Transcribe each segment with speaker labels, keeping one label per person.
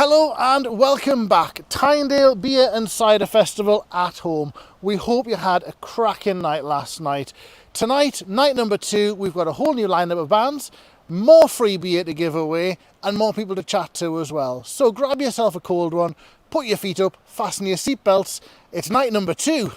Speaker 1: Hello and welcome back. Tynedale Beer and Cider Festival at home. We hope you had a cracking night last night. Tonight, night number 2, we've got a whole new lineup of bands, more free beer to give away, and more people to chat to as well. So grab yourself a cold one, put your feet up, fasten your seatbelts. It's night number 2.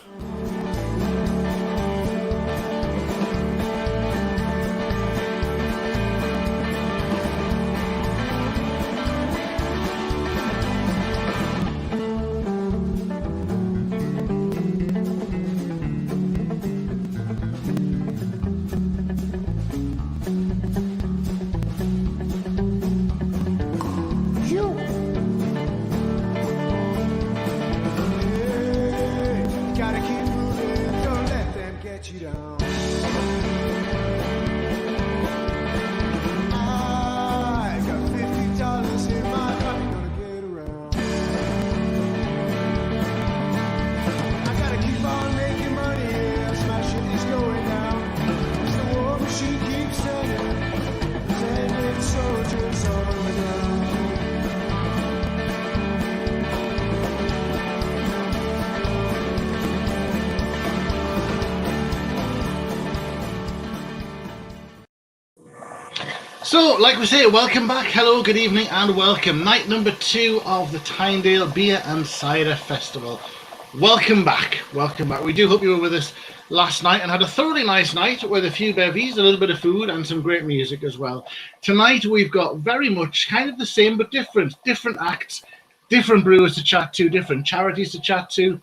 Speaker 1: So, like we say, welcome back, hello, good evening, and welcome. Night number 2 of the Tynedale Beer and Cider Festival. Welcome back, welcome back. We do hope you were with us last night and had a thoroughly nice night with a few bevies, a little bit of food, and some great music as well. Tonight we've got very much kind of the same but different acts, different brewers to chat to, different charities to chat to,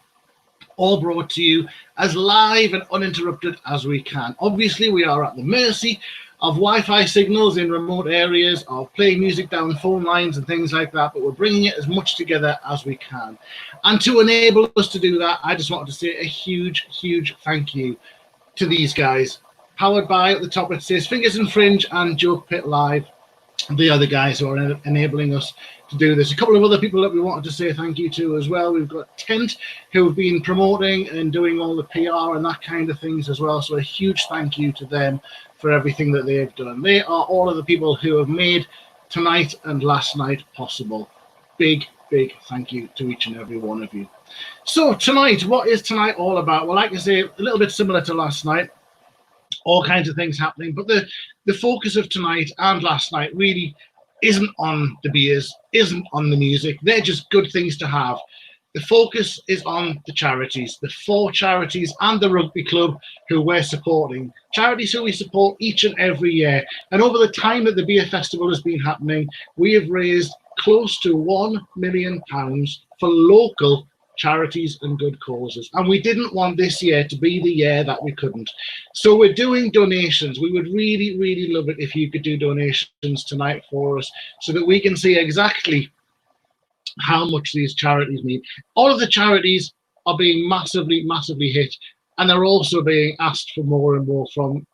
Speaker 1: all brought to you as live and uninterrupted as we can. Obviously, we are at the mercy of Wi-Fi signals in remote areas, of playing music down phone lines and things like that, but we're bringing it as much together as we can. And to enable us to do that, I just wanted to say a huge, huge thank you to these guys. Powered by, at the top it says Fingers and Fringe and Joke Pit Live. They are the guys who are enabling us to do this. A couple of other people that we wanted to say thank you to as well. We've got Tent, who have been promoting and doing all the PR and that kind of things as well. So a huge thank you to them for everything that they have done. They are all of the people who have made tonight and last night possible. Big, big thank you to each and every one of you. So tonight, what is tonight all about? Well, like I say, a little bit similar to last night. All kinds of things happening, but the focus of tonight and last night really isn't on the beers, isn't on the music. They're just good things to have. The focus is on the charities, the 4 charities and the rugby club who we're supporting. Charities who we support each and every year. And over the time that the beer festival has been happening, we have raised close to £1 million for local charities and good causes, and we didn't want this year to be the year that we couldn't. So we're doing donations. We would really, really love it if you could do donations tonight for us so that we can see exactly how much these charities need. All of the charities are being massively, massively hit, and they're also being asked for more and more from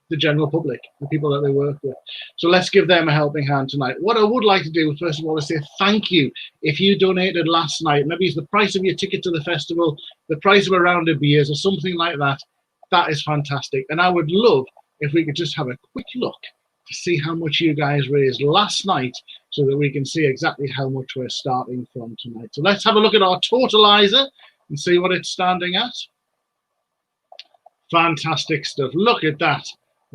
Speaker 1: the general public, the people that they work with. So let's give them a helping hand tonight. What I would like to do, first of all, is say thank you. If you donated last night, maybe it's the price of your ticket to the festival, the price of a round of beers or something like that, that is fantastic. And I would love if we could just have a quick look to see how much you guys raised last night so that we can see exactly how much we're starting from tonight. So let's have a look at our totalizer and see what it's standing at. Fantastic stuff. Look at that.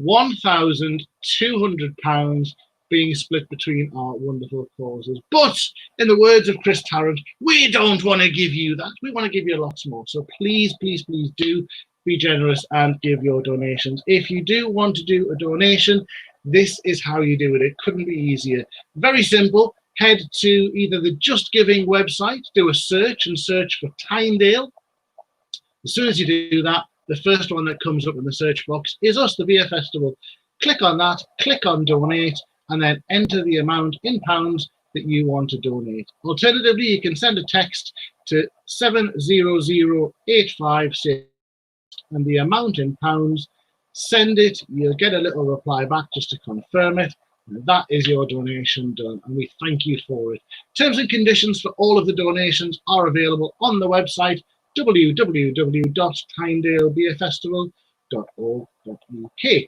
Speaker 1: £1,200 being split between our wonderful causes. But in the words of Chris Tarrant, we don't want to give you that. We want to give you lots more. So please, please, please do be generous and give your donations. If you do want to do a donation, this is how you do it. It couldn't be easier. Very simple. Head to either the Just Giving website, do a search and search for Tynedale. As soon as you do that, the first one that comes up in the search box is us, the Beer Festival. Click on that, click on donate, and then enter the amount in pounds that you want to donate. Alternatively, you can send a text to 700856 and the amount in pounds. Send it, you'll get a little reply back just to confirm it. And that is your donation done, and we thank you for it. Terms and conditions for all of the donations are available on the website www.tynedalebeerfestival.org.uk.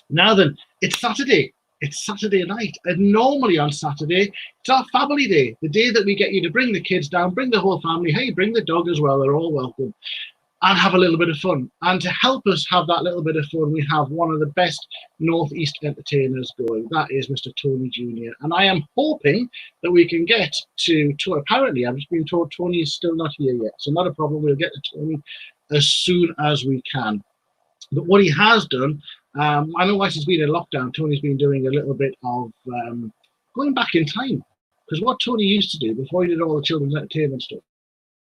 Speaker 1: Now then, it's Saturday. It's Saturday night, and normally on Saturday, it's our family day, the day that we get you to bring the kids down, bring the whole family. Hey, bring the dog as well, they're all welcome, and have a little bit of fun. And to help us have that little bit of fun, we have one of the best Northeast entertainers going. That is Mr. Tony Jr. And I am hoping that we can get to apparently, I've just been told Tony is still not here yet, so not a problem. We'll get to Tony as soon as we can. But what he has done, I know whilst he's been in lockdown, Tony's been doing a little bit of going back in time. Because what Tony used to do before he did all the children's entertainment stuff,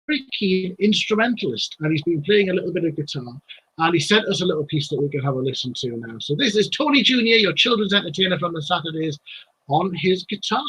Speaker 1: very keen instrumentalist, and he's been playing a little bit of guitar, and he sent us a little piece that we can have a listen to now. So this is Tony Jr., your children's entertainer from the Saturdays, on his guitar.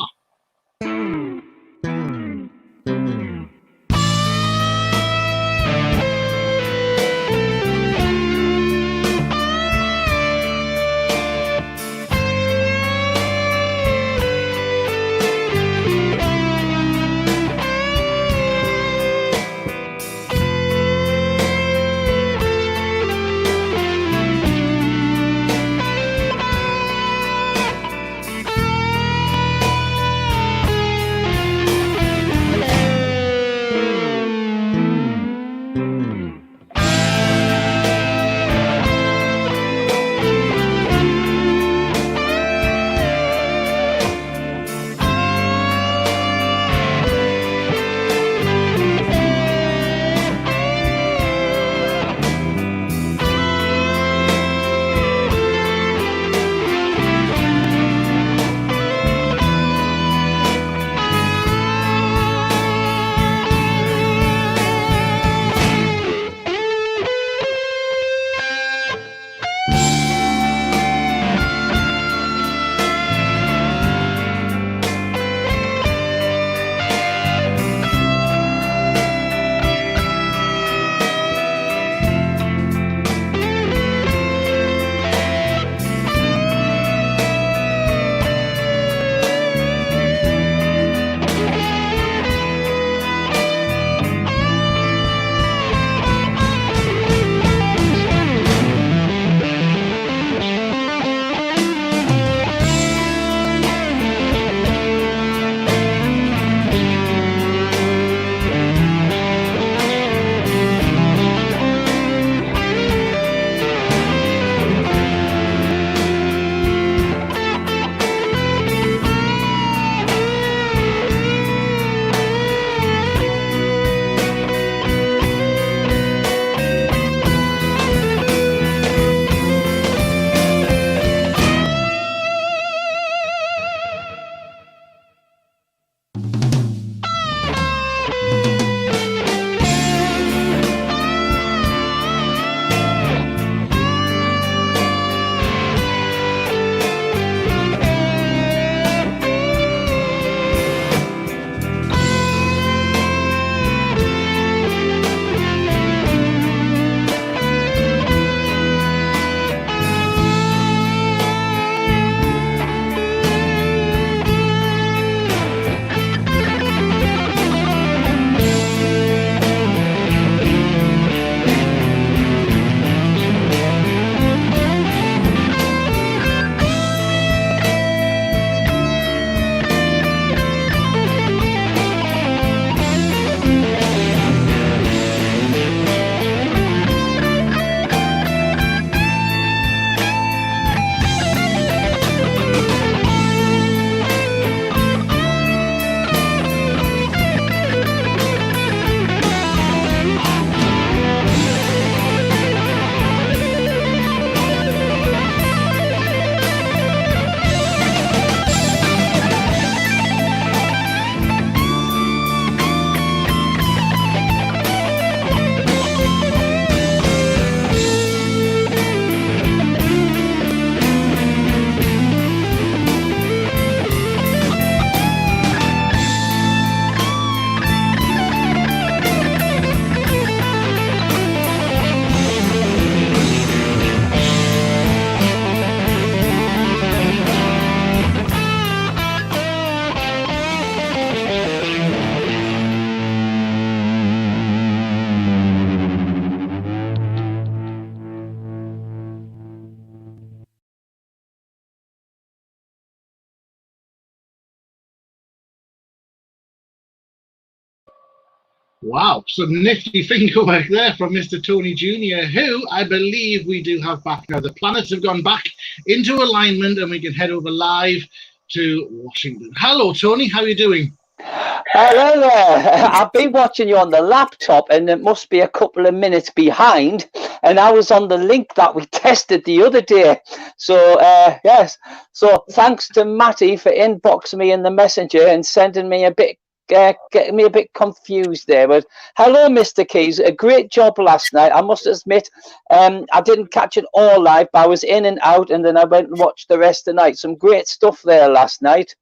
Speaker 1: Wow, some nifty finger work there from Mr. Tony Jr., who I believe we do have back now. The planets have gone back into alignment and we can head over live to Washington. Hello, Tony. How are you doing?
Speaker 2: Hello there. I've been watching you on the laptop and it must be a couple of minutes behind. And I was on the link that we tested the other day. So, yes. So thanks to Matty for inboxing me in the messenger and sending me a bit, getting me a bit confused there. But hello, Mr. Keys. A great job last night. I must admit, I didn't catch it all live, but I was in and out and then I went and watched the rest of the night. Some great stuff there last night.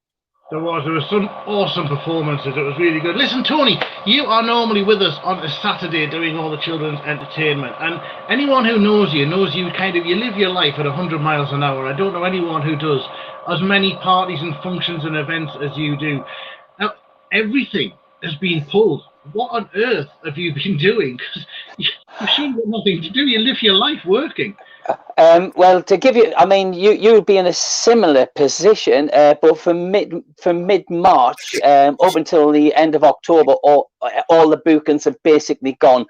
Speaker 1: There was some awesome performances. It was really good. Listen, Tony, you are normally with us on a Saturday doing all the children's entertainment, and anyone who knows you kind of you live your life at 100 miles an hour. I don't know anyone who does as many parties and functions and events as you do. Now, everything has been pulled. What on earth have you been doing? Because you sure got nothing to do. You live your life working.
Speaker 2: Well, to give you, I mean, you would be in a similar position, but from mid March up until the end of October, all the bookings have basically gone.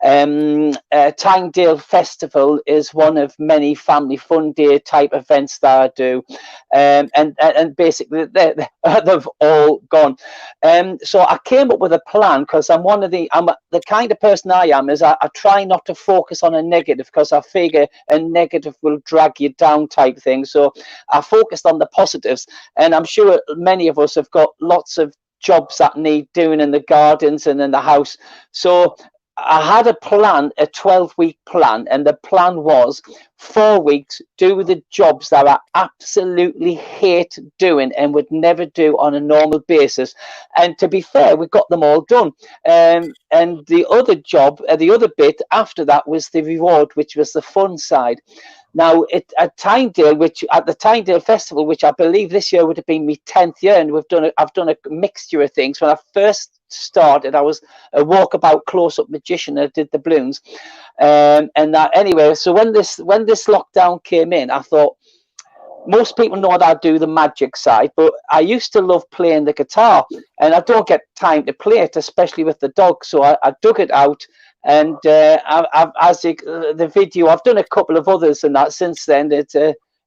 Speaker 2: Tynedale Festival is one of many family fun day type events that I do, and basically they've all gone. So I came up with a plan because I'm the kind of person I am is I try not to focus on a negative because I figure a negative will drag you down type thing. So I focused on the positives, and I'm sure many of us have got lots of jobs that need doing in the gardens and in the house. So I had a plan, a 12-week plan, and the plan was 4 weeks, do the jobs that I absolutely hate doing and would never do on a normal basis. And to be fair, we got them all done. And the other job, the other bit after that was the reward, which was the fun side. Now, at Tynedale, which at the Tynedale Festival, which I believe this year would have been my 10th year, and I've done a mixture of things. When I first started, I was a walkabout close-up magician. I did the balloons, and that anyway. So when this lockdown came in, I thought most people know that I do the magic side, but I used to love playing the guitar, and I don't get time to play it, especially with the dog. So I dug it out. And as the video, I've done a couple of others and that since then.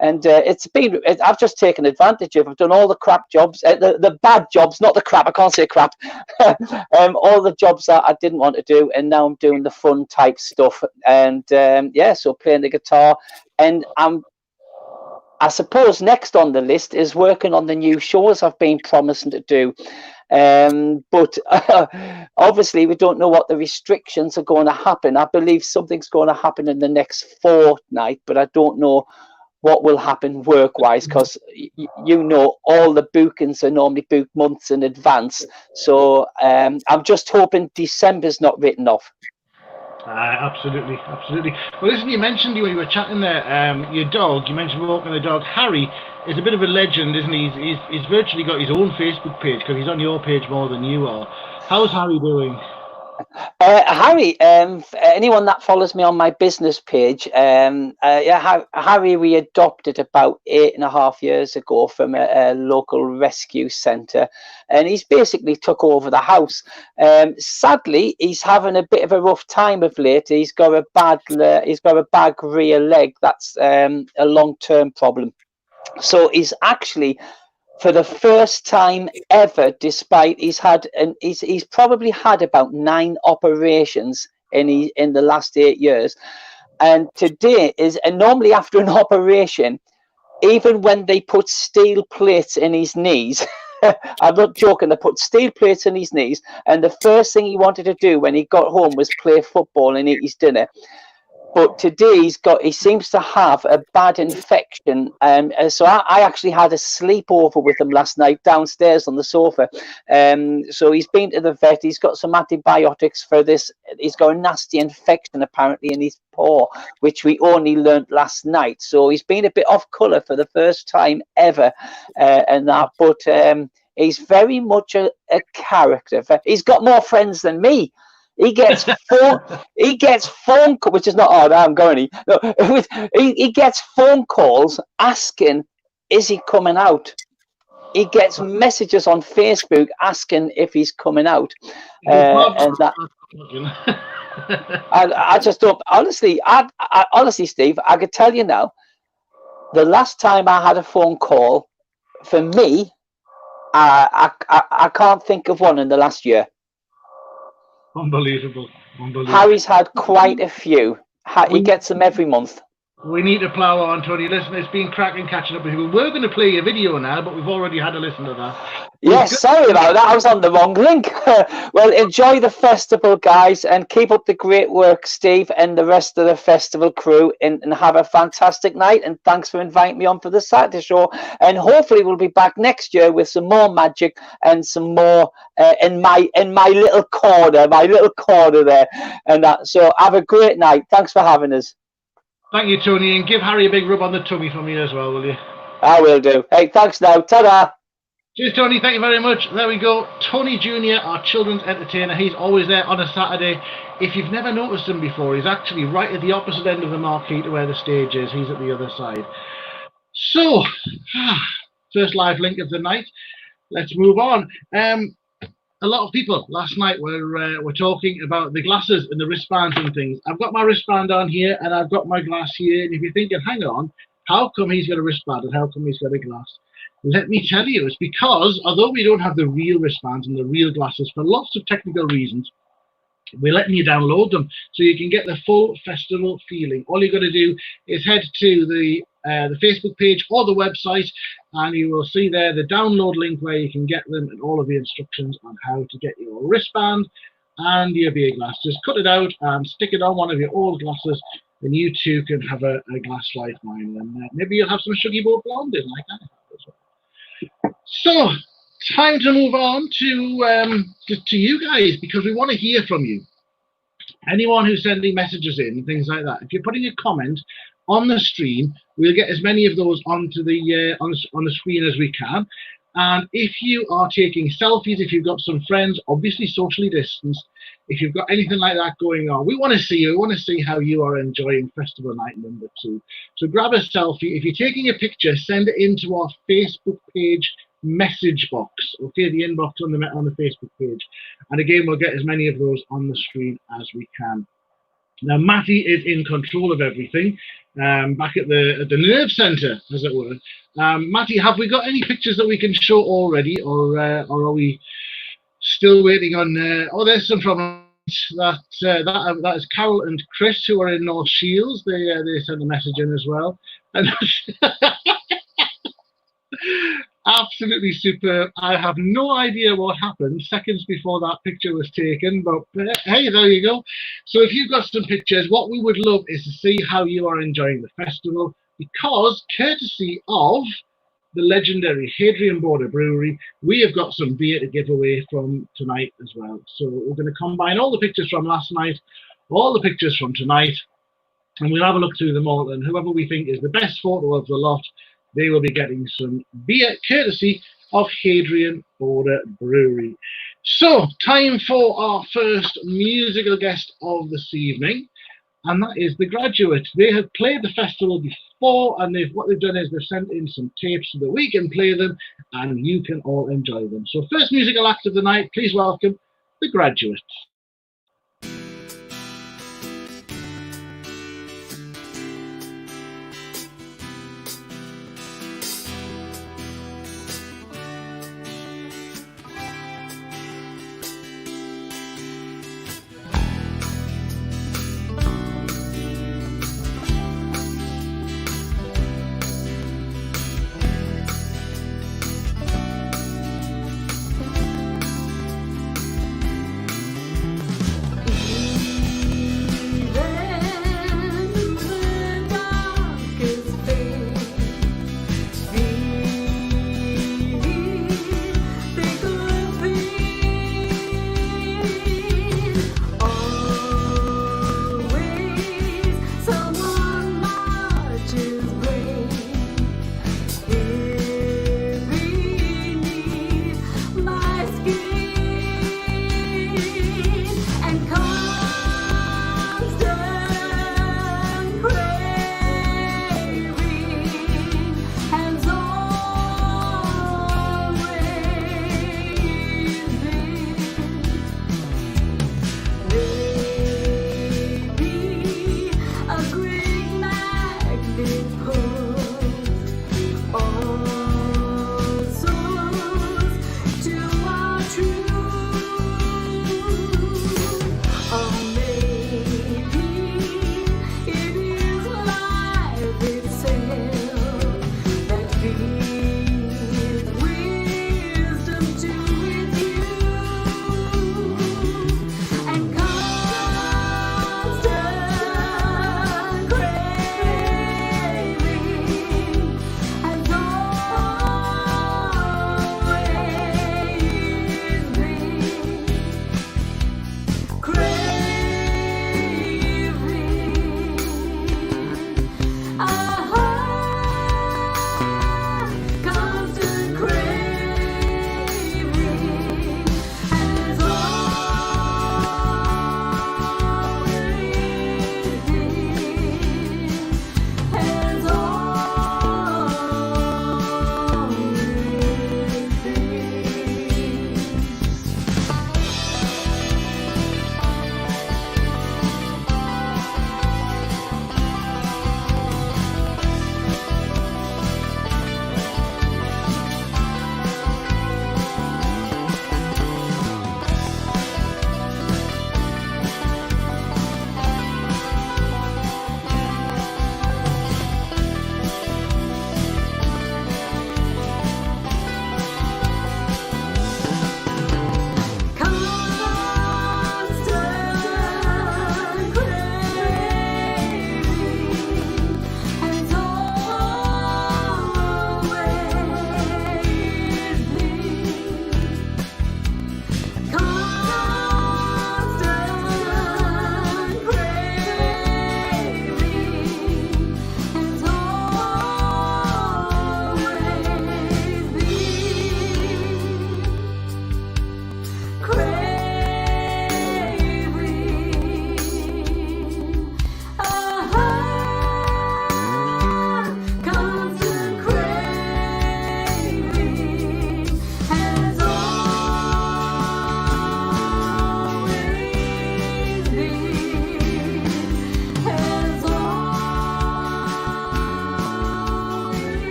Speaker 2: I've just taken advantage of. I've done all the crap jobs, the bad jobs, not the crap. I can't say crap. All the jobs that I didn't want to do, and now I'm doing the fun type stuff. And so playing the guitar, and I suppose next on the list is working on the new shows I've been promising to do. But obviously we don't know what the restrictions are going to happen. I believe something's going to happen in the next fortnight, but I don't know what will happen work-wise because all the bookings are normally booked months in advance. So I'm just hoping December's not written off.
Speaker 1: Absolutely. Well, listen, you mentioned when you were chatting there, your dog, you mentioned walking the dog. Harry is a bit of a legend, isn't he? He's virtually got his own Facebook page because he's on your page more than you are. How's Harry doing?
Speaker 2: Harry, anyone that follows me on my business page, Harry we adopted about 8.5 years ago from a local rescue centre, and he's basically took over the house. Sadly, he's having a bit of a rough time of late. He's got a bad rear leg. That's a long-term problem. So he's actually, for the first time ever, despite he's probably had about 9 operations in the last 8 years, and today and normally after an operation, even when they put steel plates in his knees, I'm not joking, they put steel plates in his knees, and the first thing he wanted to do when he got home was play football and eat his dinner. But today he seems to have a bad infection. So I actually had a sleepover with him last night downstairs on the sofa. So he's been to the vet. He's got some antibiotics for this. He's got a nasty infection apparently in his paw, which we only learnt last night. So he's been a bit off colour for the first time ever, But he's very much a character. He's got more friends than me. He gets phone call, which is not hard. I'm going. He gets phone calls asking, "Is he coming out?" he gets messages on Facebook asking if he's coming out, and that. I just don't. Honestly, honestly, Steve, I could tell you now. The last time I had a phone call, for me, I can't think of one in the last year.
Speaker 1: Unbelievable.
Speaker 2: Harry's had quite a few. He gets them every month.
Speaker 1: We need to plough on, Tony. Listen, it's been cracking catching up with you. We're going to play a video now, but we've already had a listen to that.
Speaker 2: Yes, sorry about that. I was on the wrong link. Well, enjoy the festival, guys, and keep up the great work, Steve, and the rest of the festival crew, and have a fantastic night. And thanks for inviting me on for the Saturday show. And hopefully we'll be back next year with some more magic and some more in my little corner there. And that. So have a great night. Thanks for having us.
Speaker 1: Thank you, Tony, and give Harry a big rub on the tummy for me as well, will you?
Speaker 2: I will do. Hey, thanks now. Ta-da.
Speaker 1: Cheers, Tony. Thank you very much. There we go. Tony Jr., our children's entertainer. He's always there on a Saturday. If you've never noticed him before, he's actually right at the opposite end of the marquee to where the stage is. He's at the other side. So, first live link of the night. Let's move on. A lot of people last night were talking about the glasses and the wristbands and things. I've got my wristband on here and I've got my glass here. And if you're thinking, hang on, how come he's got a wristband and how come he's got a glass? Let me tell you, it's because although we don't have the real wristbands and the real glasses for lots of technical reasons, we're letting you download them so you can get the full festival feeling. All you've got to do is head to the Facebook page or the website, and you will see there the download link where you can get them and all of the instructions on how to get your wristband and your beer glass. Just cut it out and stick it on one of your old glasses, and you too can have a glass like mine. And maybe you'll have some Shuggy Boat Blonde in like that as well. So, time to move on to you guys, because we want to hear from you. Anyone who's sending messages in, things like that. If you're putting a comment on the stream, we'll get as many of those onto the on the screen as we can. And if you are taking selfies, if you've got some friends, obviously socially distanced, if you've got anything like that going on, we want to see you. We want to see how you are enjoying Festival Night number 2. So grab a selfie. If you're taking a picture, send it into our Facebook page message box, okay, the inbox on the Facebook page. And again, we'll get as many of those on the screen as we can. Now, Matty is in control of everything, back at the nerve centre, as it were. Matty, have we got any pictures that we can show already, or are we still waiting on? Oh, there's some from that is Carol and Chris, who are in North Shields. They sent a message in as well, and absolutely superb. I have no idea what happened seconds before that picture was taken, but hey, there you go. So if you've got some pictures, what we would love is to see how you are enjoying the festival, because courtesy of the legendary Hadrian Border Brewery, we have got some beer to give away from tonight as well. So we're going to combine all the pictures from last night, all the pictures from tonight, and we'll have a look through them all, and whoever we think is the best photo of the lot, they will be getting some beer courtesy of Hadrian Border Brewery. So, time for our first musical guest of this evening, and that is The Graduate. They have played the festival before, and what they've done is they've sent in some tapes so that we can play them and you can all enjoy them. So, first musical act of the night, please welcome The Graduate.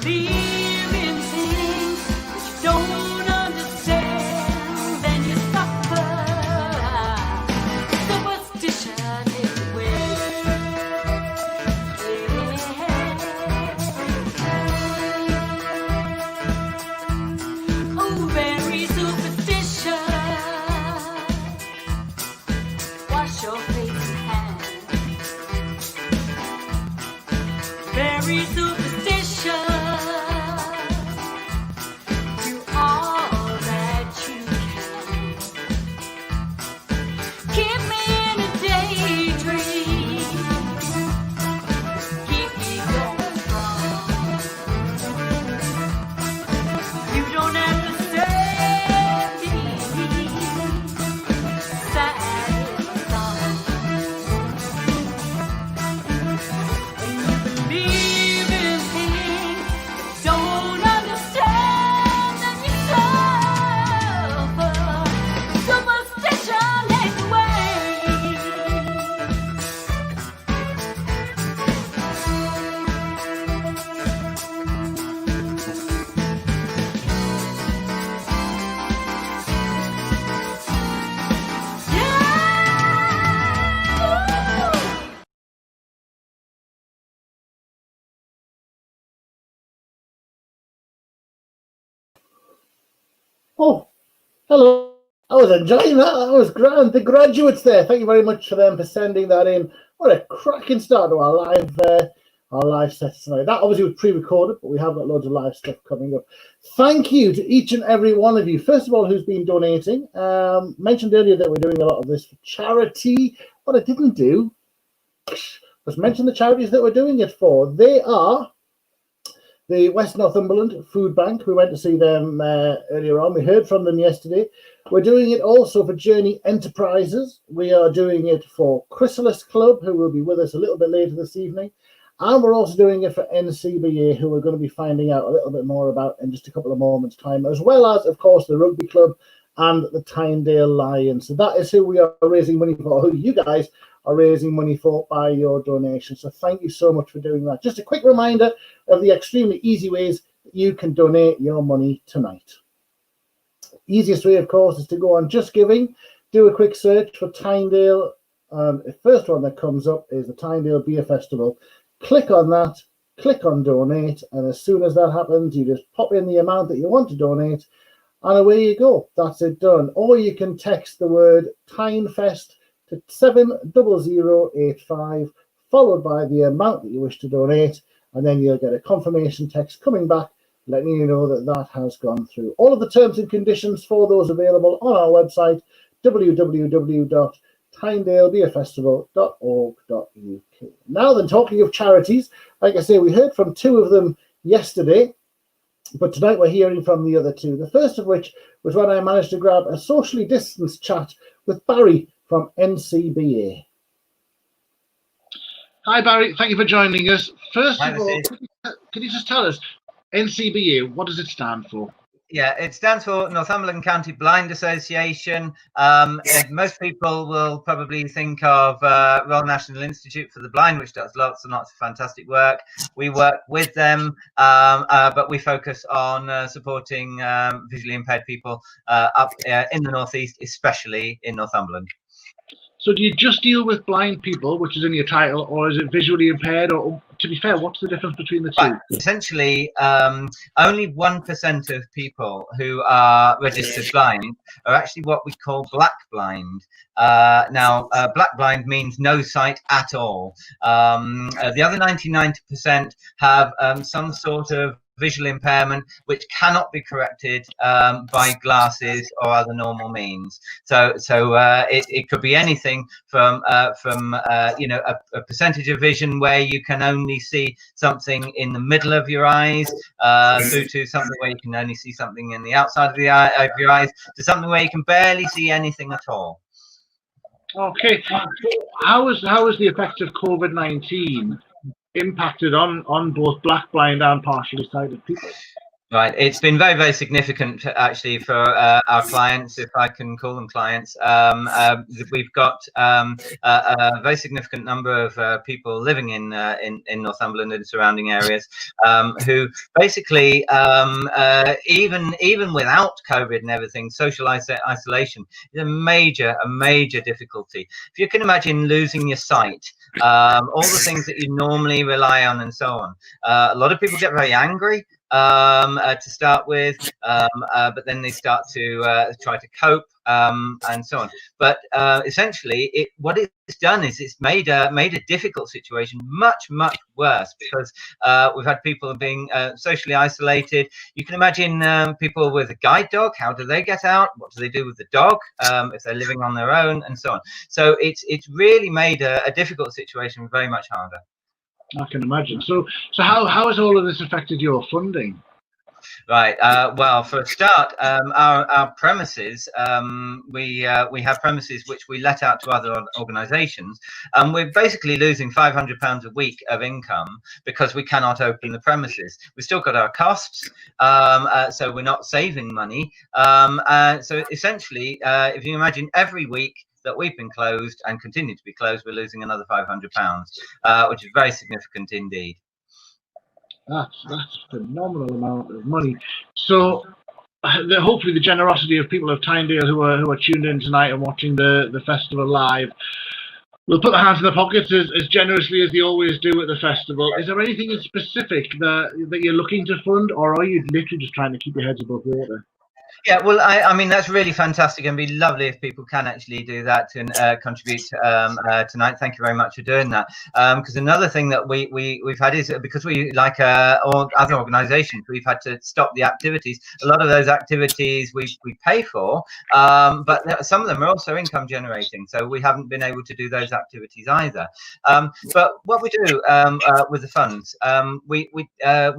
Speaker 3: believe in things that you don't understand, then you suffer. Superstition is the way. Oh, very superstition. Wash your face and hands. Very superstition. Do all that you can. Keep me in a daydream. Keep me going strong. You don't have to save me. Sad is my song. When you believe in things don't understand, then you suffer. Superstition is the way. Yeah.
Speaker 1: Oh, hello. I was enjoying that. That was grand. The graduates there. Thank you very much for them for sending that in. What a cracking start to our live sets tonight. That obviously was pre-recorded, but we have got loads of live stuff coming up. Thank you to each and every one of you. First of all, who's been donating. Mentioned earlier that we're doing a lot of this for charity. What I didn't do was mention the charities that we're doing it for. They are the West Northumberland Food Bank. We went to see them earlier on. We heard from them yesterday. We're doing it also for Journey Enterprises. We are doing it for Chrysalis Club, who will be with us a little bit later this evening. And we're also doing it for NCBA, who we're going to be finding out a little bit more about in just a couple of moments' time, as well as, of course, the Rugby Club and the Tynedale Lions. So that is who we are raising money for, who you guys are raising money for by your donation. So thank you so much for doing that. Just a quick reminder of the extremely easy ways that you can donate your money tonight. Easiest way, of course, is to go on Just Giving, do a quick search for Tynedale. The first one that comes up is the Tynedale Beer Festival. Click on that, click on donate, and as soon as that happens, you just pop in the amount that you want to donate, and away you go. That's it done. Or you can text the word TyneFest to 70085, followed by the amount that you wish to donate, and then you'll get a confirmation text coming back letting you know that that has gone through. All of the terms and conditions for those available on our website, www.tynedalebeerfestival.org.uk. Now then, talking of charities, like I say, we heard from two of them yesterday, but tonight we're hearing from the other two. The first of which was when I managed to grab a socially distanced chat with Barry from NCBA. Hi Barry, thank you for joining us. First of all, could you just tell us, NCBA, what does it stand for?
Speaker 4: Yeah, it stands for Northumberland County Blind Association. Most people will probably think of Royal National Institute for the Blind, which does lots and lots of fantastic work. We work with them, but we focus on supporting visually impaired people up in the northeast, especially in Northumberland.
Speaker 1: So do you just deal with blind people, which is in your title, or is it visually impaired? Or to be fair, what's the difference between the two?
Speaker 4: Right. Essentially, only 1% of people who are registered blind are actually what we call black blind. Now, black blind means no sight at all. The other 99% have some sort of visual impairment which cannot be corrected by glasses or other normal means. So it could be anything from you know, a percentage of vision where you can only see something in the middle of your eyes, through to something where you can only see something in the outside of your eyes, to something where you can barely see anything at all.
Speaker 1: Okay, how is the effects of COVID-19 impacted on both black, blind and partially sighted people?
Speaker 4: Right, it's been very, very significant actually for our clients, if I can call them clients. We've got a very significant number of people living in Northumberland and surrounding areas who basically, even without COVID and everything, social isolation is a major difficulty. If you can imagine losing your sight, all the things that you normally rely on, and so on. A lot of people get very angry. To start with, but then they start to try to cope and so on. But essentially, what it's done is it's made a difficult situation much worse, because we've had people being socially isolated. You can imagine people with a guide dog. How do they get out? What do they do with the dog if they're living on their own, and so on? So it's really made a difficult situation very much harder.
Speaker 1: I can imagine. So how has all of this affected your funding?
Speaker 4: Right. Well, for a start, our premises, we have premises which we let out to other organisations, and we're basically losing £500 a week of income because we cannot open the premises. We've still got our costs, so we're not saving money. So essentially, if you imagine every week that we've been closed and continue to be closed, we're losing another £500, which is very significant indeed.
Speaker 1: That's a phenomenal amount of money. So hopefully the generosity of people of Tynedale who are tuned in tonight and watching the festival live will put their hands in their pockets as generously as they always do at the festival. Is there anything in specific that you're looking to fund, or are you literally just trying to keep your heads above water?
Speaker 4: Yeah, well, I mean, that's really fantastic, and it'd be lovely if people can actually do that and contribute tonight. Thank you very much for doing that. Because another thing that we've had is, because we, like all other organisations, we've had to stop the activities. A lot of those activities we pay for, but some of them are also income generating, so we haven't been able to do those activities either. But what we do with the funds, we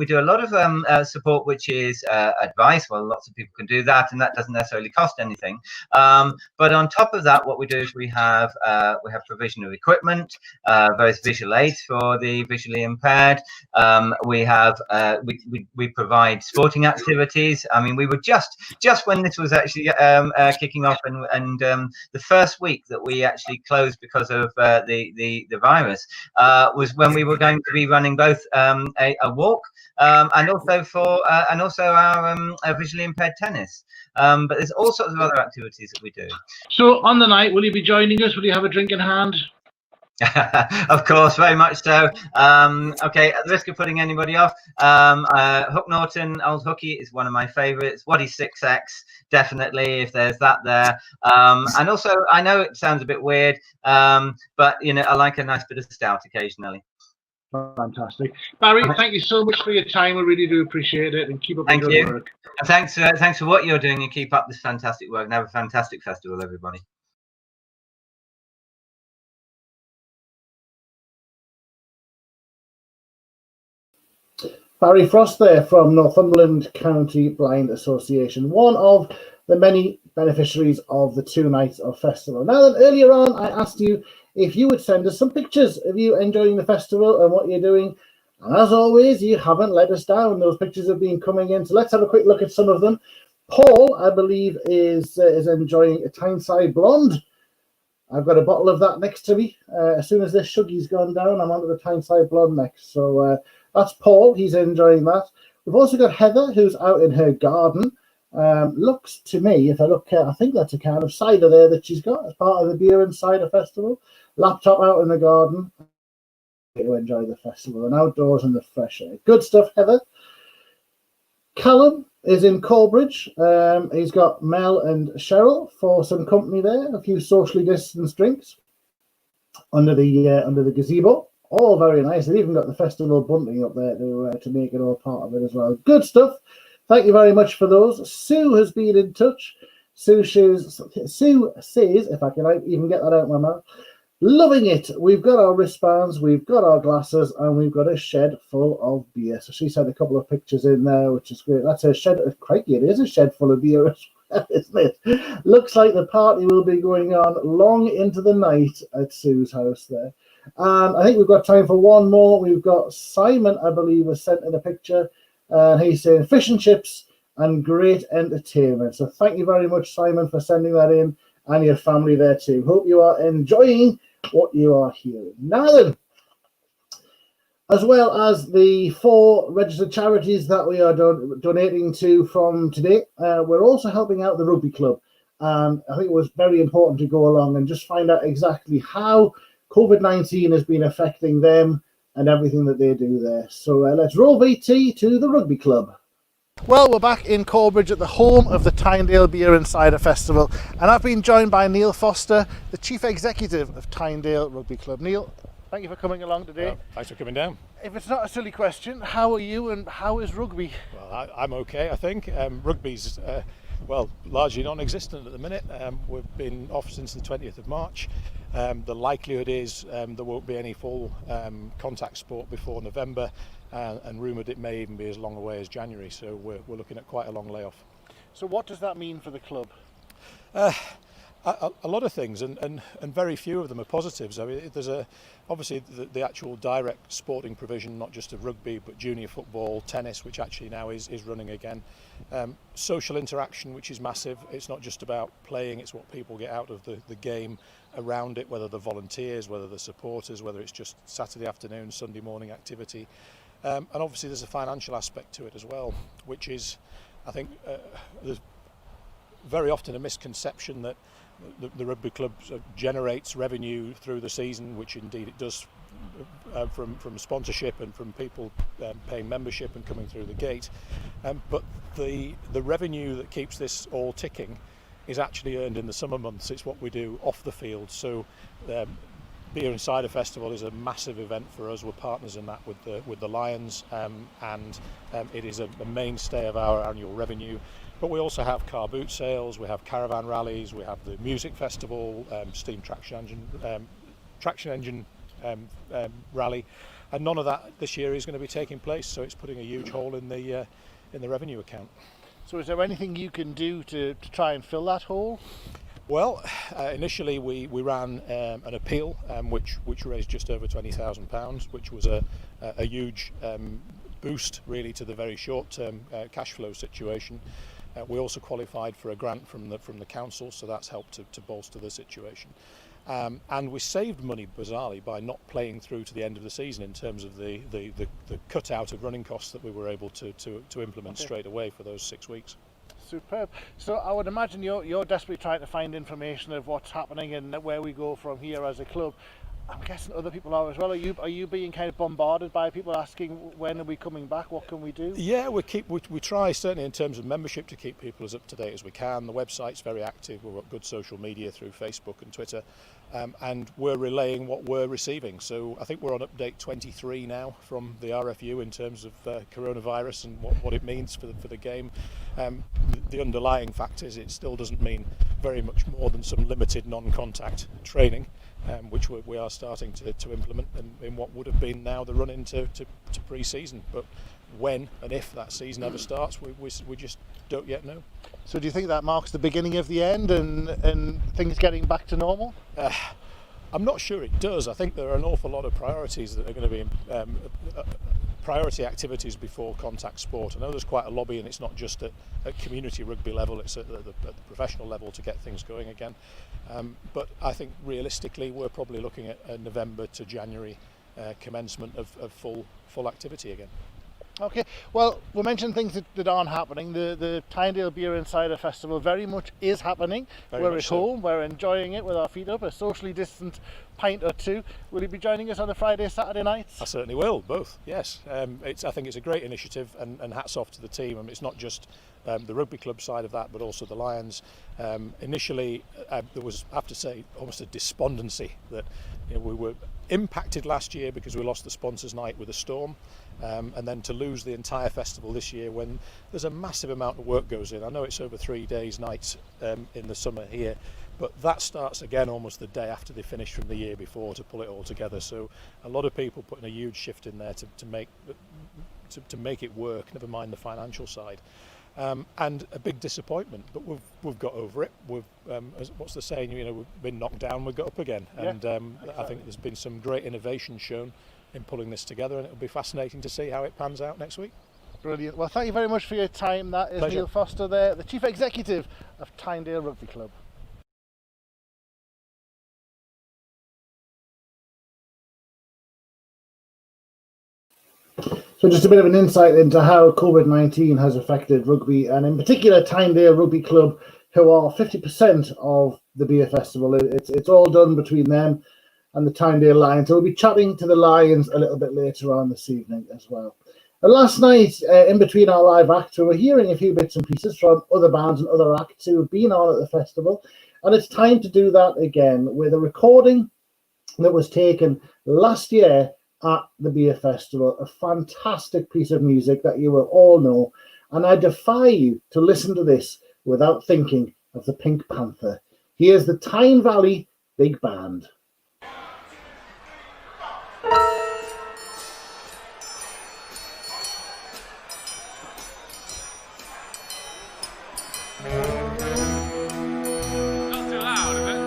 Speaker 4: do a lot of support, which is advice. Well, lots of people can do that, and that doesn't necessarily cost anything. But on top of that, what we do is we have provision of equipment, various visual aids for the visually impaired. We provide sporting activities. I mean, we were just when this was actually kicking off, and the first week that we actually closed because of the virus was when we were going to be running both a walk and also our visually impaired tennis. But there's all sorts of other activities that we do.
Speaker 1: So on the night, will you be joining us? Will you have a drink in hand?
Speaker 4: Of course, very much so. Okay, at the risk of putting anybody off, Hook Norton, Old Hooky, is one of my favourites. Waddy 6X, definitely, if there's that there. And also, I know it sounds a bit weird, but you know, I like a nice bit of stout occasionally.
Speaker 1: Fantastic. Barry, thank you so much for your time. We really do appreciate it, and keep up the good work.
Speaker 4: And thanks for what you're doing, and keep up this fantastic work, and have a fantastic festival, everybody.
Speaker 1: Barry Frost there from Northumberland County Blind Association, one of the many beneficiaries of the 2 nights of festival. Now then, earlier on I asked you if you would send us some pictures of you enjoying the festival and what you're doing, and as always, you haven't let us down. Those pictures have been coming in, so let's have a quick look at some of them. Paul, I believe, is enjoying a Tyneside Blonde. I've got a bottle of that next to me. As soon as this Shuggy's gone down, I'm onto the Tyneside Blonde next. So that's Paul. He's enjoying that. We've also got Heather, who's out in her garden. Looks to me, if I look, I think that's a can of cider there that she's got as part of the Beer and Cider Festival. Laptop out in the garden to enjoy the festival and outdoors in the fresh air. Good stuff, Heather. Callum is in Corbridge. He's got Mel and Cheryl for some company there. A few socially distanced drinks under the gazebo. All very nice. They've even got the festival bunting up there to make it all part of it as well. Good stuff. Thank you very much for those. Sue has been in touch. Sue says, if I can even get that out of my mouth, loving it. We've got our wristbands, we've got our glasses, and we've got a shed full of beer. So she sent a couple of pictures in there, which is great. That's a shed. Crikey, it is a shed full of beer as well, isn't it? Looks like the party will be going on long into the night at Sue's house there. And I think we've got time for one more. We've got Simon, I believe, has sent in a picture. And he's saying fish and chips and great entertainment. So thank you very much, Simon, for sending that in, and your family there too. Hope you are enjoying what you are hearing. Now then, as well as the 4 registered charities that we are donating to from today, we're also helping out the rugby club. And I think it was very important to go along and just find out exactly how COVID-19 has been affecting them and everything that they do there. So let's roll VT to the rugby club. Well, we're back in Corbridge at the home of the Tynedale Beer and Cider Festival, and I've been joined by Neil Foster, the Chief Executive of Tynedale Rugby Club. Neil, thank you for coming along today.
Speaker 5: Well, thanks for coming down.
Speaker 1: If it's not a silly question, how are you and how is rugby?
Speaker 5: Well, I'm okay, I think. Rugby's, largely non-existent at the minute. We've been off since the 20th of March. The likelihood is there won't be any full contact sport before November, and rumoured it may even be as long away as January, so we're looking at quite a long layoff.
Speaker 1: So what does that mean for the club?
Speaker 5: A lot of things, and very few of them are positives. I mean, there's obviously the actual direct sporting provision, not just of rugby, but junior football, tennis, which actually now is running again. Social interaction, which is massive. It's not just about playing, it's what people get out of the game around it, whether they're volunteers, whether they're supporters, whether it's just Saturday afternoon, Sunday morning activity. And obviously there's a financial aspect to it as well, which is, I think, there's very often a misconception that the rugby club generates revenue through the season, which indeed it does, from sponsorship and from people paying membership and coming through the gate. But the revenue that keeps this all ticking is actually earned in the summer months. It's what we do off the field. So Beer and Cider Festival is a massive event for us. We're partners in that with the Lions, and it is a mainstay of our annual revenue. But we also have car boot sales, we have caravan rallies, we have the music festival, steam traction engine rally, and none of that this year is going to be taking place. So it's putting a huge hole in the revenue account.
Speaker 1: So is there anything you can do to try and fill that hole?
Speaker 5: Well, initially we ran an appeal which raised just over £20,000, which was a huge boost really to the very short-term cash flow situation. We also qualified for a grant from the council, so that's helped to bolster the situation. And we saved money bizarrely by not playing through to the end of the season in terms of the cut out of running costs that we were able to implement straight away for those 6 weeks.
Speaker 1: Superb. So I would imagine you're desperately trying to find information of what's happening and where we go from here as a club. I'm guessing other people are as well. Are you being kind of bombarded by people asking when are we coming back? What can we do?
Speaker 5: Yeah, we try certainly in terms of membership to keep people as up to date as we can. The website's very active. We've got good social media through Facebook and Twitter, and we're relaying what we're receiving. So I think we're on update 23 now from the RFU in terms of coronavirus and what it means for the game. The underlying fact is it still doesn't mean very much more than some limited non-contact training. Which we are starting to implement in what would have been now the run into pre-season. But when and if that season ever starts, we just don't yet know.
Speaker 1: So do you think that marks the beginning of the end and things getting back to normal?
Speaker 5: I'm not sure it does. I think there are an awful lot of priorities that are going to be priority activities before contact sport. I know there's quite a lobby, and it's not just at community rugby level, it's at the professional level to get things going again. But I think realistically we're probably looking at November to January commencement of full activity again.
Speaker 1: Okay, well, we mentioned things that aren't happening. The Tynedale Beer and Cider Festival very much is happening. We're at home, we're enjoying it with our feet up, a socially distant pint or two. Will you be joining us on the Friday, Saturday nights?
Speaker 5: I certainly will, both, yes. I think it's a great initiative, and hats off to the team. I mean, it's not just the rugby club side of that, but also the Lions. Initially, there was, I have to say, almost a despondency that we were impacted last year because we lost the sponsors' night with a storm. And then to lose the entire festival this year when there's a massive amount of work goes in. I know it's over 3 days nights in the summer here, but that starts again almost the day after they finish from the year before to pull it all together. So a lot of people putting a huge shift in there to make it work, never mind the financial side. And a big disappointment, but we've got over it. What's the saying? We've been knocked down, we got up again.
Speaker 1: Yeah,
Speaker 5: and
Speaker 1: exactly.
Speaker 5: I think there's been some great innovation shown in pulling this together, and it'll be fascinating to see how it pans out next week.
Speaker 1: Brilliant. Well, thank you very much for your time. That is
Speaker 5: Pleasure.
Speaker 1: Neil Foster there, the Chief Executive of Tynedale Rugby Club. So just a bit of an insight into how COVID-19 has affected rugby, and in particular Tynedale Rugby Club, who are 50% of the beer festival. It's all done between them and the Tynedale Lions. So we'll be chatting to the Lions a little bit later on this evening as well. And last night, in between our live acts, we were hearing a few bits and pieces from other bands and other acts who have been on at the festival. And it's time to do that again with a recording that was taken last year at the beer festival. A fantastic piece of music that you will all know. And I defy you to listen to this without thinking of the Pink Panther. Here's the Tyne Valley Big Band.
Speaker 6: Not too loud, is it?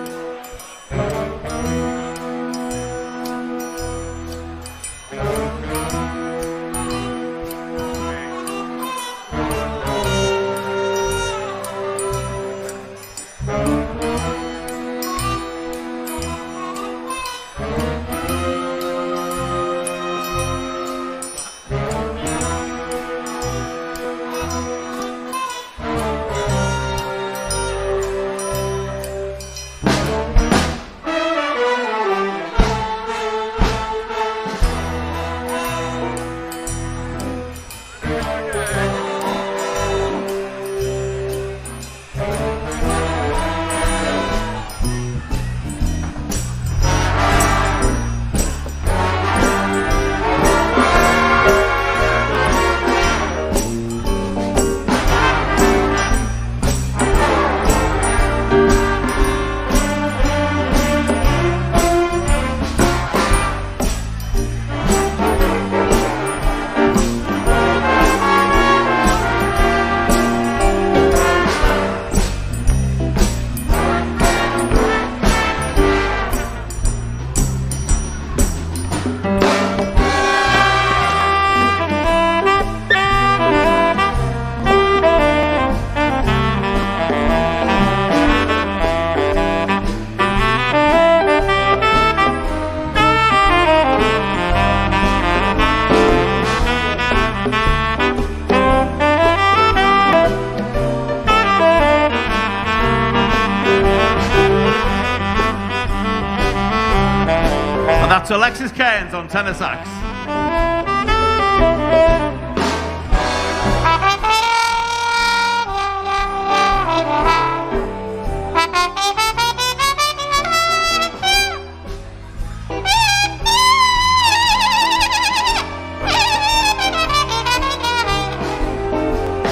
Speaker 6: And that's Alexis Cairns on tenor sax.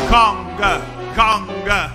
Speaker 6: Conga, conga.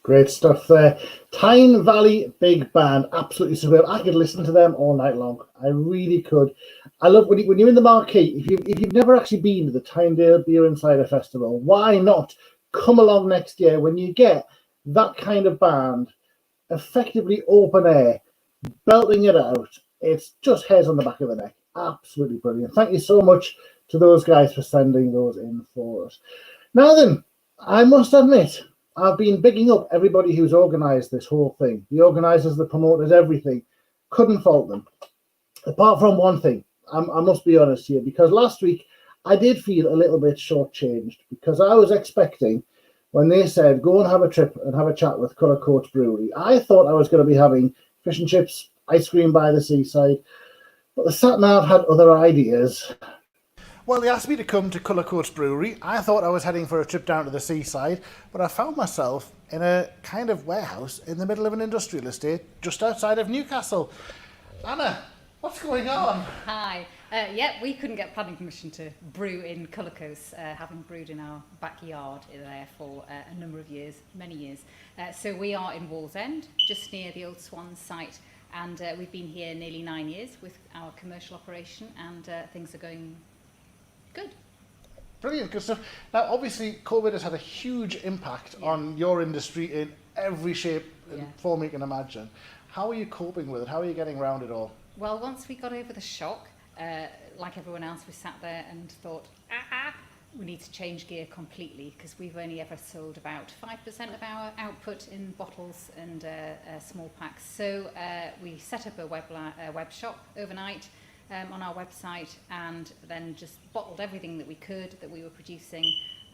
Speaker 1: Great stuff there. Tyne Valley Big Band, absolutely superb. I could listen to them all night long. I really could. I love when you're in the marquee. If you've never actually been to the Tynedale Beer and Cider Festival, why not come along next year when you get that kind of band, effectively open air, belting it out. It's just hairs on the back of the neck. Absolutely brilliant. Thank you so much to those guys for sending those in for us. Now then, I must admit, I've been bigging up everybody who's organised this whole thing. The organisers, the promoters, everything. Couldn't fault them. Apart from one thing, I must be honest here, because last week I did feel a little bit shortchanged, because I was expecting, when they said go and have a trip and have a chat with Colour Coats Brewery, I thought I was going to be having fish and chips, ice cream by the seaside, but the sat nav had other ideas. Well, they asked me to come to Colour Coats Brewery. I thought I was heading for a trip down to the seaside, but I found myself in a kind of warehouse in the middle of an industrial estate just outside of Newcastle. Anna, what's going on?
Speaker 7: Hi. Yeah, we couldn't get planning permission to brew in Colour Coats, having brewed in our backyard there for a number of years, many years. So we are in Wallsend, just near the old Swan site, and we've been here nearly 9 years with our commercial operation, and things are going good.
Speaker 1: Brilliant, good stuff. Now, obviously, COVID has had a huge impact on your industry in every shape and form you can imagine. How are you coping with it? How are you getting around it all?
Speaker 7: Well, once we got over the shock, like everyone else, we sat there and thought, we need to change gear completely, because we've only ever sold about 5% of our output in bottles and small packs. So we set up a web shop overnight on our website, and then just bottled everything that we could that we were producing,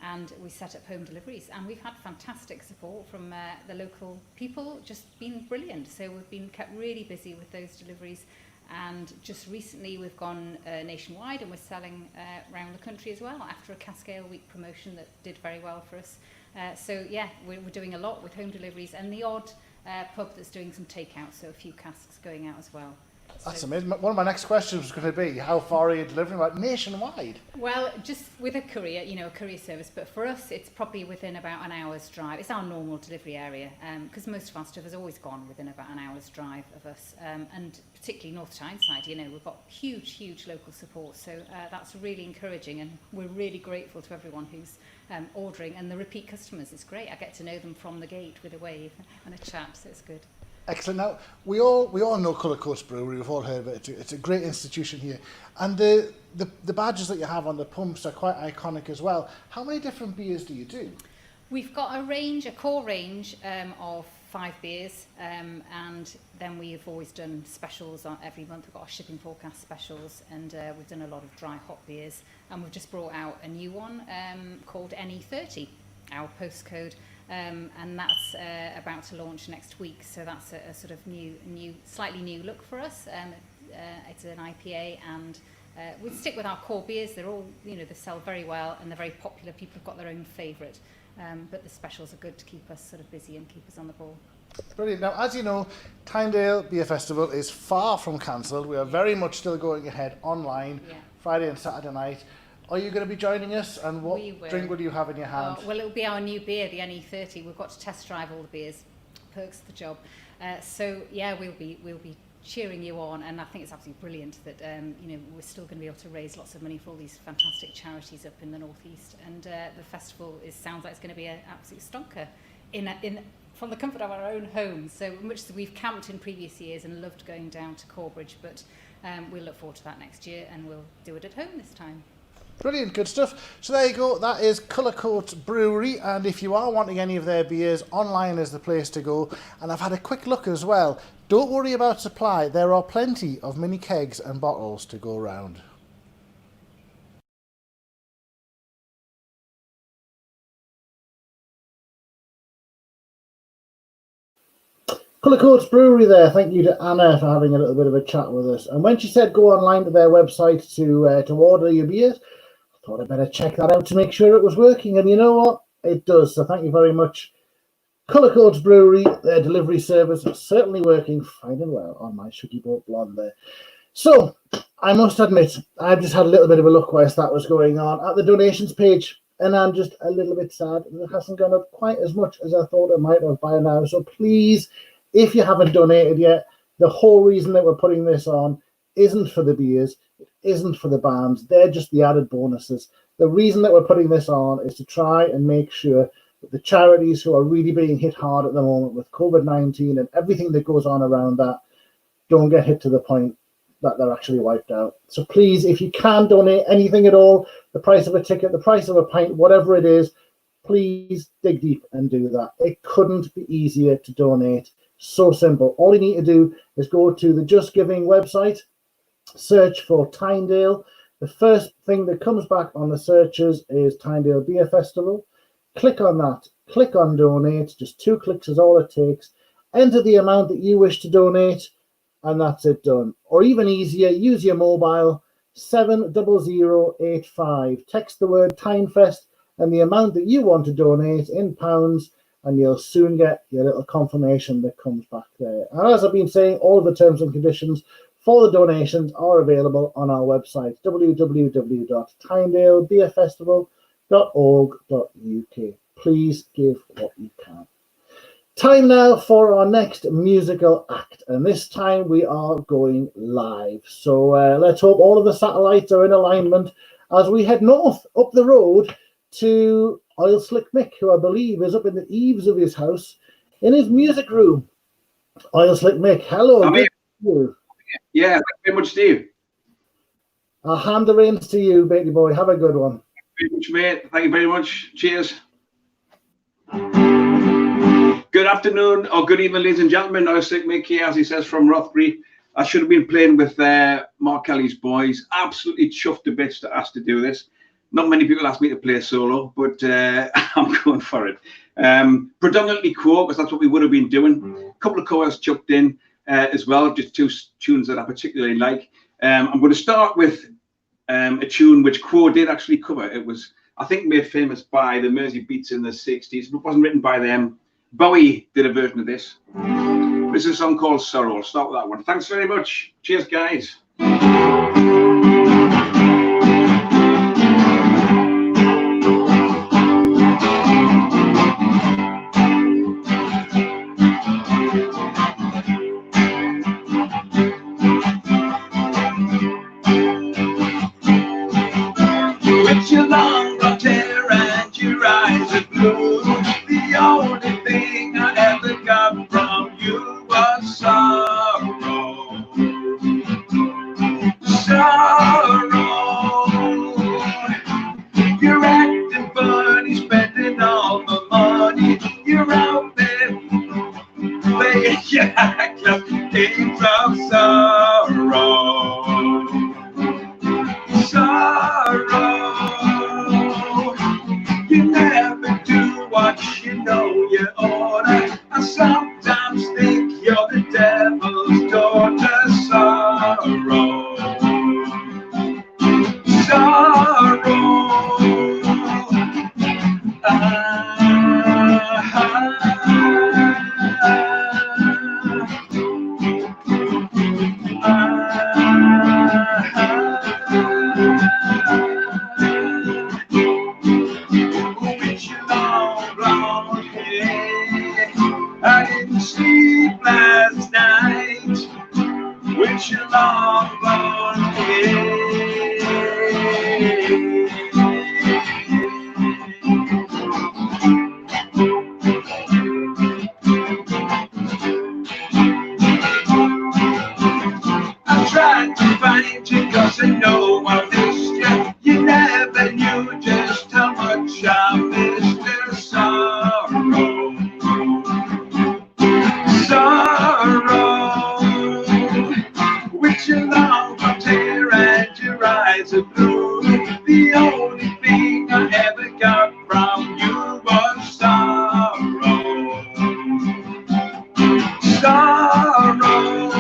Speaker 7: and we set up home deliveries, and we've had fantastic support from the local people, just been brilliant. So we've been kept really busy with those deliveries, and just recently we've gone nationwide, and we're selling around the country as well after a Cascale Week promotion that did very well for us. So yeah, we're doing a lot with home deliveries, and the odd pub that's doing some takeout, so a few casks going out as well.
Speaker 1: That's amazing. One of my next questions was going to be, how far are you delivering? Like nationwide?
Speaker 7: Well, just with a courier, a courier service, but for us, it's probably within about an hour's drive. It's our normal delivery area, because most of our stuff has always gone within about an hour's drive of us, and particularly North Tyneside, we've got huge local support, so that's really encouraging, and we're really grateful to everyone who's ordering, and the repeat customers. It's great. I get to know them from the gate with a wave and a chat, so it's good.
Speaker 1: Excellent. Now, we all know Colour Coats Brewery. We've all heard of it. It's a great institution here. And the badges that you have on the pumps are quite iconic as well. How many different beers do you do?
Speaker 7: We've got a core range of 5 beers, and then we've always done specials on every month. We've got our shipping forecast specials, and we've done a lot of dry hop beers. And we've just brought out a new one called NE30, our postcode. And that's about to launch next week, so that's a sort of slightly new look for us. It's an IPA, and we stick with our core beers. They're all, they sell very well, and they're very popular. People have got their own favourite, but the specials are good to keep us sort of busy and keep us on the ball.
Speaker 1: Brilliant. Now, as you know, Tynedale Beer Festival is far from cancelled. We are very much still going ahead online, Friday and Saturday night. Are you going to be joining us, and what drink will you have in your hand?
Speaker 7: Well, it'll be our new beer, the NE30. We've got to test drive all the beers. Perks of the job. So yeah, we'll be cheering you on, and I think it's absolutely brilliant that we're still going to be able to raise lots of money for all these fantastic charities up in the northeast. And the festival sounds like it's going to be an absolute stonker from the comfort of our own homes. So much as we've camped in previous years and loved going down to Corbridge, but we'll look forward to that next year, and we'll do it at home this time.
Speaker 1: Brilliant, good stuff. So there you go, that is Colour Coats Brewery, and if you are wanting any of their beers, online is the place to go. And I've had a quick look as well. Don't worry about supply, there are plenty of mini kegs and bottles to go around. Colour Coats Brewery there. Thank you to Anna for having a little bit of a chat with us. And when she said go online to their website to order your beers, I thought I'd better check that out to make sure it was working. And you know what? It does. So thank you very much. Colour Coats Brewery, their delivery service is certainly working fine and well on my Shuggy Boat blonde there. So I must admit, I've just had a little bit of a look whilst that was going on at the donations page, and I'm just a little bit sad that it hasn't gone up quite as much as I thought it might have by now. So please, if you haven't donated yet, the whole reason that we're putting this on isn't for the beers, it isn't for the bands, they're just the added bonuses. The reason that we're putting this on is to try and make sure that the charities who are really being hit hard at the moment with COVID-19 and everything that goes on around that don't get hit to the point that they're actually wiped out. So please, if you can donate anything at all, the price of a ticket, the price of a pint, whatever it is, please dig deep and do that. It couldn't be easier to donate. So simple. All you need to do is go to the Just Giving website, search for Tynedale. The first thing that comes back on the searches is Tynedale Beer Festival. Click on that. Click on donate. Just 2 clicks is all it takes. Enter the amount that you wish to donate, and that's it done. Or even easier, use your mobile, 70085. Text the word Tynefest and the amount that you want to donate in pounds, and you'll soon get your little confirmation that comes back there. And as I've been saying, all of the terms and conditions for the donations are available on our website, www.tynedalebeerfestival.org.uk. Please give what you can. Time now for our next musical act, and this time we are going live. So let's hope all of the satellites are in alignment as we head north up the road to Oil Slick Mick, who I believe is up in the eaves of his house in his music room. Oil Slick Mick, hello.
Speaker 8: I'm here.
Speaker 1: You.
Speaker 8: Yeah, thank you very much, Steve.
Speaker 1: I'll hand the reins to you, baby boy. Have a good one.
Speaker 8: Very much, mate. Thank you very much. Cheers. Good afternoon or good evening, ladies and gentlemen. Oil Slick Mick here, as he says, from Rothbury. I should have been playing with Mark Kelly's boys. Absolutely chuffed to bits to ask to do this. Not many people ask me to play solo, but I'm going for it. Predominantly core, because that's what we would have been doing. A couple of chorus chucked in as well, just 2 tunes that I particularly like. I'm going to start with a tune which Quo did actually cover. It was, I think, made famous by the Mersey Beats in the 60s, but it wasn't written by them. Bowie did a version of this. This is a song called Sorrow. I'll start with that one. Thanks very much. Cheers, guys.
Speaker 9: With your long blonde hair and your eyes of blue, the only thing I ever got from you was sorrow. Sorrow. You're acting funny, spending all the money. You're out there playing your club games of sorrow. Sorrow. You never do what you know you oughta. I sometimes think you're the devil's daughter. Sorrow. Sorrow. With your long blonde hair, I didn't sleep last night. With your long blonde hair. I tried to find you 'cause I know I missed you. You never knew just how much I missed your sorrow. Sorrow. With your long blonde hair and your eyes of blue, the only thing I ever got from you was sorrow. Sorrow.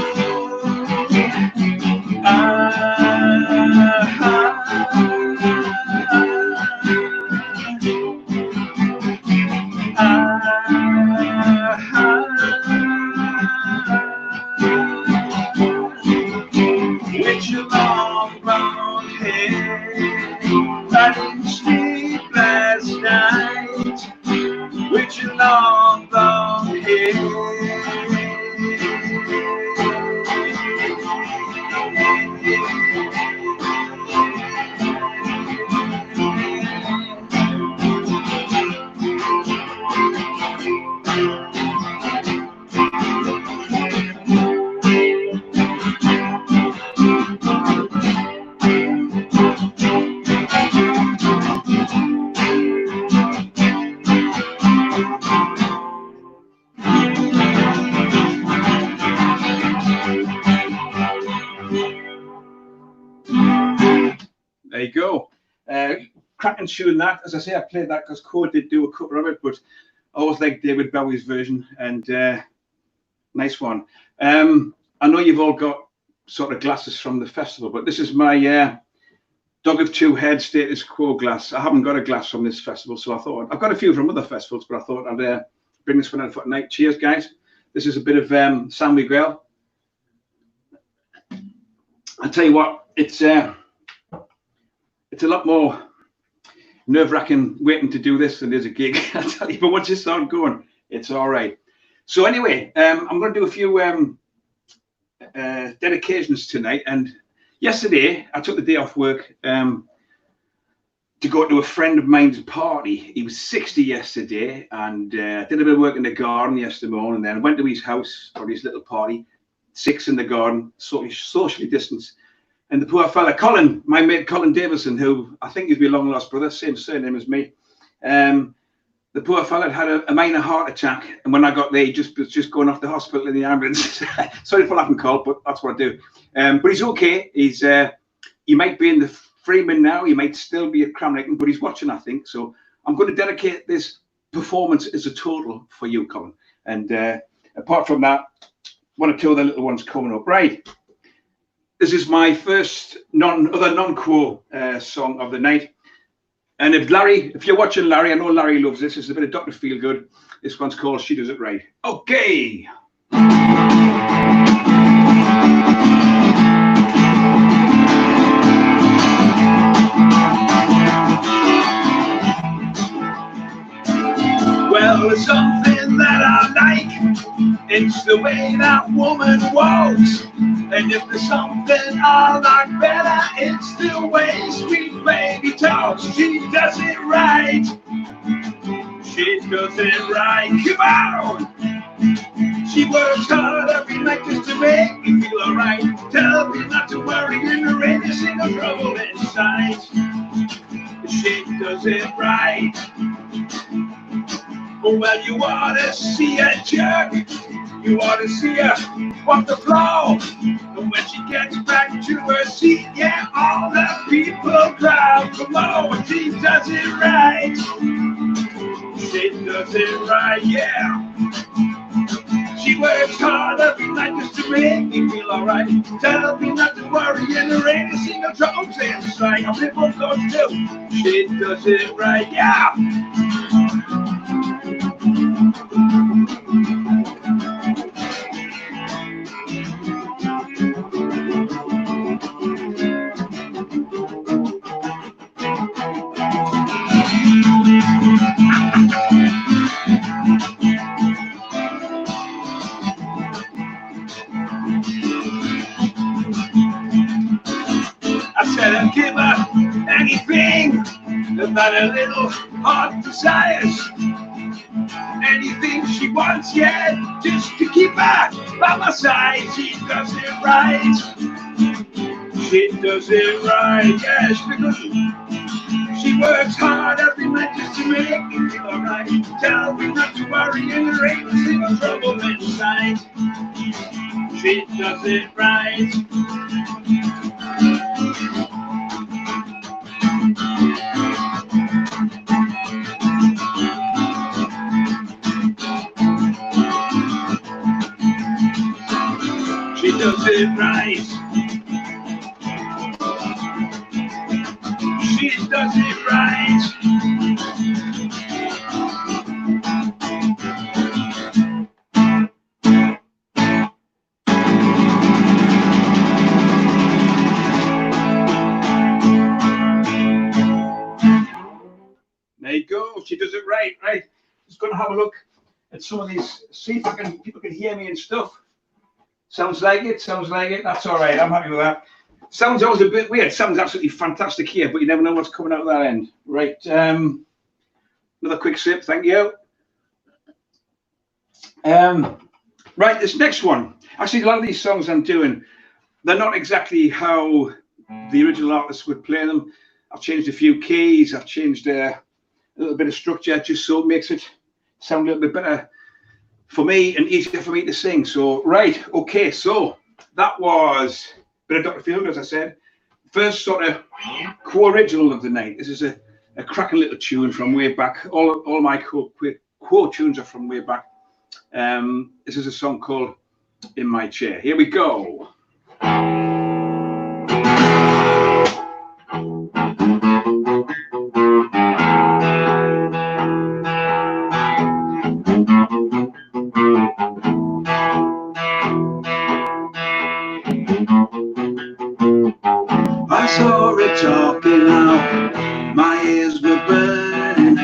Speaker 9: With your long brown hair, I didn't sleep last night. With your long brown hair.
Speaker 8: There you go. Cracking tune that. As I say, I played that because Code did do a cover of it, but I always like David Bowie's version, and nice one. I know you've all got sort of glasses from the festival, but this is my Dog of Two Heads Status Quo glass. I haven't got a glass from this festival, so I thought I've got a few from other festivals, but I thought I'd bring this one out for tonight. Cheers, guys. This is a bit of San Miguel. I'll tell you what, it's a lot more nerve-wracking waiting to do this than there's a gig, I tell you. But once you start going, it's all right. So anyway, I'm going to do a few dedications tonight. And yesterday, I took the day off work to go to a friend of mine's party. He was 60 yesterday, and did a bit of work in the garden yesterday morning. Then I went to his house for his little party, 6 in the garden, socially distanced. And the poor fella, Colin, my mate Colin Davison, who I think is my long lost brother, same surname as me. The poor fella had a minor heart attack, and when I got there, he was just going off the hospital in the ambulance. Sorry for laughing, Cole, but that's what I do. But he's okay. He might be in the Freeman now. He might still be at Cramnicton, but he's watching, I think. So I'm going to dedicate this performance as a total for you, Colin. And apart from that, one or two other little ones coming up. Right. This is my first other non-quo song of the night. And if you're watching Larry, I know Larry loves this. It's a bit of Dr. Feelgood. This one's called She Does It Right. Okay. Well, there's something that I like. It's the way that woman walks. And if there's something I like better, it's the way sweet baby talks. She does it right. She does it right. Come on! She works hard every night just to make me feel alright. Tell me not to worry in the rain, there's no trouble inside. She does it right. Oh, well, you ought to see a jerk. You ought to see her walk the floor. And when she gets back to her seat, yeah, all the people crowd. Come on, she does it right. She does it right, yeah. She works hard every night just to make me feel alright. Tell me not to worry in the rain and sing a drums inside. I'm in both those too. She does it right, yeah. I said I'd give her anything about a little heart desires. Anything she wants, yeah, just to keep her by my side. She does it right. She does it right, yes, because she works hard every night just to make me feel alright. Tell me not to worry in the rain, see no trouble inside. She does it right. She does it right. She does it right. There you go. She does it right. Right. Just going to have a look at some of these. See if people can hear me and stuff. Sounds like it. Sounds like it. That's all right. I'm happy with that. Sounds always a bit weird. Sounds absolutely fantastic here, but you never know what's coming out of that end. Right. Another quick sip. Thank you. Right. This next one. Actually, a lot of these songs I'm doing, they're not exactly how the original artists would play them. I've changed a few keys. I've changed a little bit of structure just so it makes it sound a little bit better for me and easier for me to sing. So, right, okay, so that was a bit of Dr. Field, as I said. First sort of co-original of the night. This is a cracking little tune from way back. All my co-tunes are from way back. This is a song called In My Chair. Here we go. I saw her talking out, my ears were burning.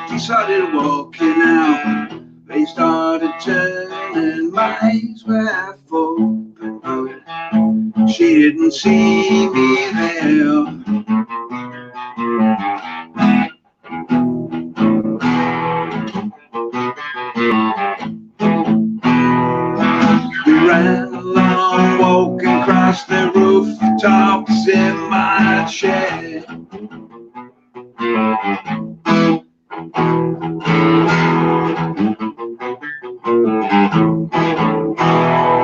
Speaker 8: She started walking out, they started turning, my eyes were half open, but she didn't see me there. We ran along, walking across the rooftops in my chair.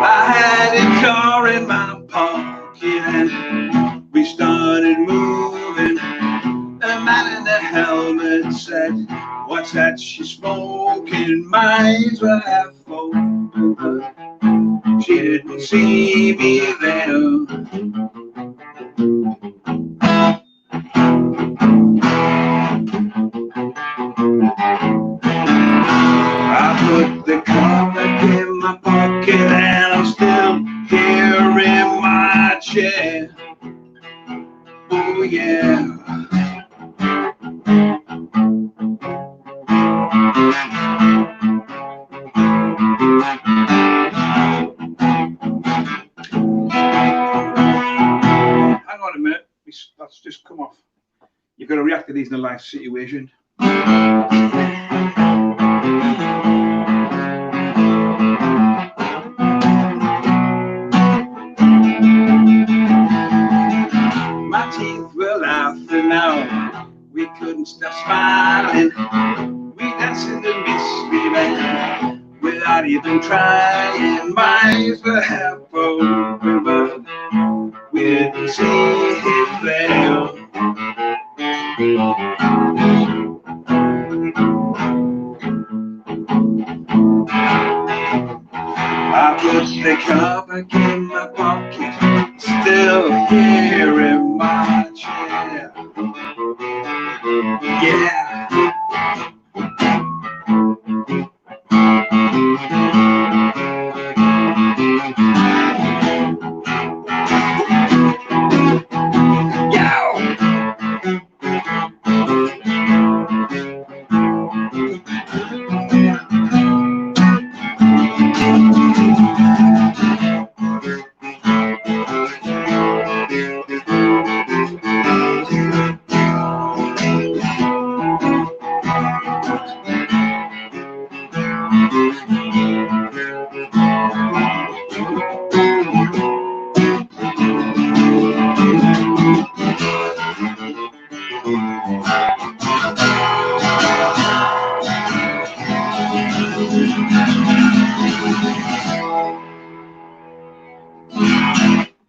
Speaker 8: I had a car in my pocket and we started moving. A man in a helmet said, "What's that she's smoking?" My eyes were half open, but she didn't see me there. I put the comic in my pocket and I'm still here in my chair. Oh yeah. Hang on a minute, that's just come off. You've got to react to these in a live situation. My teeth were laughing now, we couldn't stop smiling. We danced in the mystery land without even trying. My eyes were half open, but we didn't see him there. I put the comic in my pocket, still here in my chair. Yeah.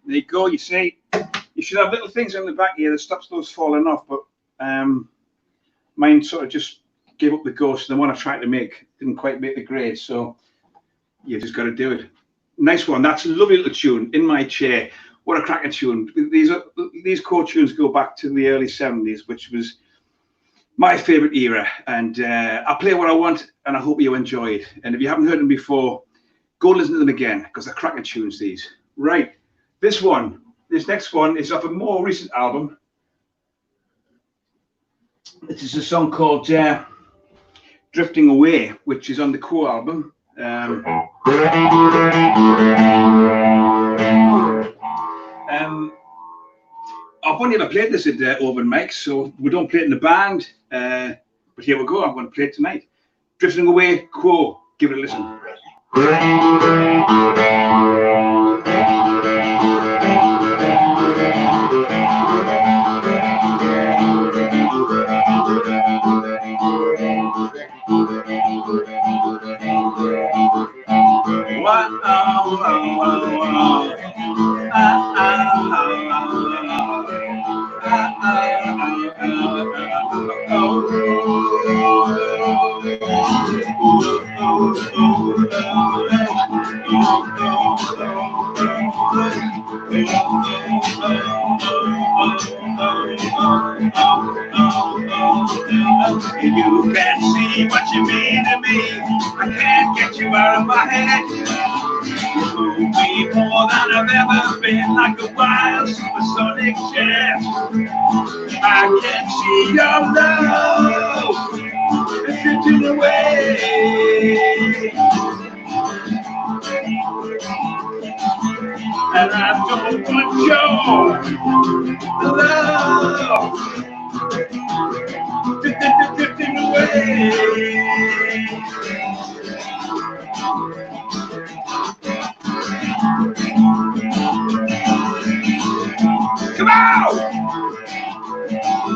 Speaker 8: There you go. You see, you should have little things on the back here that stops those falling off, but mine sort of just gave up the ghost. The one I tried to make didn't quite make the grade, so you just got to do it. Nice one. That's a lovely little tune. In My Chair. What a cracking tune. These core tunes go back to the early 70s, which was my favourite era. And I play what I want, and I hope you enjoy it. And if you haven't heard them before, go listen to them again, because they're cracking tunes, these. Right. This next one is off a more recent album. This is a song called Drifting Away, which is on the core album. I've only ever played this at open mics, so we don't play it in the band. But here we go. I'm going to play it tonight. Drifting Away, Quo. Give it a listen.
Speaker 9: You can't see what you mean to me. I can't get you out of my head. You move me more than I've ever been, like a wild supersonic jet. I can see your love drifting away, and I don't want your love drifting away. Come on!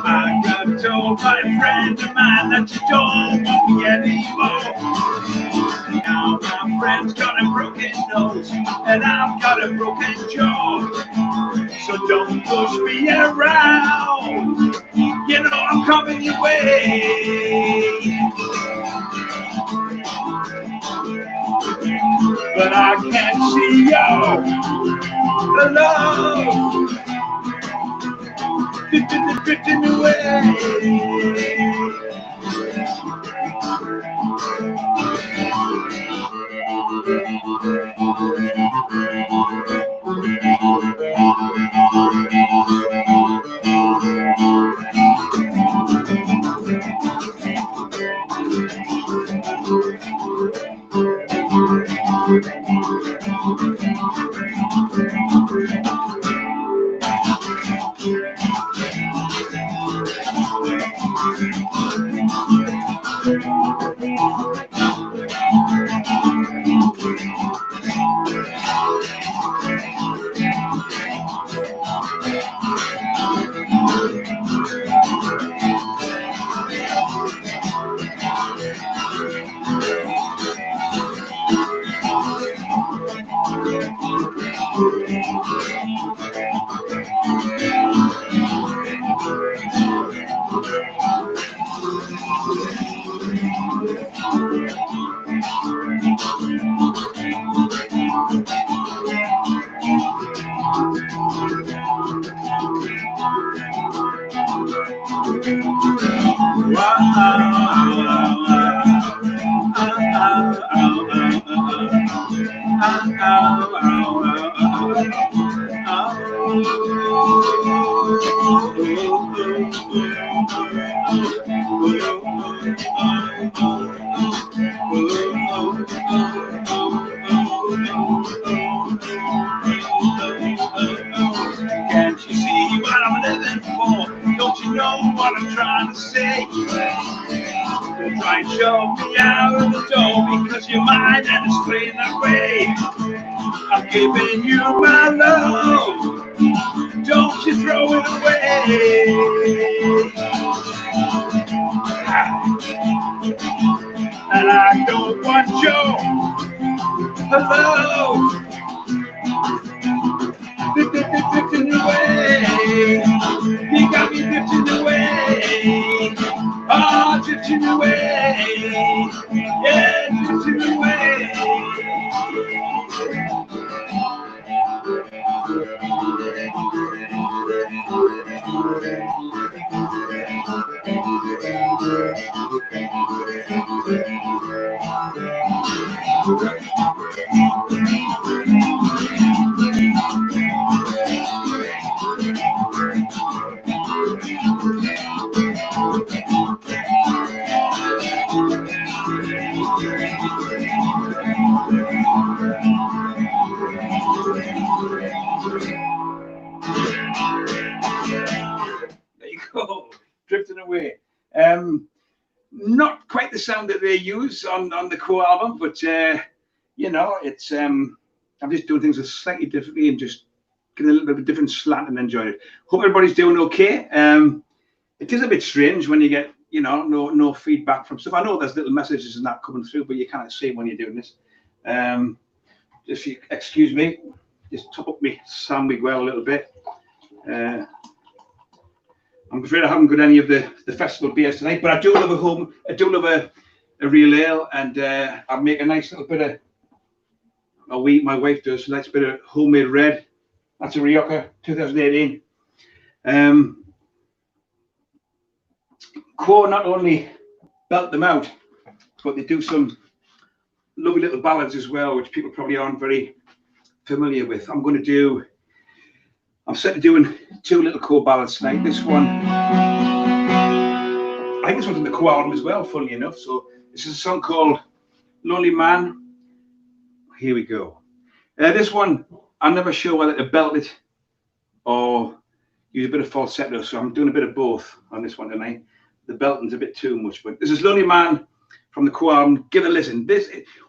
Speaker 9: I got told by a friend of mine that you don't want me anymore. Now my friend's got a broken nose and I've got a broken jaw. So don't push me around. You know I'm coming your way. But I can't see your love drifting away. Can't you see what I'm living for? Don't you know what I'm trying to say? Don't try and shove me out of the door because you're mine and it's playing that way. I'm giving you my love, don't you throw it away. And I don't want your love drifting away. You got me drifting away. Oh, drifting away. Yeah, drifting away. There you go, drifting away. Not quite the sound that they use on the core album, but you know, it's I'm just doing things slightly differently and just getting a little bit of a different slant and enjoying it. Hope everybody's doing okay. It is a bit strange when you get, you know, no feedback from stuff. I know there's little messages and that coming through, but you can't see when you're doing this. If you excuse me, just top up me sound well a little bit.
Speaker 8: I'm afraid I haven't got any of the festival beers tonight, but I do love a real ale, and I make a nice little bit of my wife does a nice bit of homemade red. That's a Rioja 2018. Core not only belt them out, but they do some lovely little ballads as well, which people probably aren't very familiar with. I'm set to doing 2 little core ballads tonight. This one, I think this one's in the core album as well, funnily enough. So this is a song called Lonely Man. Here we go. This one, I'm never sure whether to belt it or use a bit of falsetto, so I'm doing a bit of both on this one tonight. The belting's a bit too much, but this is Lonely Man from the core album. Give it a listen.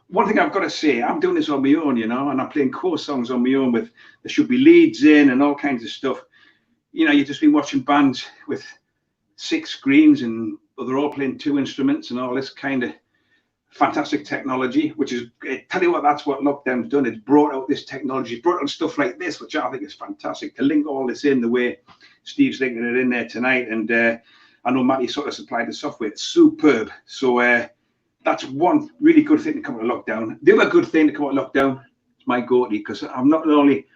Speaker 8: One thing I've got to say, I'm doing this on my own, and I'm playing core songs on my own there should be leads in and all kinds of stuff. You've just been watching bands with 6 screens and they're all playing 2 instruments and all this kind of fantastic technology, which is, tell you what, that's what lockdown's done. It's brought out this technology, brought out stuff like this, which I think is fantastic, to link all this in the way Steve's linking it in there tonight. And I know Matty sort of supplied the software. It's superb. So that's one really good thing to come out of lockdown. The other good thing to come out of lockdown is my goatee, because I'm normally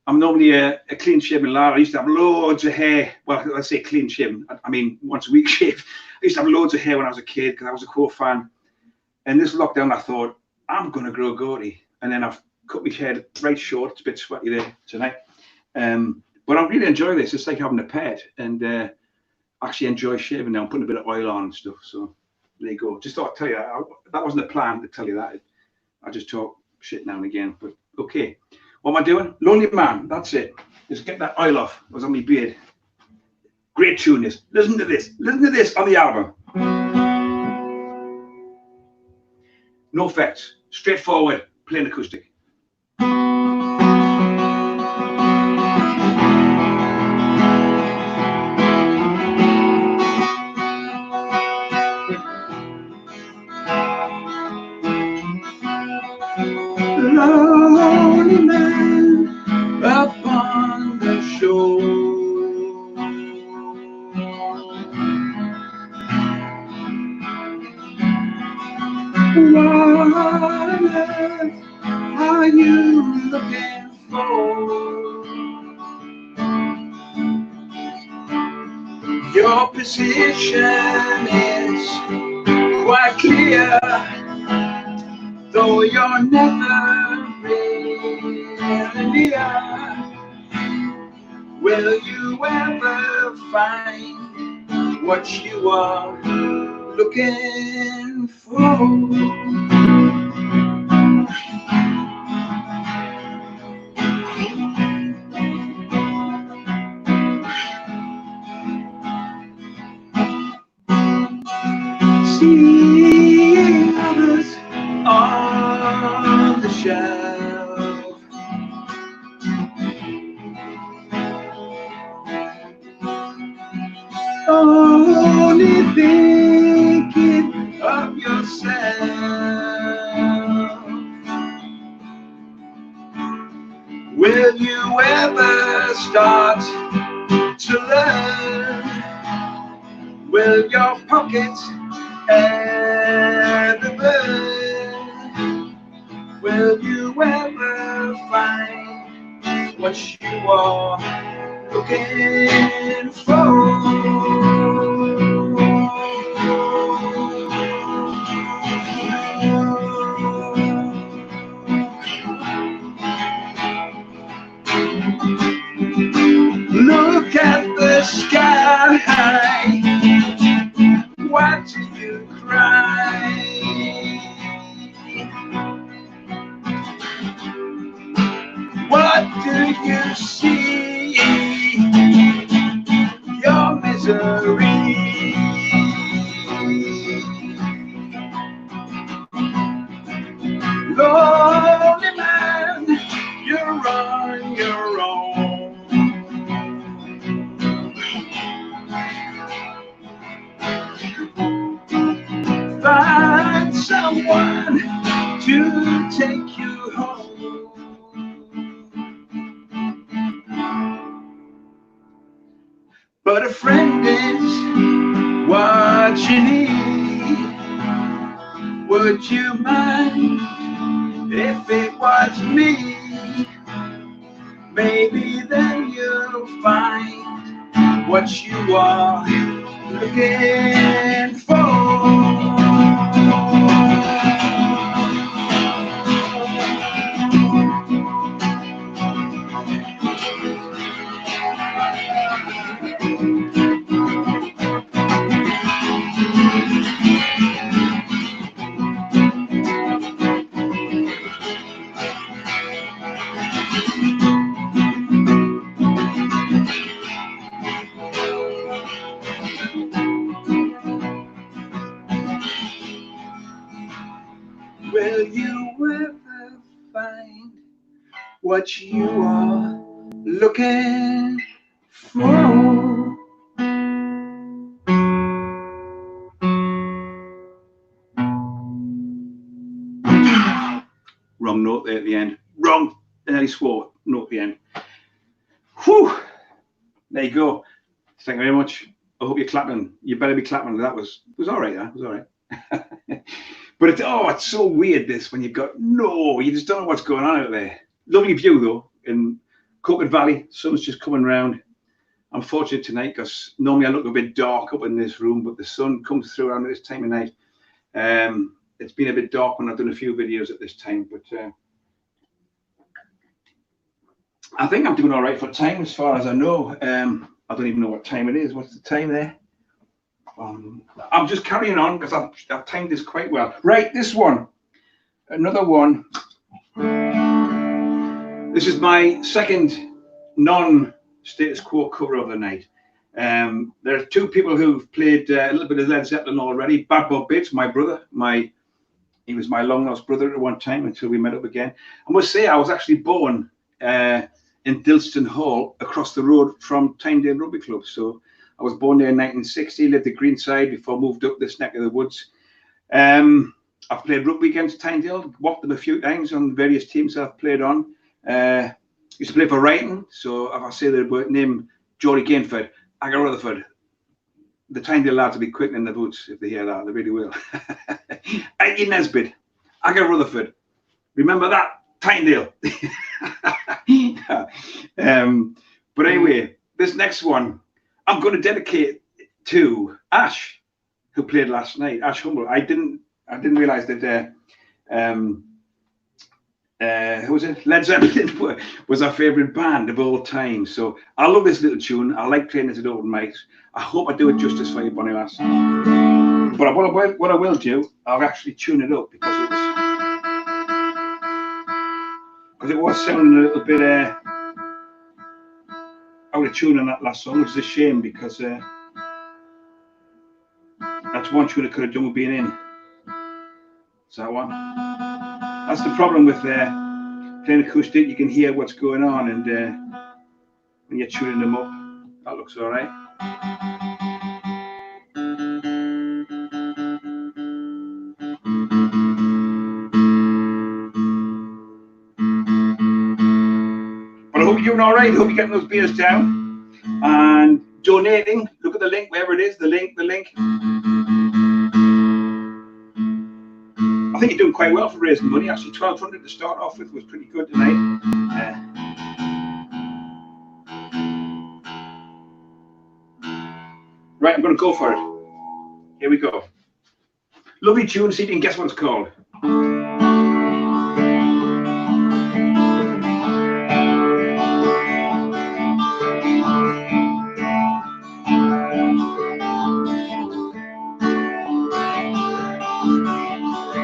Speaker 8: a clean shaven lad. I used to have loads of hair. Well, let's say clean shaven. I mean, once a week shave. I used to have loads of hair when I was a kid because I was a core fan. And this lockdown, I thought, I'm going to grow a goatee. And then I've cut my hair right short. It's a bit sweaty there tonight. But I really enjoy this. It's like having a pet. And actually enjoy shaving now. I'm putting a bit of oil on and stuff. So there you go. Just thought I'd tell you that wasn't a plan to tell you that. I just talk shit now and again. But okay. What am I doing? Lonely Man. That's it. Just get that oil off. It was on my beard. Great tune this. Listen to this. Listen to this on the album. No effects. Straightforward. Plain acoustic. Lonely man upon the shore, what on earth are you looking for? Your position is quite clear, though you're never really near. Will you ever find what you are looking for? Seeing others on the shelf, only thinking of yourself. Will you ever start to learn? Will your pockets ever burn? Will you ever find what you are looking for? Look at the sky. Why do you cry? What do you see? Your misery. Lonely man, you're on your own. Find someone to take you home. But a friend
Speaker 9: you need. Would you mind if it was me? Maybe then you'll find what you are looking for. Will you ever find what you are looking for? Wrong note there at the end. Wrong. Nearly swore. Note at the end. Whew. There you go. Thank you very much. I hope you're clapping. You better be clapping. That was all right. That was all right. But it's so weird this when you've got you just don't know what's going on out there. Lovely view though in Coquet Valley. Sun's just coming round. I'm fortunate tonight because normally I look a bit dark up in this room, but the sun comes through around this time of night. It's been a bit dark when I've done a few videos at this time, but I think I'm doing all right for time as far as I know. I don't even know what time it is. What's the time there? I'm just carrying on because I've timed this quite well. Right, this one, another one. This is my second non-status quo cover of the night. There are two people who've played a little bit of Led Zeppelin already. Bad Bob Bates, my brother, he was my long lost brother at one time until we met up again. I must say I was actually born in Dilston Hall across the road from Tynedale Rugby Club. So I was born there in 1960, lived at Greenside before I moved up this neck of the woods. I've played rugby against Tynedale, walked them a few times on various teams I've played on. Used to play for Wrighton, so if I say the name Geordie Gainford, Aga Rutherford, the Tynedale lads will be quick in the boots if they hear that, they really will. Ike Nesbitt, Aga Rutherford, remember that, Tynedale. But anyway, this next one, I'm going to dedicate to Ash, who played last night, Ash Humble. I didn't realise that who was it? Led Zeppelin was our favourite band of all time. So I love this little tune. I like playing this at open mics. I hope I do it justice for you, Bonnie Lass. But what I will do, I'll actually tune it up because it was sounding a little bit out of tune on that last song, which is a shame because that's one tune I could have done with being in. Is that one? That's the problem with playing acoustic. You can hear what's going on, and when you're tuning them up, that looks all right. But I hope you're doing all right. I hope you're getting those beers down and donating. Look at the link, wherever it is. The link. I think you're doing quite well for raising money. Actually, 1,200 to start off with was pretty good tonight. Right, I'm going to go for it. Here we go. Lovely tune. See if you can guess what it's called.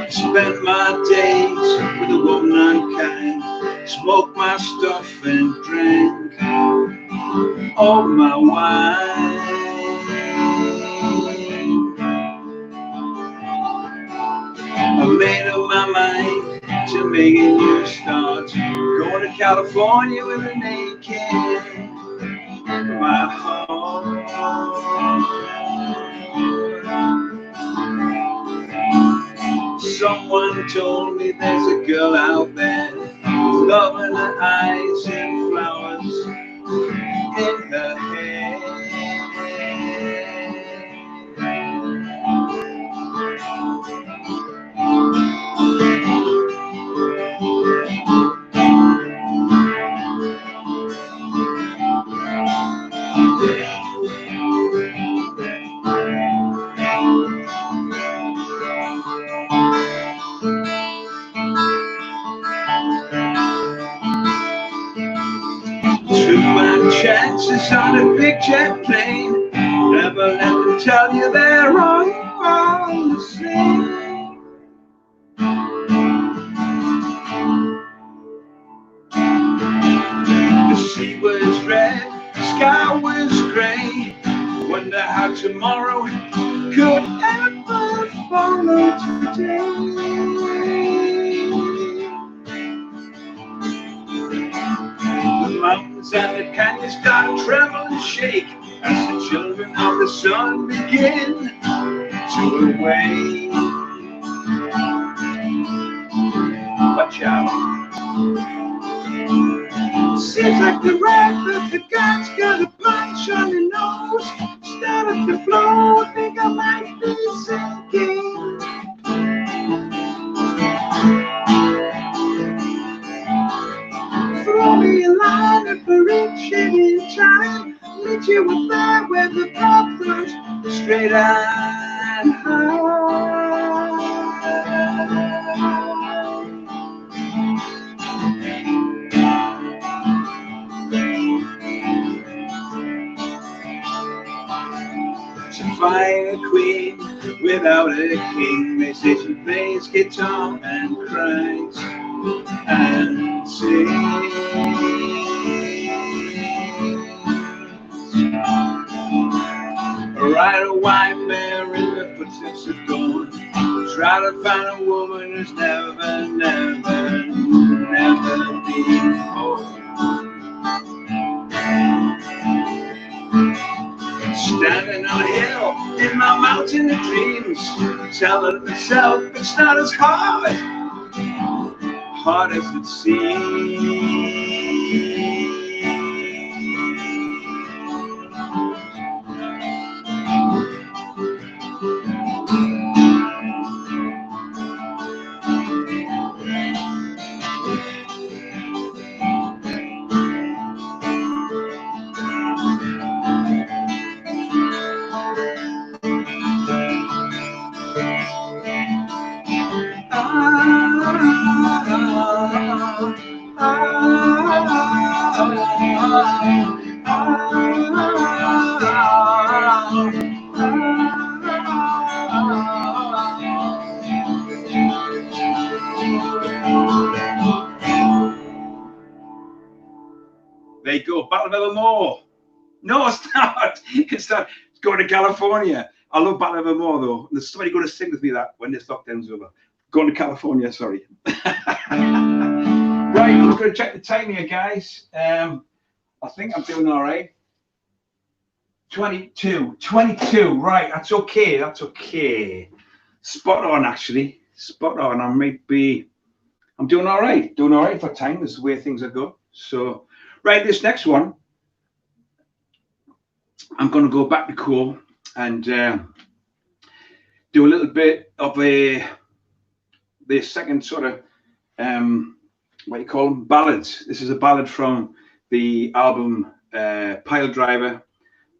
Speaker 9: Spent my days with a woman unkind, smoked my stuff and drank all my wine. I made up my mind to make a new start, going to California with a naked my heart. Someone told me there's a girl out there, love in her eyes and flowers in her hair.
Speaker 8: dances on a big jet plane. Never let them tell you they're all the same. The sea was red, the sky was grey. Wonder how tomorrow could ever follow today. The mountains and the canyons start to tremble and shake as the children of the sun begin to awake. Watch out. Seems like the wrath of the gods got a punch on the nose. Started to flow, think I might be sinking. Throw me a line and for each in time. Meet you with there where the blood flows straight and high. To find a queen without a king, they say she plays guitar and cries and sings. Ride a white mare in the footsteps of dawn. Try to find a woman who's never been born. Standing on a hill in my mountain of dreams, telling myself it's not as hard as it seems. There you go, Battle of Evermore. No, it's not. It's not. It's going to California. I love Battle of Evermore though. There's somebody going to sing with me that when this lockdown's over. Going to California, sorry. Right, I'm just going to check the time here, guys. I think I'm doing all right. 22, right, that's okay, that's okay. Spot on, actually, spot on. I'm doing all right for time. This is the way things are going. So, right, this next one, I'm going to go back to core and do a little bit of the second sort of, what you call them, ballads. This is a ballad from the album Pile Driver.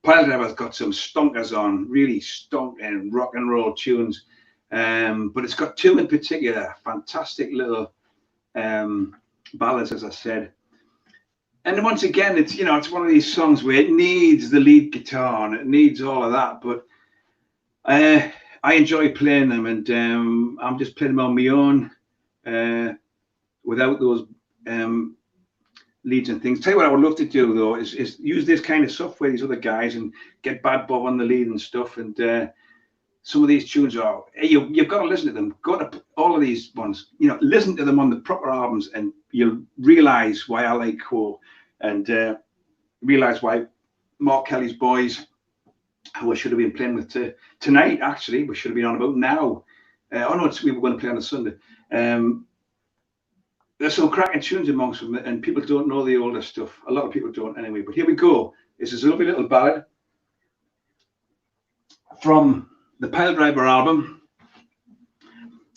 Speaker 8: Pile Driver's got some stonkers on, really stonking rock and roll tunes, but it's got two in particular, fantastic little ballads, as I said. And once again, it's, you know, it's one of these songs where it needs the lead guitar and it needs all of that, but I enjoy playing them, and I'm just playing them on my own without those leads and things. Tell you what I would love to do though is use this kind of software, these other guys, and get Bad Bob on the lead and stuff. And some of these tunes are, you've got to listen to them. Go to all of these ones, you know, listen to them on the proper albums, and you'll realize why I like Cole, and realize why Mark Kelly's boys, who I should have been playing with tonight, actually, we should have been on about now. Oh no, we were going to play on a Sunday. There's some cracking tunes amongst them, and people don't know the older stuff. A lot of people don't anyway, but here we go. This is a lovely little ballad from the Pile Driver album,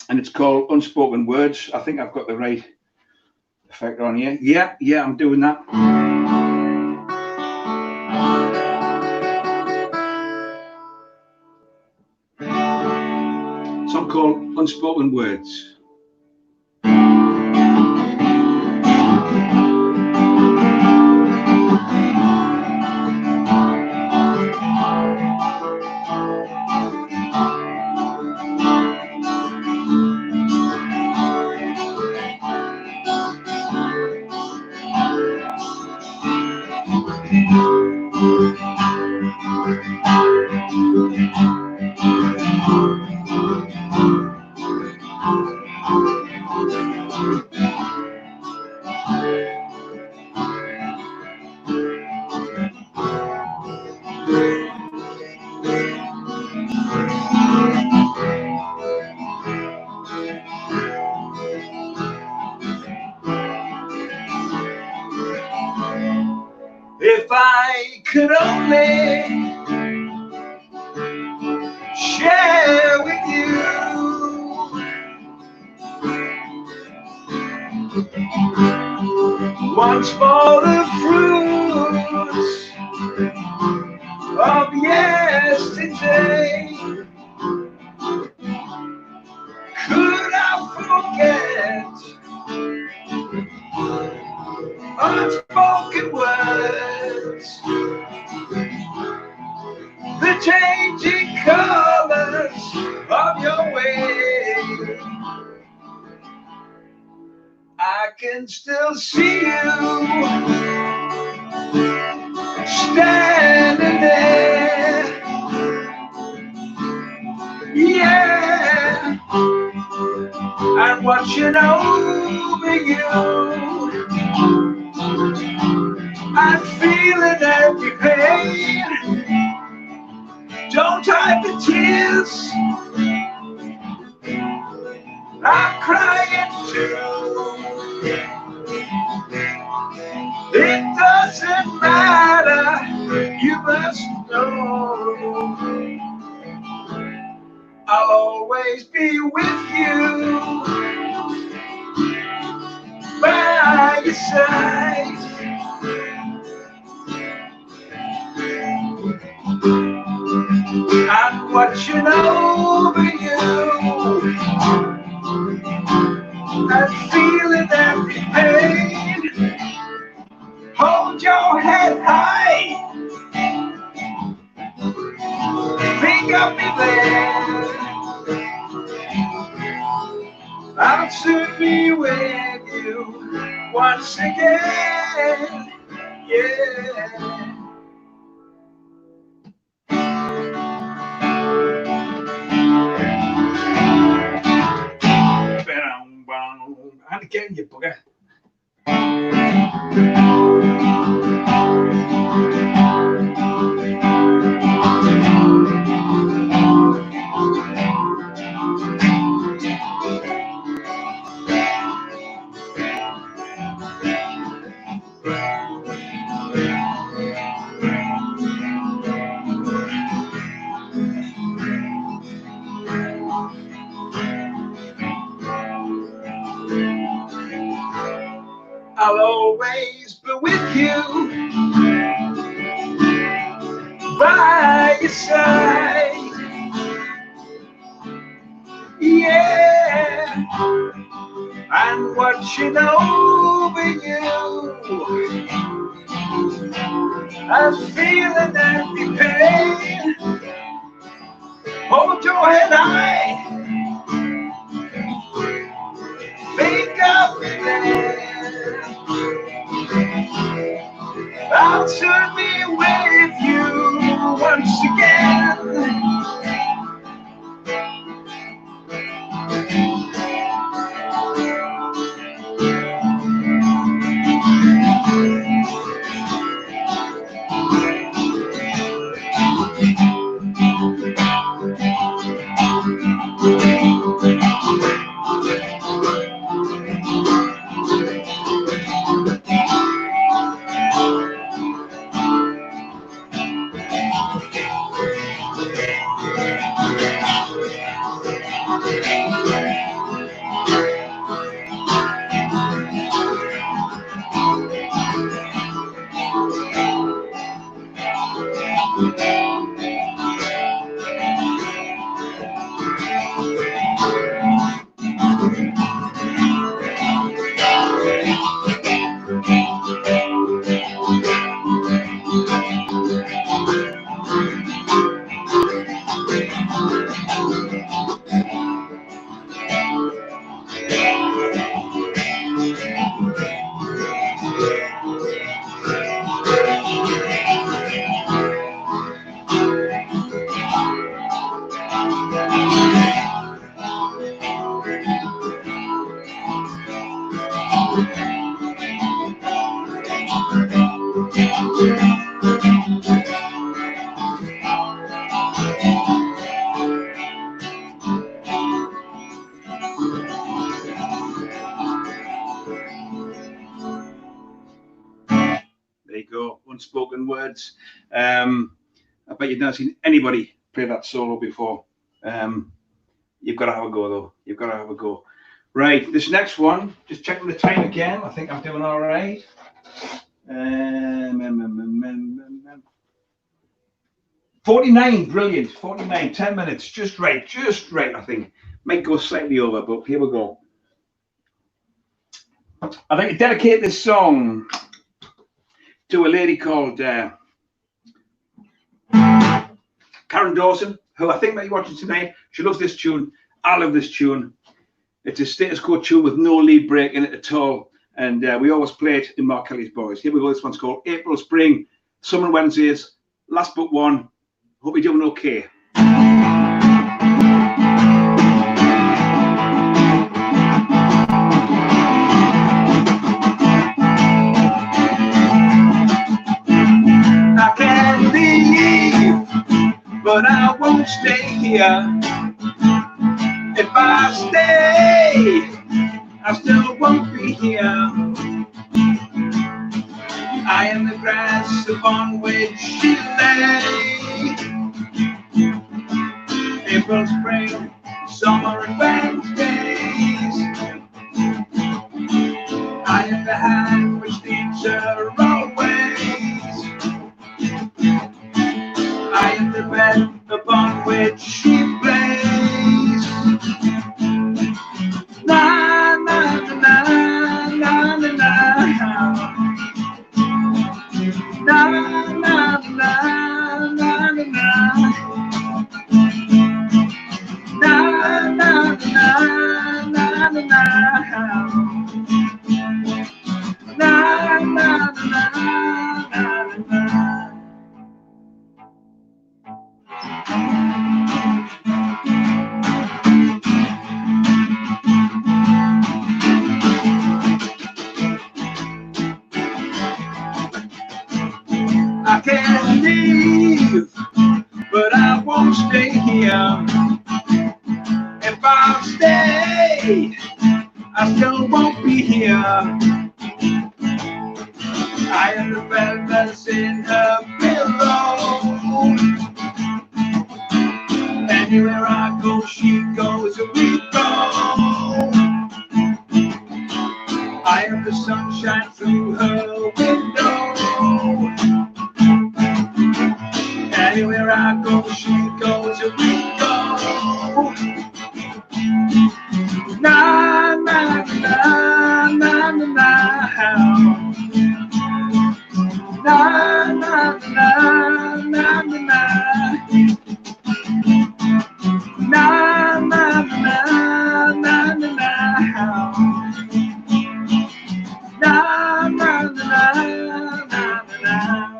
Speaker 8: and it's called Unspoken Words. I think I've got the right effect on here. Yeah, I'm doing that. Song called Unspoken Words.
Speaker 9: If I could only share with you once more the fruits of yesterday, could I forget unspoken words, the changing colors of your way? I can still see you standing there, yeah, I'm watching over you. I'm feeling every pain. Don't hide the tears, I'm crying too. It doesn't matter, you must know I'll always be with you, by your side. I'm watching over you, I'm feeling every pain. Hold your head high, think of me there, I'll soon be with you once again, yeah. How'd it get in you, bugger? I'll always be with you, by your side, yeah, I'm watching over you, I'm feeling every pain. Hold your head high, think of me there, I'll soon be with you once again.
Speaker 8: unspoken words. I bet you've never seen anybody play that solo before. You've got to have a go, though. You've got to have a go. Right, this next one, just checking the time again. I think I'm doing all right. 49, brilliant. 49, 10 minutes, just right, I think. Might go slightly over, but here we go. I'd like to dedicate this song to a lady called Karen Dawson, who I think might be watching tonight. She loves this tune. I love this tune. It's a status quo tune with no lead break in it at all. And we always play it in Mark Kelly's Boys. Here we go. This one's called April Spring, Summer Wednesdays, last but one. Hope you're doing okay. I can leave, but I won't stay here. If I stay, I still won't be here. I am the grass upon which she lay. April, spring, summer, and Wednesdays. I am the hand which leads her always. I am the bed upon which she plays. Na na na na na na na. Na na na na na na. Na na na na na na. Na na na na na. I can't leave, but I won't stay here. If I stay, I still won't be here. I am the feathers in her pillow. Anywhere I go, she goes, and we go. I am the sunshine through her window. Anywhere I go, she goes, and we go. Na na na na na na. Na na na na na na. Na na na na na na. Na na na na na.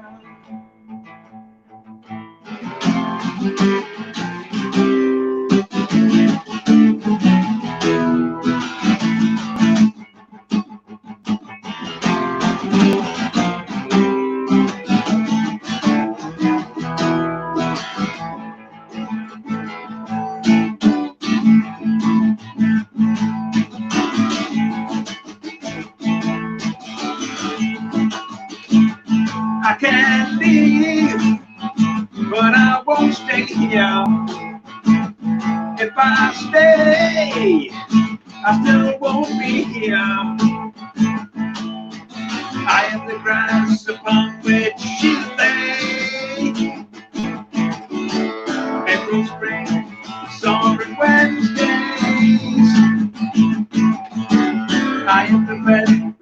Speaker 8: I can't leave, but I won't stay here. If I stay, I still won't be here. I am the grass upon which she lay. April, spring, summer, and Wednesdays. I am the bed.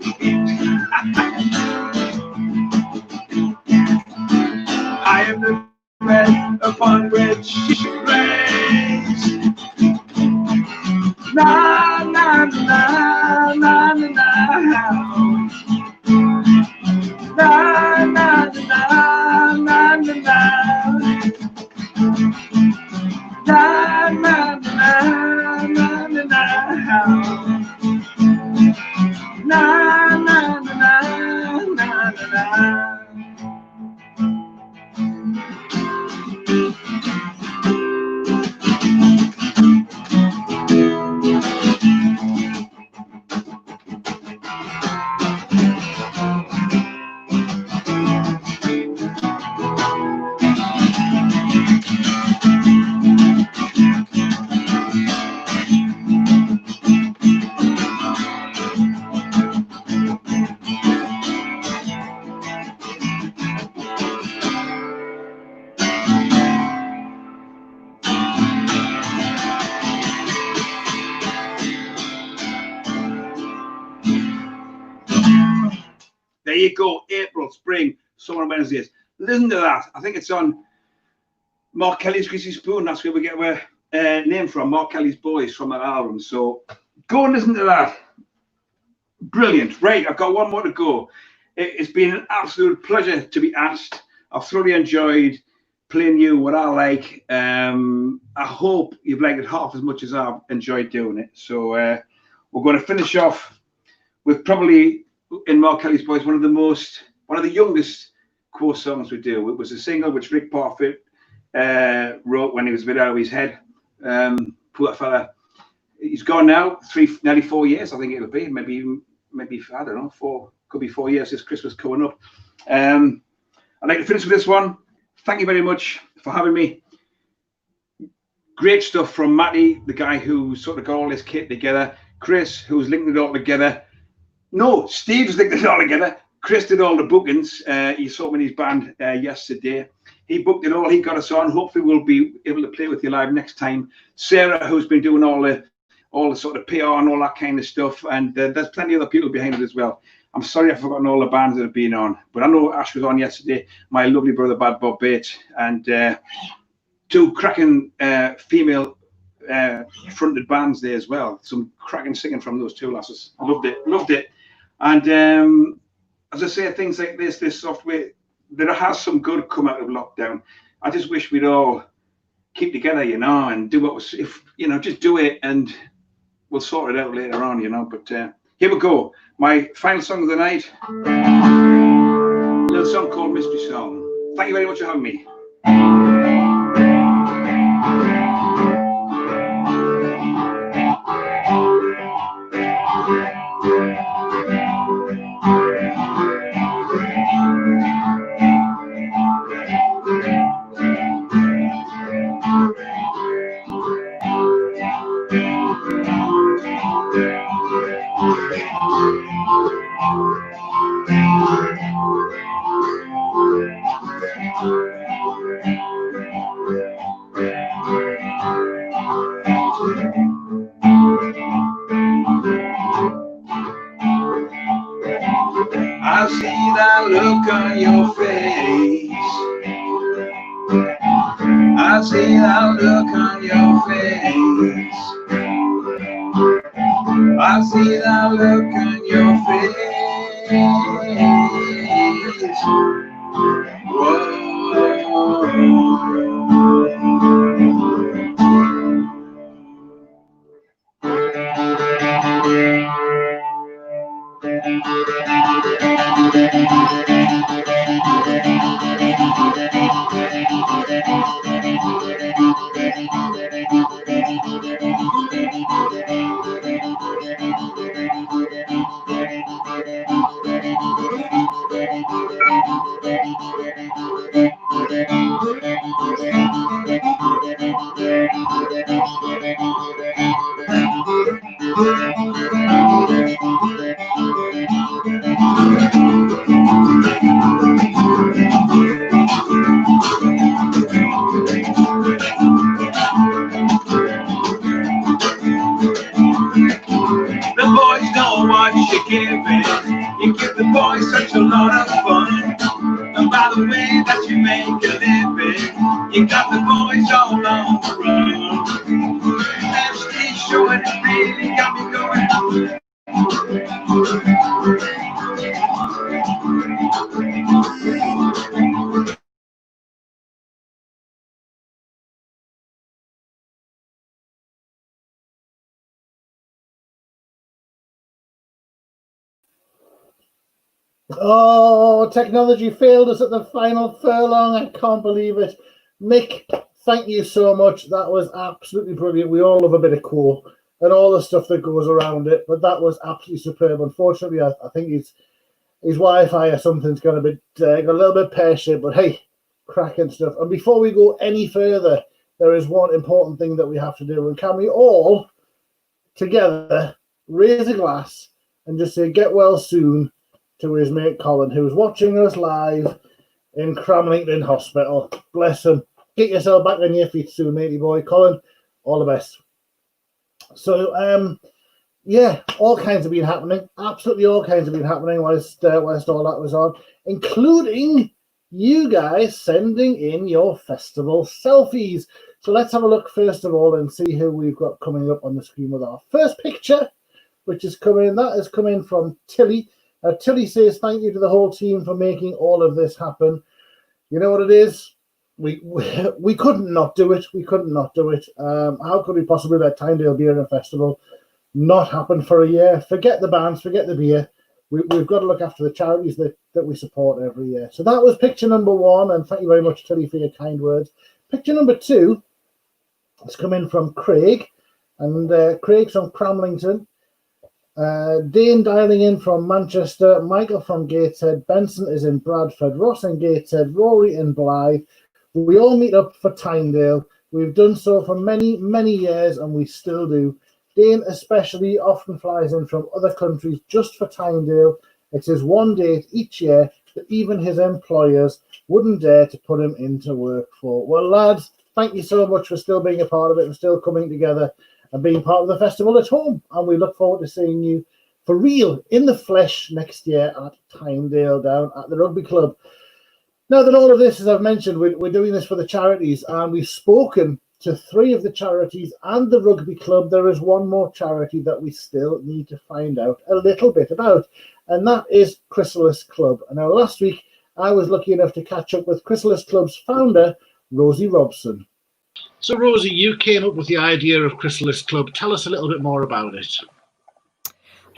Speaker 8: I am the bed upon which she lays. Na na na na na na. Na na na na na na. Na na na na na na. Na na na na na. There you go. April, spring, summer and Wednesdays. Listen to that. I think it's on Mark Kelly's Greasy Spoon. That's where we get our name from. Mark Kelly's Boys from that album. So go and listen to that. Brilliant. Right, I've got one more to go. It's been an absolute pleasure to be asked. I've thoroughly enjoyed playing you what I like. I hope you've liked it half as much as I've enjoyed doing it. So we're going to finish off with probably in Mark Kelly's Boys one of the youngest core songs we do. It was a single which Rick Parfitt wrote when he was a bit out of his head. Poor fella. He's gone now, nearly 4 years, I think it'll be. Maybe I don't know, could be 4 years this Christmas coming up. I'd like to finish with this one. Thank you very much for having me. Great stuff from Matty, the guy who sort of got all this kit together. Chris, who's linked it all together. No, Steve's linked it all together. Chris did all the bookings. He saw me in his band yesterday. He booked it all. He got us on. Hopefully we'll be able to play with you live next time. Sarah, who's been doing all the sort of PR and all that kind of stuff. And there's plenty of other people behind it as well. I'm sorry I've forgotten all the bands that have been on. But I know Ash was on yesterday. My lovely brother, Bad Bob Bates. And two cracking female fronted bands there as well. Some cracking singing from those two lasses. I loved it. And as I say, things like this software, there has some good come out of lockdown. I just wish we'd all keep together, and do what was, just do it and we'll sort it out later on, But here we go. My final song of the night, a little song called Mystery Song. Thank you very much for having me. I see that look on your face. I see that look on your face. I see that look on your face. Whoa. You give the boys such a lot of fun, and by the way that you make a living, you got the boys all on the run. SD showing it really got me going.
Speaker 1: Oh, technology failed us at the final furlong. I can't believe it. Mick, thank you so much. That was absolutely brilliant. We all love a bit of core and all the stuff that goes around it, but that was absolutely superb. Unfortunately, I think his Wi-Fi or something's got a little bit pear-shaped, but hey, cracking stuff. And before we go any further, there is one important thing that we have to do. And can we all together raise a glass and just say, get well soon, to his mate Colin, who's watching us live in Cramlington Hospital. Bless him. Get yourself back on your feet soon, matey boy. Colin, all the best. So yeah, all kinds have been happening. Absolutely all kinds have been happening whilst all that was on, including you guys sending in your festival selfies. So let's have a look first of all and see who we've got coming up on the screen with our first picture, which is coming. That is coming from Tilly. Tilly says, thank you to the whole team for making all of this happen. You know what it is? We couldn't not do it. We couldn't not do it. How could we possibly let Tynedale Beer and Festival not happen for a year? Forget the bands, forget the beer. We've got to look after the charities that we support every year. So that was picture number one, and thank you very much, Tilly, for your kind words. Picture number two is coming from Craig, and Craig's from Cramlington. Dane dialing in from Manchester, Michael from Gateshead, Benson is in Bradford, Ross in Gateshead, Rory in Blythe. We all meet up for Tynedale. We've done so for many, many years, and we still do. Dane especially often flies in from other countries just for Tynedale. It's his one date each year that even his employers wouldn't dare to put him into work for. Well, lads, thank you so much for still being a part of it and still coming together and being part of the festival at home. And we look forward to seeing you for real, in the flesh, next year at Tynedale down at the rugby club. Now that all of this, as I've mentioned, we're doing this for the charities, and we've spoken to 3 of the charities and the rugby club. There is one more charity that we still need to find out a little bit about, and that is Chrysalis Club. And now last week, I was lucky enough to catch up with Chrysalis Club's founder, Rosie Robson. So Rosie, you came up with the idea of Chrysalis Club. Tell us a little bit more about it.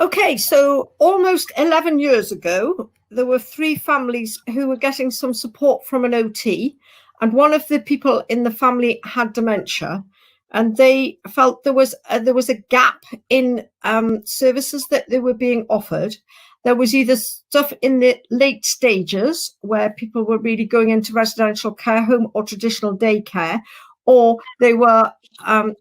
Speaker 10: Okay, so almost 11 years ago, there were 3 families who were getting some support from an OT, and one of the people in the family had dementia, and they felt there was a gap in services that they were being offered. There was either stuff in the late stages where people were really going into residential care home or traditional daycare, or they were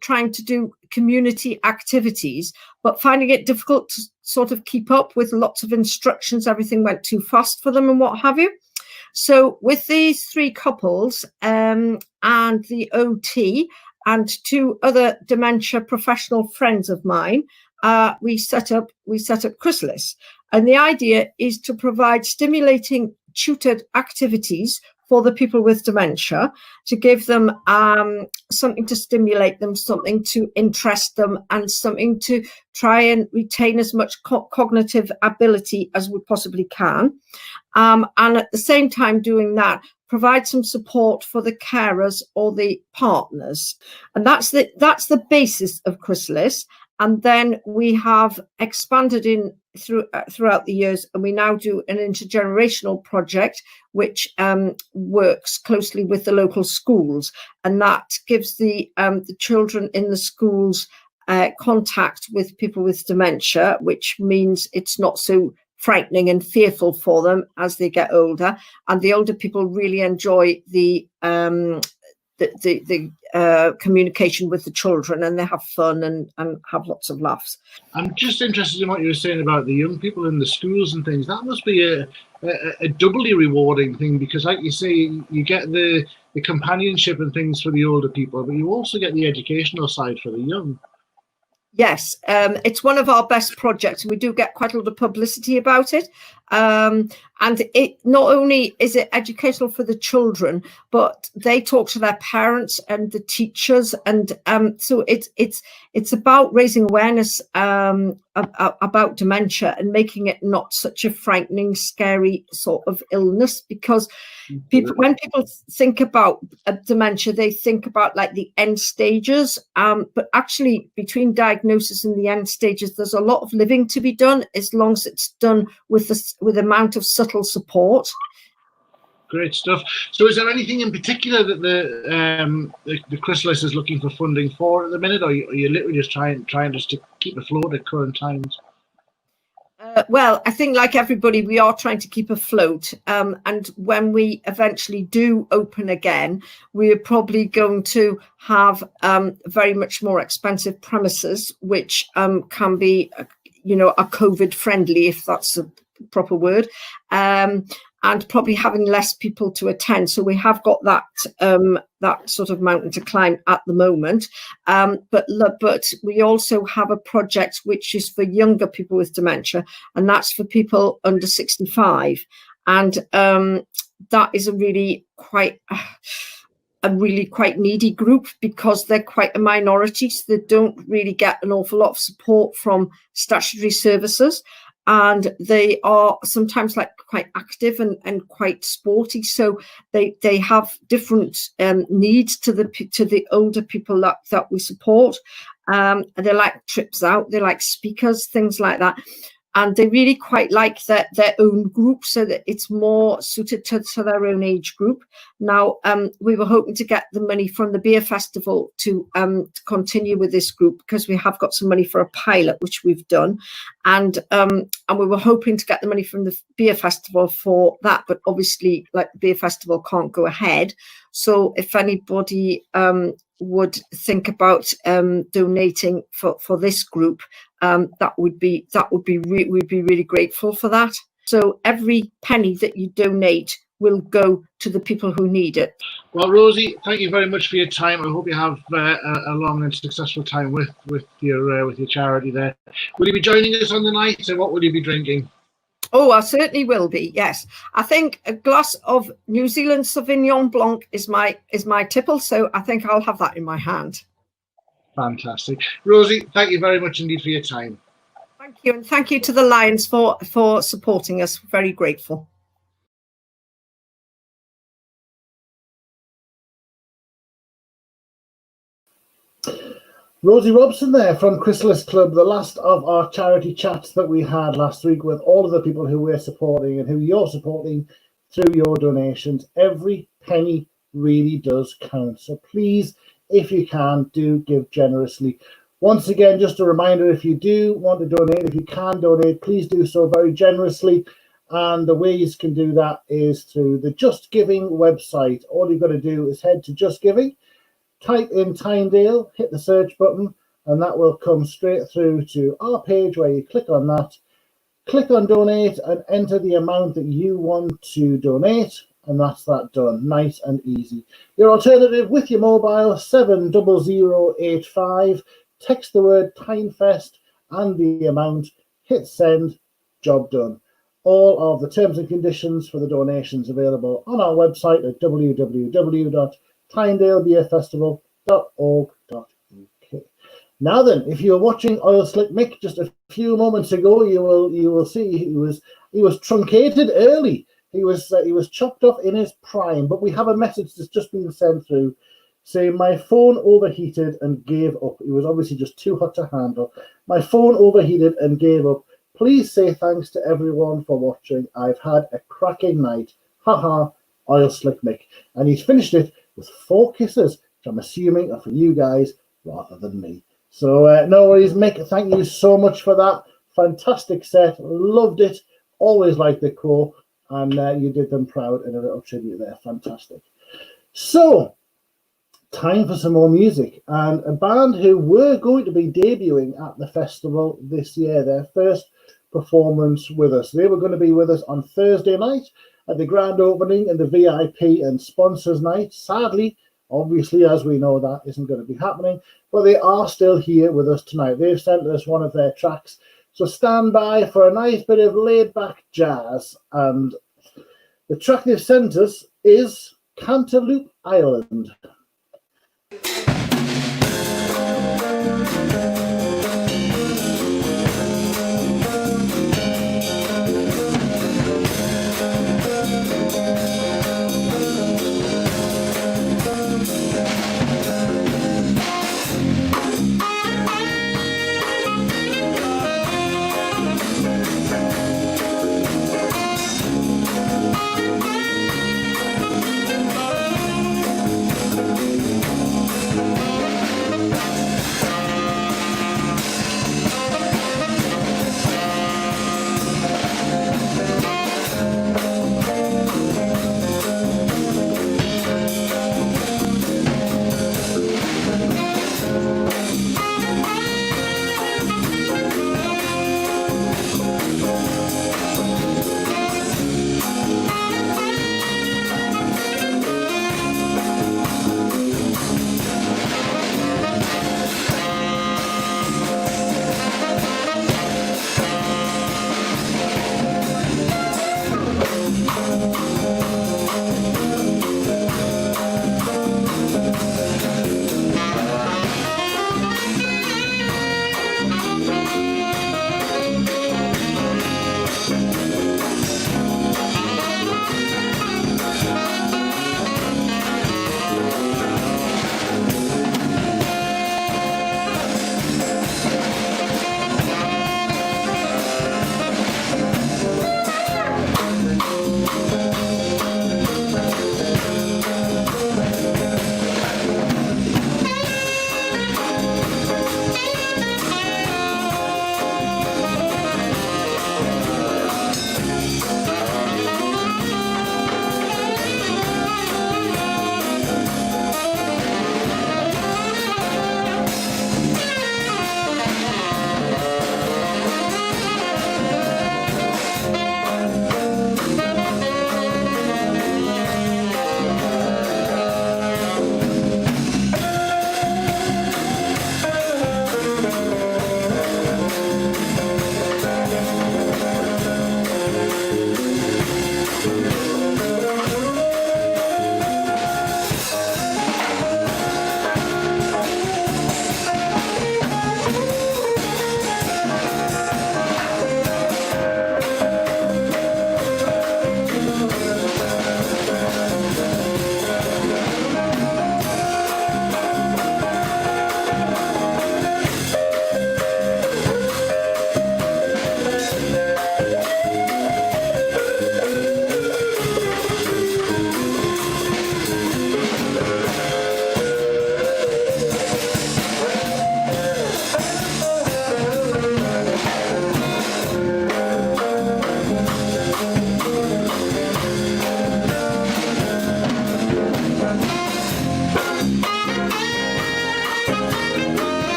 Speaker 10: trying to do community activities, but finding it difficult to sort of keep up with lots of instructions. Everything went too fast for them and what have you. So with these 3 couples and the OT and 2 other dementia professional friends of mine, we set up Chrysalis. And the idea is to provide stimulating tutored activities for the people with dementia, to give them something to stimulate them, something to interest them, and something to try and retain as much cognitive ability as we possibly can. And at the same time doing that, provide some support for the carers or the partners. And that's the basis of Chrysalis. And then we have expanded throughout the years, and we now do an intergenerational project which works closely with the local schools, and that gives the children in the schools contact with people with dementia, which means it's not so frightening and fearful for them as they get older. And the older people really enjoy the communication with the children, and they have fun and have lots of laughs. I'm just interested in what you were saying about the young people in the schools and things. That must be a doubly rewarding thing, because like you say, you get the companionship and things for the older people, but you also get the educational side for the young. Yes, it's one of our best projects, and we do get quite a lot of publicity about it. And it not only is it educational for the children, but they talk to their parents and the teachers, and so it's about raising awareness about dementia and making it not such a frightening, scary sort of illness. Because when people think about dementia, they think about like the end stages, but actually between diagnosis and the end stages, there's a lot of living to be done, as long as it's done with amount of subtle support. Great stuff. So is there anything in particular that the Chrysalis is looking for funding for at the minute, or are you literally just trying just to keep afloat at current times? Well, I think like everybody, we are trying to keep afloat. And when we eventually do open again, we're probably going to have very much more expensive premises, which can be, are COVID friendly, if that's a proper word. And and probably having less people to attend. So we have got that that sort of mountain to climb at the moment. But we also have a project which is for younger people with dementia, and that's for people under 65. And that is a really quite needy group, because they're quite a minority, so they don't really get an awful lot of support from statutory services, and they are sometimes like quite active and quite sporty, so they have different needs to the older people that we support. And they like trips out, they like speakers, things like that. And they really quite like their own group, so that it's more suited to their own age group. Now, we were hoping to get the money from the beer festival to continue with this group, because we have got some money for a pilot, which we've done. And we were hoping to get the money from the beer festival for that. But obviously, like, the beer festival can't go ahead. So if anybody would think about donating for this group, we'd be really grateful for that. So every penny that you donate will go to the people who need it.
Speaker 1: Well, Rosie, thank you very much for your time. I hope you have a long and successful time with your charity there. Will you be joining us on the night, and what will you be drinking?
Speaker 10: Oh, I certainly will be. Yes, I think a glass of New Zealand Sauvignon Blanc is my tipple, so I think I'll have that in my hand.
Speaker 1: Fantastic, Rosie. Thank you very much indeed for your time.
Speaker 10: Thank you, and thank you to the Lions for supporting us. Very grateful.
Speaker 1: Rosie Robson there from Chrysalis Club, the last of our charity chats that we had last week with all of the people who we're supporting and who you're supporting through your donations. Every penny really does count. So please, if you can, do give generously. Once again, just a reminder, if you do want to donate, if you can donate, please do so very generously. And the way you can do that is through the Just Giving website. All you've got to do is head to Just Giving, type in Tynedale, hit the search button, and that will come straight through to our page, where you click on that, click on donate, and enter the amount that you want to donate, and that's that done. Nice and easy. Your alternative with your mobile, 70085, text the word Tynefest and the amount, hit send, job done. All of the terms and conditions for the donations available on our website at www.tynedalebeerfestival.org.uk. Now then, if you were watching Oil Slick Mick just a few moments ago, you will see he was truncated early. He was chopped off in his prime. But we have a message that's just been sent through saying, my phone overheated and gave up. It was obviously just too hot to handle. My phone overheated and gave up. Please say thanks to everyone for watching. I've had a cracking night. Haha, Oil Slick Mick. And he's finished it with 4 kisses, which I'm assuming are for you guys rather than me. So no worries, Mick. Thank you so much for that. Fantastic set. Loved it. Always liked the core. And you did them proud in a little tribute there. Fantastic. So, time for some more music. And a band who were going to be debuting at the festival this year, their first performance with us. They were going to be with us on Thursday night at the grand opening and the VIP and sponsors night. Sadly, obviously, as we know, that isn't going to be happening, but they are still here with us tonight. They've sent us one of their tracks, so stand by for a nice bit of laid-back jazz. And the track they've sent us is Cantaloupe Island.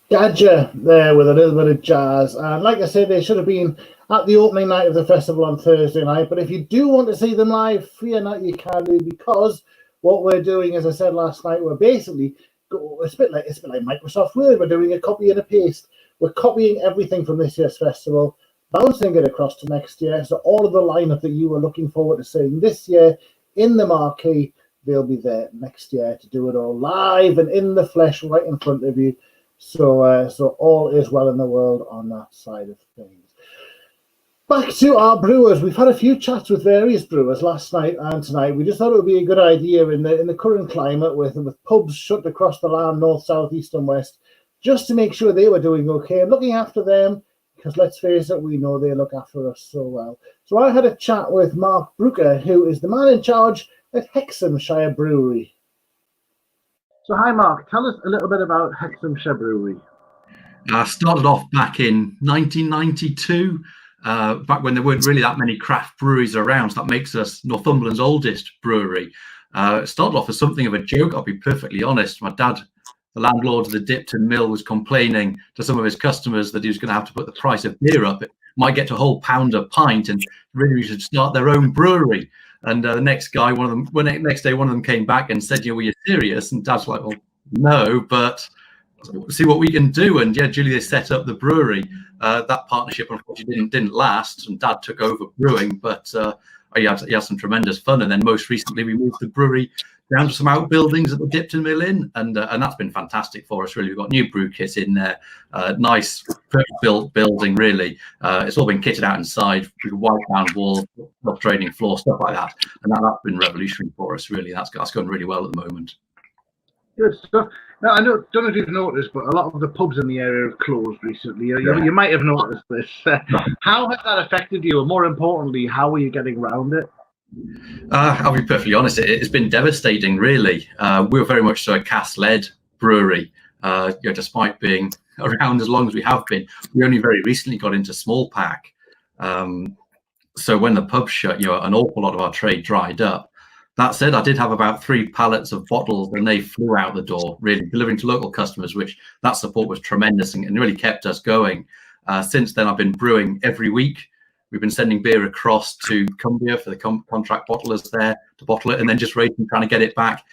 Speaker 1: Gadger there with a little bit of jazz. And like I said, they should have been at the opening night of the festival on Thursday night. But if you do want to see them live, fear not, you can do, because what we're doing, as I said last night, we're basically, it's a bit like Microsoft Word. We're doing a copy and a paste. We're copying everything from this year's festival, bouncing it across to next year. So all of the lineup that you were looking forward to seeing this year in the marquee, they'll be there next year to do it all live and in the flesh right in front of you. So all is well in the world on that side of things. Back to our brewers. We've had a few chats with various brewers last night and tonight. We just thought it would be a good idea in the current climate with pubs shut across the land, north, south, east and west, just to make sure they were doing okay and looking after them, because let's face it, we know they look after us so well. So I had a chat with Mark Brooker, who is the man in charge at Hexhamshire Brewery. So hi Mark, tell us a little bit about Hexhamshire Brewery.
Speaker 11: I started off back in 1992, back when there weren't really that many craft breweries around. So that makes us Northumberland's oldest brewery. It started off as something of a joke, I'll be perfectly honest. My dad, the landlord of the Dipton Mill, was complaining to some of his customers that he was going to have to put the price of beer up. It might get to a whole pound a pint, and really we should start their own brewery. And the next day, one of them came back and said, were you serious? And Dad's like, well, no, but see what we can do. And yeah, Julie, they set up the brewery. That partnership unfortunately didn't last, and Dad took over brewing, but he had some tremendous fun. And then most recently, we moved the brewery down to some outbuildings at the Dipton Mill Inn, and that's been fantastic for us. Really, we've got new brew kits in there, nice built building. Really, it's all been kitted out inside with white bound walls, trading floor, stuff like that, and that's been revolutionary for us. Really, that's going really well at the moment.
Speaker 1: Good stuff. Now, I don't know if you've noticed, but a lot of the pubs in the area have closed recently. You might have noticed this. How has that affected you? And more importantly, how are you getting around it?
Speaker 11: I'll be perfectly honest, it's been devastating, really. We're very much so a cask-led brewery. Despite being around as long as we have been, we only very recently got into small pack. So when the pubs shut, an awful lot of our trade dried up. That said, I did have about 3 pallets of bottles, and they flew out the door, really, delivering to local customers, which that support was tremendous and really kept us going. Since then, I've been brewing every week. We've been sending beer across to Cumbria for the contract bottlers there to bottle it, and then just racing, trying to get it back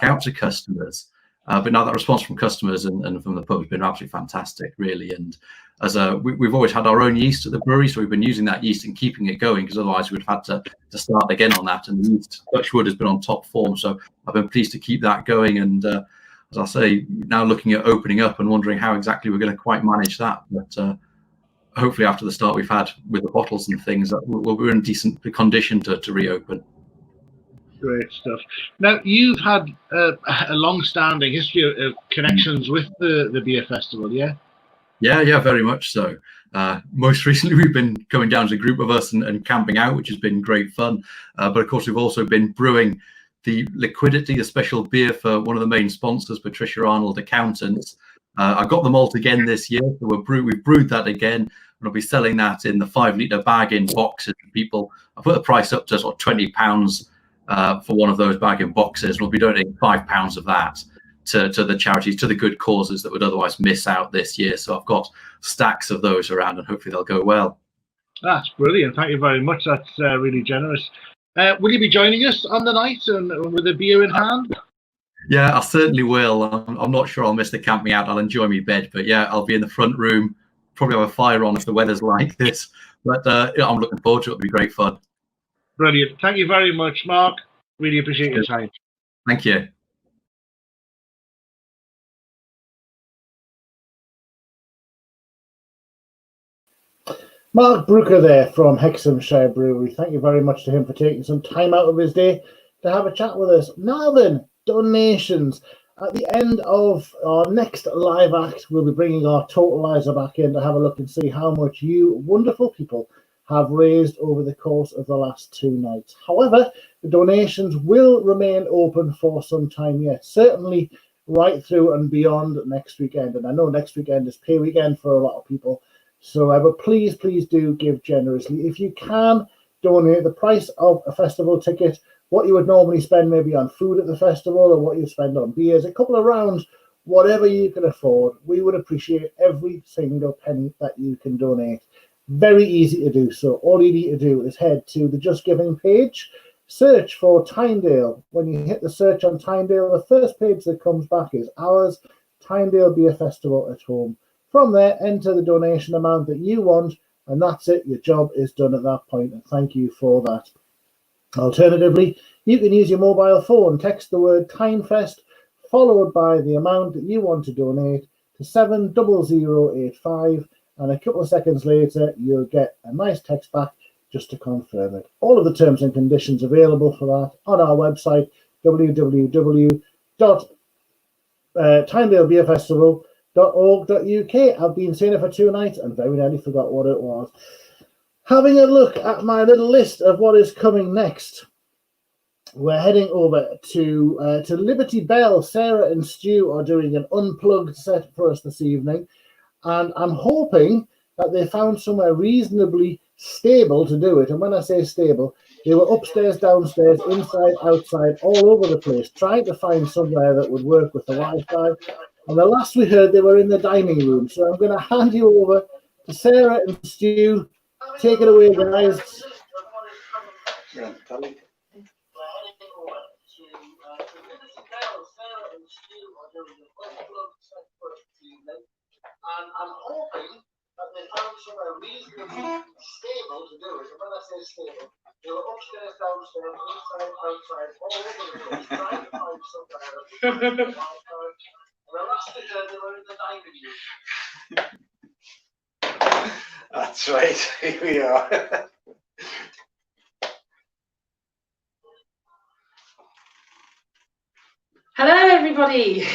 Speaker 11: out to customers. But now that response from customers and from the pub has been absolutely fantastic, really. And as we've always had our own yeast at the brewery, so we've been using that yeast and keeping it going, because otherwise we'd have had to start again on that. And the yeast, Dutchwood, has been on top form, so I've been pleased to keep that going. And as I say, now looking at opening up and wondering how exactly we're going to quite manage that. But hopefully after the start we've had with the bottles and things, that we're in decent condition to reopen.
Speaker 1: Great stuff. Now, you've had a long-standing history of connections with the beer festival, yeah?
Speaker 11: Yeah, very much so. Most recently, we've been coming down as a group of us and camping out, which has been great fun. But of course, we've also been brewing the Liquidity, the special beer for one of the main sponsors, Patricia Arnold Accountants. I got them all again this year, so we've brewed that again, and I'll be selling that in the 5-litre bag in boxes to people. I put the price up to sort of £20 for one of those bag in boxes, and we'll be donating £5 of that to the charities, to the good causes that would otherwise miss out this year. So I've got stacks of those around, and hopefully they'll go well. That's
Speaker 1: brilliant. Thank you very much. That's really generous. Will you be joining us on the night and with a beer in hand?
Speaker 11: Yeah, I certainly will. I'm not sure I'll miss the camping out. I'll enjoy my bed, but yeah, I'll be in the front room. Probably have a fire on if the weather's like this. But I'm looking forward to it. It'll be great fun.
Speaker 1: Brilliant. Thank you very much, Mark. Really appreciate your time.
Speaker 11: Thank you.
Speaker 1: Mark Brooker there from Hexhamshire Brewery. Thank you very much to him for taking some time out of his day to have a chat with us. Now then, donations. At the end of our next live act, we'll be bringing our totalizer back in to have a look and see how much you wonderful people have raised over the course of the last 2 nights. However, the donations will remain open for some time yet, certainly right through and beyond next weekend. And I know next weekend is pay weekend for a lot of people. So, but please do give generously. If you can donate the price of a festival ticket, what you would normally spend maybe on food at the festival or what you spend on beers, a couple of rounds whatever you can afford. We would appreciate every single penny that you can donate. Very easy to do so. All you need to do is head to the Just Giving page, search for Tynedale. When you hit the search on Tynedale, the first page that comes back is ours, Tynedale Beer Festival at Home. From there, enter the donation amount that you want, and that's it. Your job is done at that point, and thank you for that. Alternatively, you can use your mobile phone, text the word TYNEFest, followed by the amount that you want to donate to 70085, and a couple of seconds later, you'll get a nice text back just to confirm it. All of the terms and conditions available for that on our website, www.tynedalebeerfestival.org.uk. I've been saying it for 2 nights and very nearly forgot what it was. Having a look at my little list of what is coming next, we're heading over to Liberty Bell. Sarah and Stu are doing an unplugged set for us this evening, and I'm hoping that they found somewhere reasonably stable to do it. And when I say stable, they were upstairs, downstairs, inside, outside, all over the place, trying to find somewhere that would work with the Wi-Fi. And the last we heard, they were in the dining room. So I'm going to hand you over to Sarah and Stu. Take it away, guys. And I'm hoping that they found somewhere reasonably stable to do it. And when I say stable, they were upstairs, downstairs, inside, outside, all over the place, trying to find somewhere that would work with the Wi-Fi. And the last we heard, they were in the dining room.
Speaker 12: That's right, here we are.
Speaker 13: Hello everybody.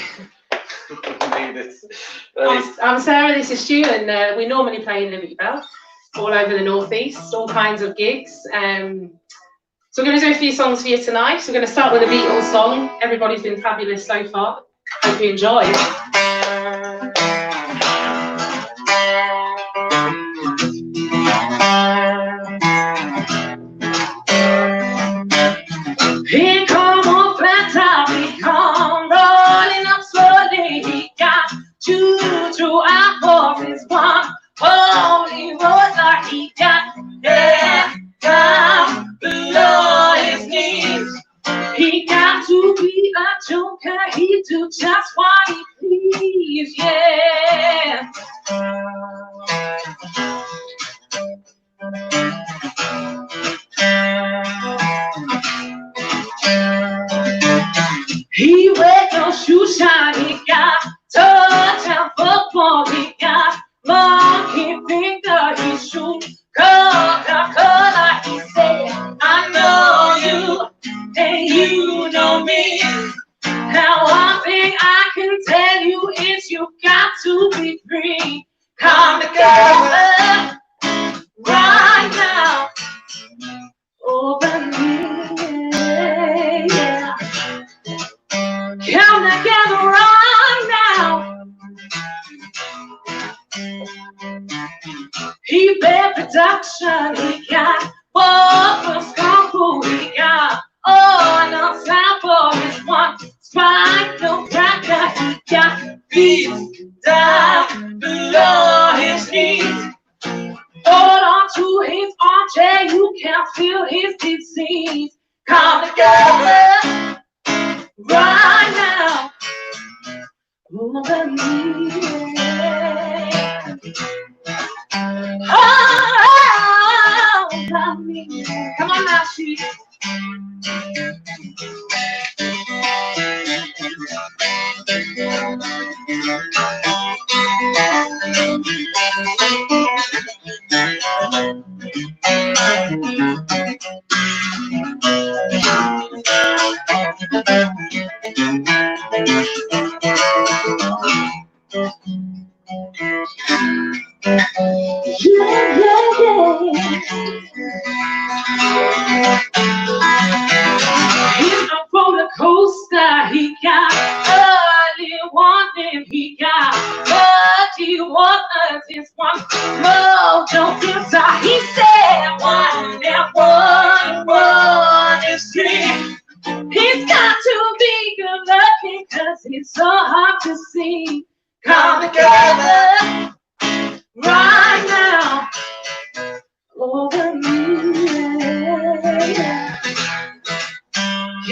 Speaker 13: I'm Sarah, this is Stu, and we normally play in Liberty Bell all over the northeast, all kinds of gigs. So we're going to do a few songs for you tonight. So we're going to start with a Beatles song. Everybody's been fabulous so far. Hope you enjoy. Here come on flat top, he come rolling up slowly. He got two throughout horses, one holy roller. He got head down below his knees. He got to be a joker, he do just what he please, yeah. He wears no shoe shine, he got touchdown football, he got monkey finger, he shoot Coca-Cola. He said, I know you and you know me. Now one thing I can tell you is you got to be free. Come together right now over me, yeah. Come together right now. He bad production, he got Walker's Kung Fu, he got on a sound for his one spike, no cracker, he got beat down below his knees. Hold on to his armchair, you can't feel his disease. Come together right now over me. Oh, love me. Come on now, she. He's a roller coaster, he got early warning, he got dirty waters, his one mojo filter. He said 1 and 1 is 3. He's got to be good looking, cause it's so hard to see. Come together right now over me.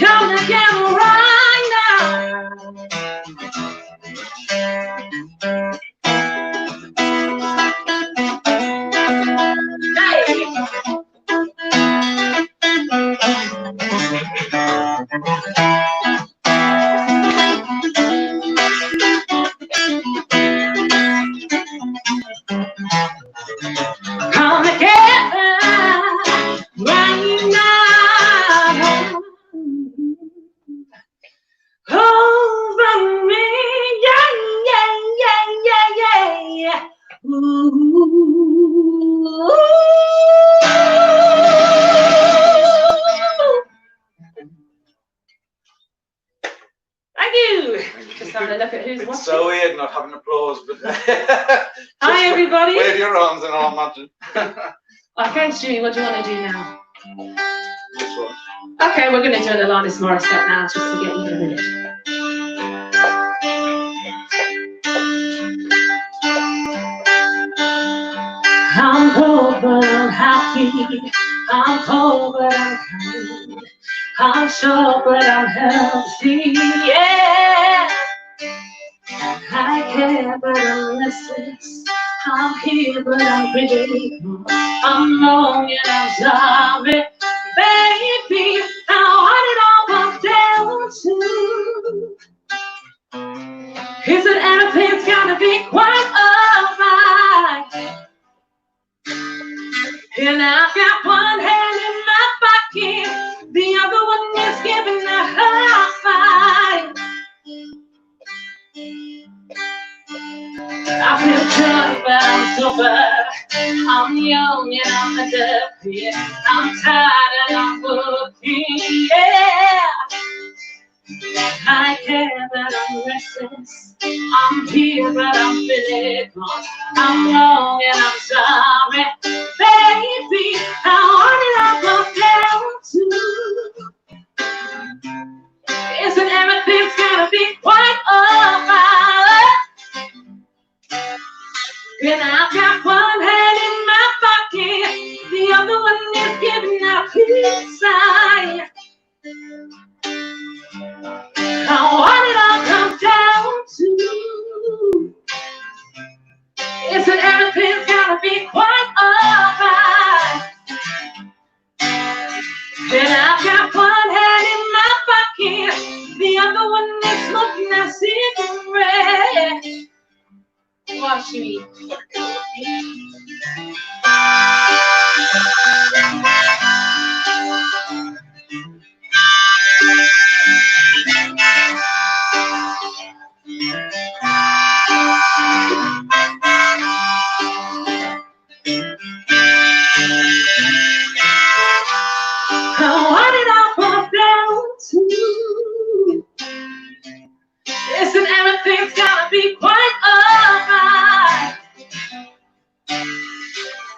Speaker 13: Come together right now. Come together right now over me. Yeah, yeah, yeah, yeah, yeah. Ooh. Thank you. Just having a look at who's
Speaker 12: It's
Speaker 13: watching.
Speaker 12: so weird not having applause, but
Speaker 13: Hi everybody.
Speaker 12: wave your arms and I'll imagine.
Speaker 13: Okay, Stewie, what do you want to do now?
Speaker 12: This one.
Speaker 13: Okay, we're going to do an Alanis Morissette now, just to get you in a minute. I'm poor but I'm happy. I'm cold but I'm kind. I'm short but I'm healthy. Yeah. I care but I'm restless. I'm here but I'm pretty. I'm wrong and I'm sorry. Baby, now what it all comes down to is that everything's gotta be quite alright. And I've got one hand in my pocket, the other one is giving a high five. I feel good, but I'm sober. I'm young and I'm undefeated. I'm tired and I'm working, yeah. I care, but I'm restless. I'm here, but I'm feeling gone. I'm wrong and I'm sorry. Baby, now what did I come down to? Isn't everything's gotta be quite alright? And I've got one hand in my pocket, the other one is giving out peace sign. Now what it all comes down to is that everything's gotta be quite alright. And I've got one hand in my pocket, the other one is smoking a cigarette. Watch me. Now what it all comes down to isn't everything's gotta be quite alright.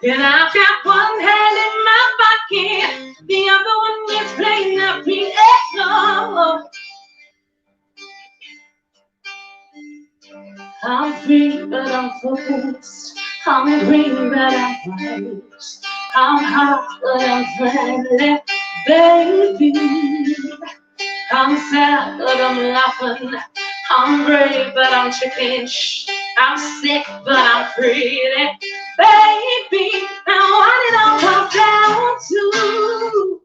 Speaker 13: And I've got one hand in my pocket, the other one is playing the piano. I'm free but I'm focused. I'm green but I'm bright. I'm hot but I'm friendly, baby. I'm sad but I'm laughing. I'm brave but I'm chickish. I'm sick but I'm pretty, baby. Now what it all comes down to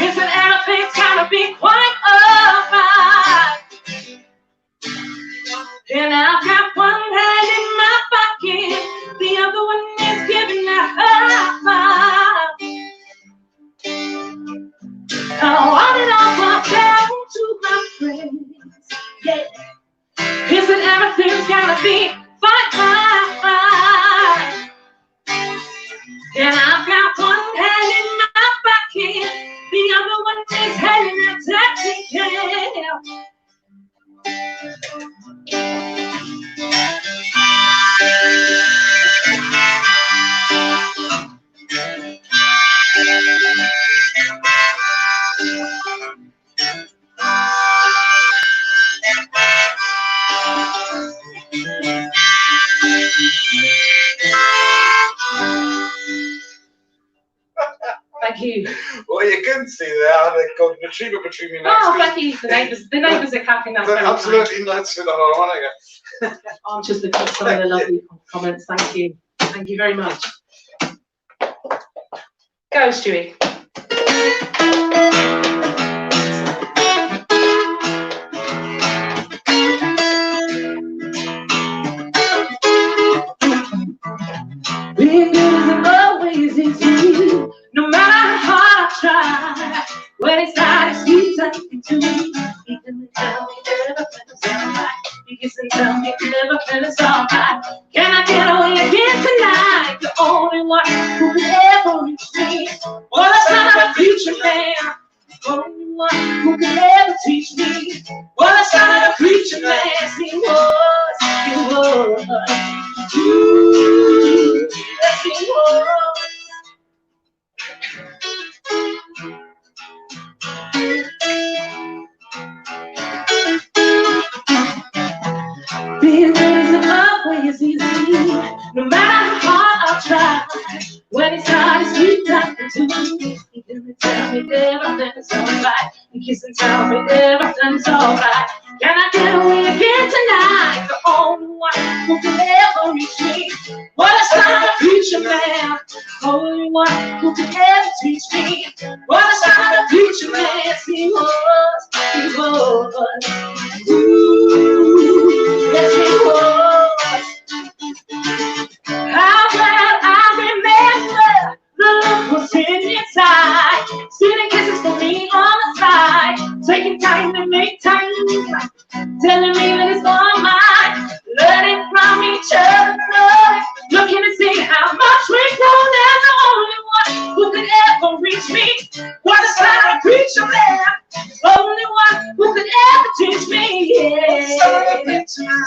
Speaker 13: is that everything's gotta be quite alright. And I've got one hand in my pocket, the other one is giving a high five. Now what it all comes down to, my friends, yeah, is that everything's gotta be quite alright. And I've got one hand in my pocket, the other one is heading a taxi cab.
Speaker 12: see there. They're going to retrieve it between me next.
Speaker 13: Oh, Becky, the neighbours are clapping. That's
Speaker 12: They're
Speaker 13: very
Speaker 12: absolutely nuts with that harmonica.
Speaker 13: kind. I'm just looking at some of the lovely comments. Thank you. Thank you very much. Go, Stewie. Being good isn't always easy, no matter how hard I try. When it's not as sweet, something to me. You can tell me never feels alright. You can tell me never feels alright. Can I get away again tonight? The only one who could ever reach me. Well, that's not a future man. The only one who could ever teach me. Well, that's not a preacher man. He was. Ooh, yes, he was. Being good isn't always easy, no matter how hard I try. When it's hard, it's sweet talking to me. You can tell me everything's alright. You kiss and tell me everything's alright. Can I get away again tonight? The only one who can ever reach me. Well, it's not a future man. The only one who can ever teach me. Well, it's not a future man. He was. Ooh, yes, he was. How glad I remember the look was hidden inside. Stealing kisses for me on the side. Taking time to make time. Telling me that it's all mine. Learning from each other. Looking to see how much we've grown. And the only one who could ever reach me was a side preacher man. Only one who could ever teach me. Yeah.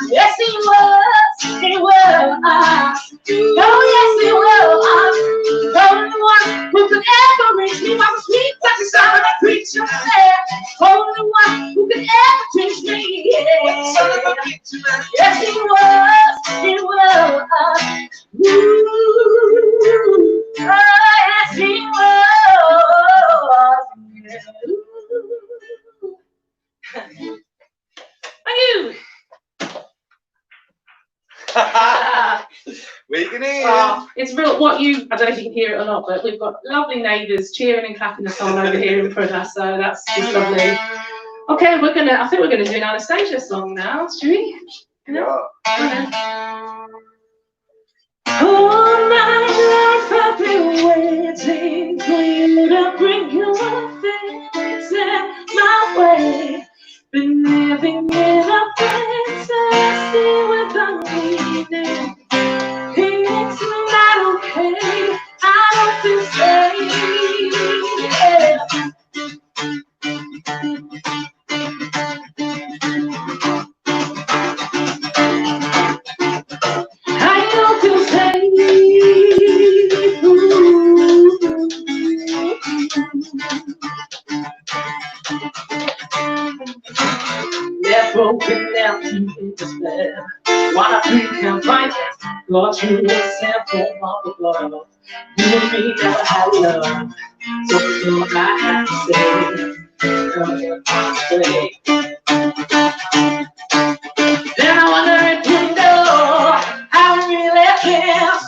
Speaker 13: Yes, he was. He was. Oh, yes, he was. Only one who could ever reach me was a sweet touch of son of a preacher man. Only one who could ever teach me. Yeah. Yes, he was. He was. Ooh. Oh, yes, he was. Thank you.
Speaker 12: We can hear.
Speaker 13: It's real. What you? I don't know if you can hear it or not, but we've got lovely neighbours cheering and clapping us on over here in front of us. So that's just lovely. Okay, I think we're gonna do an Anastasia song now, should we?
Speaker 12: Yeah.
Speaker 13: All night long I've been waiting for you to bring your things in my way. Been living in a fantasy without meaning. It's not okay. I don't feel safe. I don't feel safe. They're broken down in despair. Why we can't find it? Lord, you will sample of the blood. You and me never had love. So I have to say, then I wonder if you know how it really feels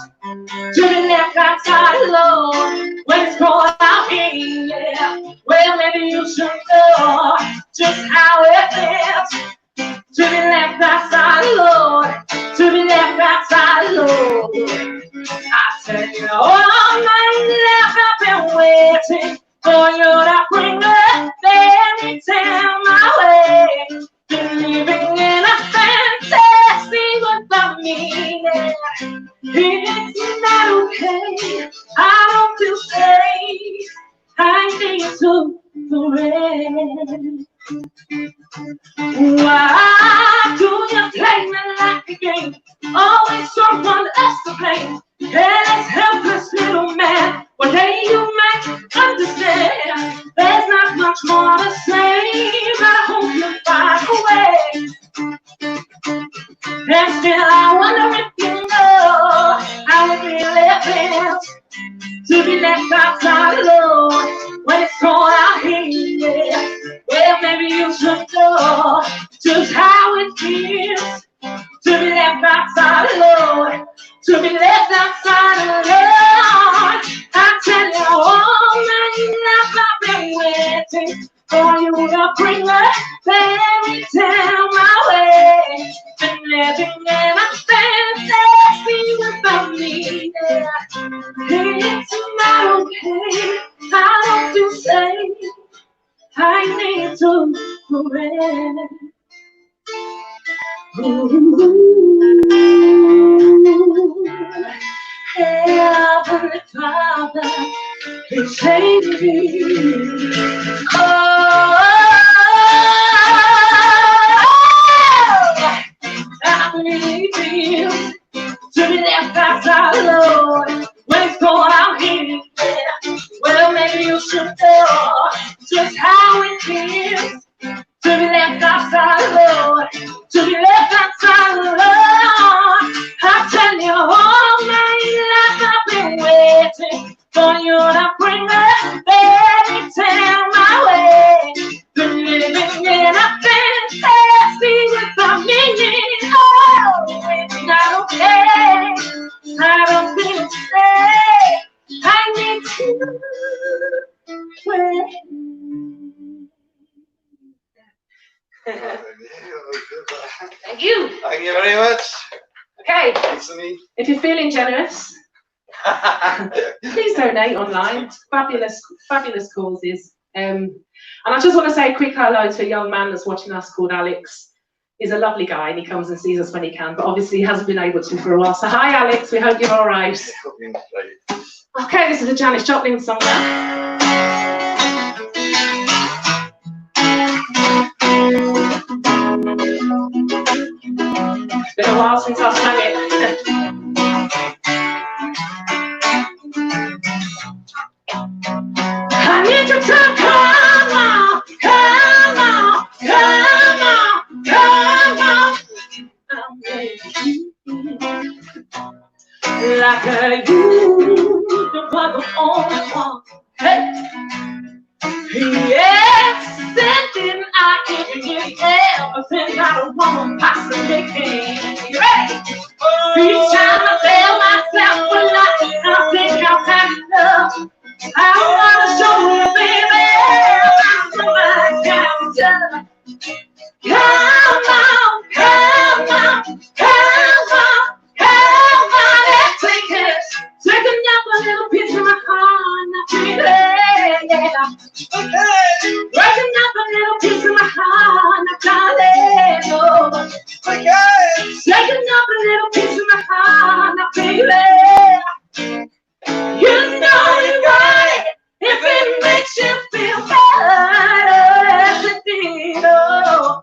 Speaker 13: to be left outside alone when it's cold out here. Well, maybe you should know just how it feels to be left outside alone, to be left outside alone. I tell you, all my life I've been waiting for you to bring a fairy tale my way. Been living in a fantasy without meaning. It's not okay. I don't feel safe. I need to rain. Why do you play me like a game? Always someone else to blame. This helpless little man. One day you might understand. There's not much more to say, but I hope you find a way. And still I wonder if you know how it really feels to be left outside alone when it's cold out here. to be left outside alone. I tell you all night I've been waiting for you to bring a fairy tale my way. Been living in a fantasy without me. It's not okay. How do you say I need to rest? Heavenly Father, please save me. I need you to be left outside alone when it's cold out here. Well, maybe you should know just how it feels to be left outside alone, to be left outside alone. I tell you all night I've been waiting for you to bring a fairy tale my way. Been living in a fantasy without meaning. Oh, it's not okay. I don't feel safe. I need to wait. Thank you.
Speaker 12: Thank you very much.
Speaker 13: Okay,
Speaker 12: Anthony.
Speaker 13: if you're feeling generous, please donate online. It's fabulous, fabulous causes. And I just want to say a quick hello to a young man that's watching us called Alex. He's a lovely guy and he comes and sees us when he can, but obviously he hasn't been able to for a while. So hi Alex, we hope you're all right. Okay, this is a Janis Joplin song now. It's been a while since I've sung it. I need you to come on, come on, come on, come on. I'm waiting. Like you, the only one. Hey. Yes, and then I can give everything I don't want to possibly can. Right? Each time I tell myself a lie, I think I've had enough. I wanna show you, baby, I'm so much come on, come on, come on, come on, and take it. Take another little piece of my heart, baby, yeah. Breaking up a little piece of my heart, darling, oh. Taking up a little piece of my heart, baby. You know you're right if it makes you feel better, you know.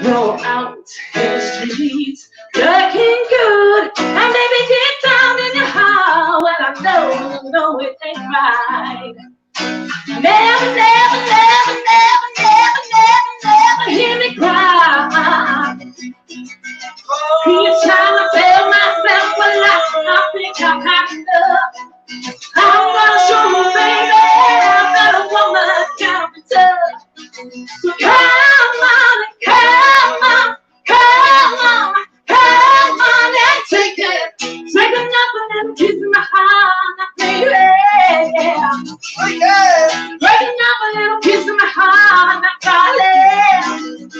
Speaker 13: Go out in the streets, looking good, and maybe get down in your heart. Well, I know it ain't right. Never, never, never, never, never, never, never hear me cry. Each time I tell myself a lie, I think I've had enough. I'm gonna show you, baby, I'm not a woman, can't be tough. So come on, come on, come on, come on and take it. Take another little piece of my heart, baby, yeah. Breaking up a little piece of my heart, darling.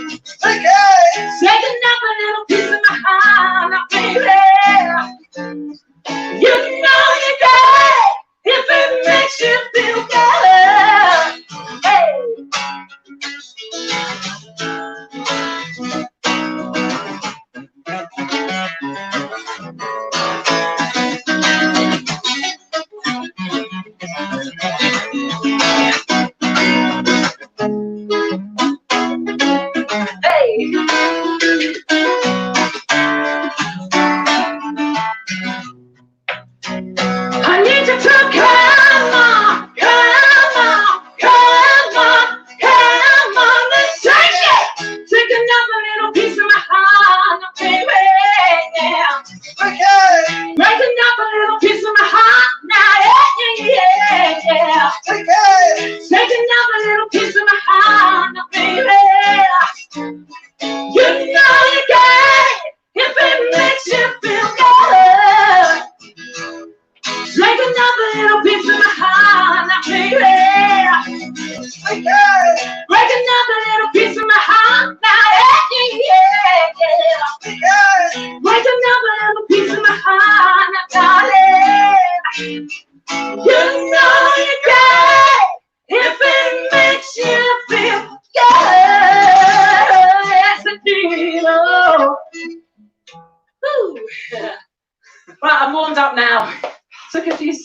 Speaker 13: Take another little piece of my heart, baby. You know you're good if it makes you feel better. Hey.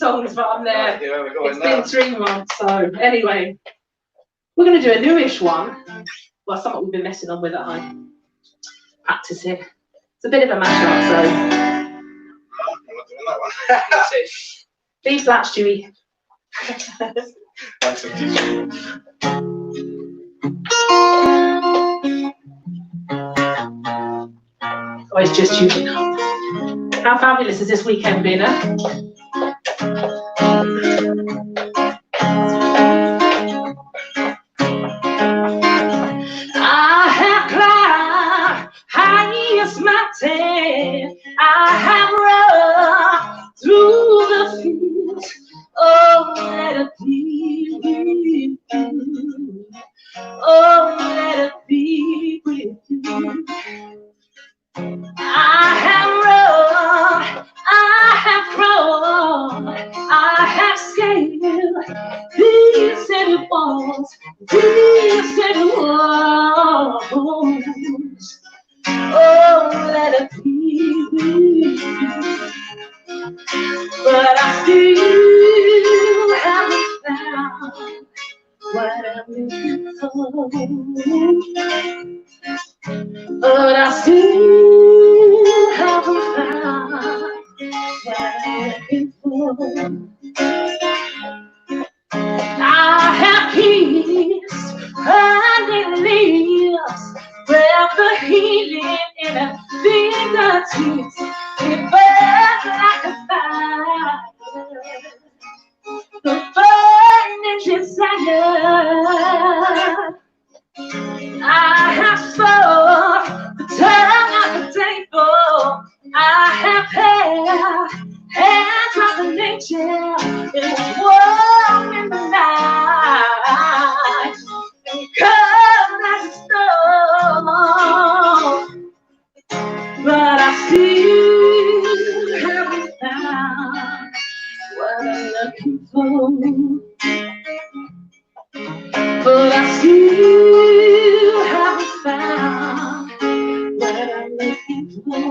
Speaker 13: songs, but I'm there.
Speaker 12: Yeah, we're going
Speaker 13: It's
Speaker 12: now.
Speaker 13: been 3 months, so anyway. We're going to do a newish one. Well, something we've been messing on with at home. Practice it. It's a bit of a mashup, so.
Speaker 12: I'm not doing that one.
Speaker 13: B flat, Stewie.
Speaker 12: Thanks for teaching.
Speaker 13: Oh, it's just you. How fabulous has this weekend been, huh? I have climbed highest mountain. I have run through the fields. Oh, let it be with you. Oh, let it be with you. I have run, I have crawled, I have scaled these city walls, these city walls. Oh, let it be with you. But I still haven't found what I'm looking for. But I still haven't found what I'm looking for. I have kissed honey lips, felt the healing in a fingertips. It burns like a fire, the burning desire. I have fought the tongue of the table. I have held hands of the nature. It was warm in the night and cold as a stone. But I still haven't found what I'm looking for. But I still haven't found what I'm looking for.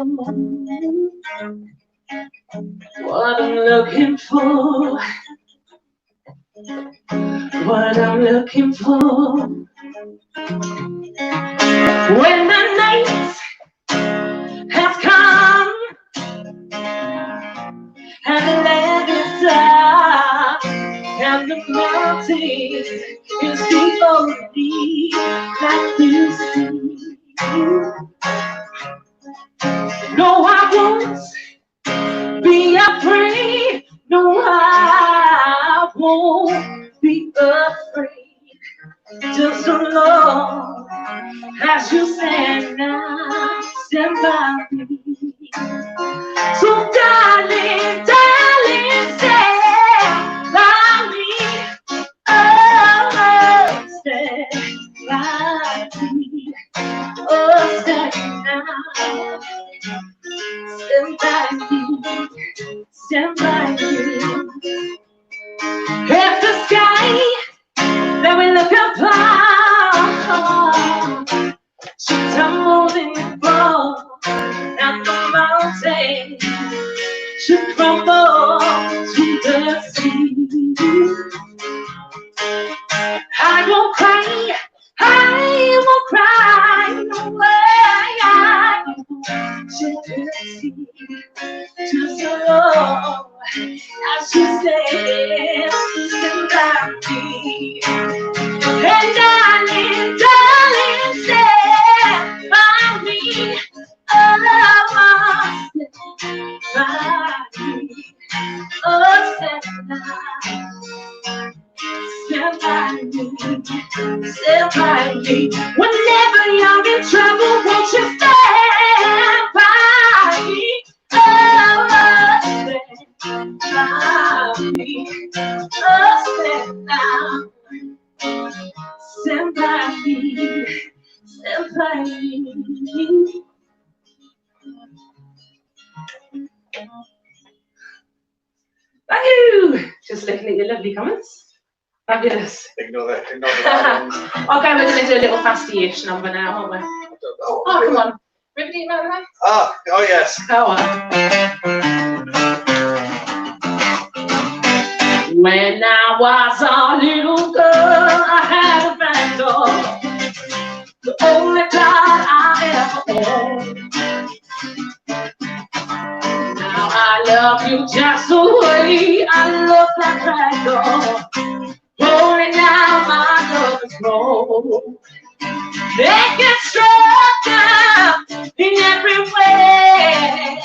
Speaker 13: What I'm looking for. What I'm looking for. When the night has come and the land is dark and the mountains is before me like you see. No, I won't be afraid. No, I won't be afraid. Just so long as you stand by me. So darling, darling, stand by me. Oh, stand by me. Oh, stand by me. Stand by me. If the sky that we look upon should tumble and fall, and the mountain should crumble to the sea, I won't cry, I won't cry, no way, I won't shed a tear. Just so long as you stand by me. And darling, darling, stand by me. Oh, stand by me. Oh, stand by me. Stand by me. Whenever you're in trouble, won't you stand by me? Oh, stand by me. Oh, stand now. Stand by me. Stand by me. Thank you. Just looking at your lovely comments. Fabulous.
Speaker 12: Ignore that.
Speaker 13: Okay, we're going to do a little fasty-ish number now, aren't we? Oh, come on. Remember the amount?
Speaker 12: Oh yes.
Speaker 13: Go on. When I was a little girl, I had a vandal, the only God I ever owned. Now I love you just the way I love that vandal. Only now my love is grown. They get stronger in every way.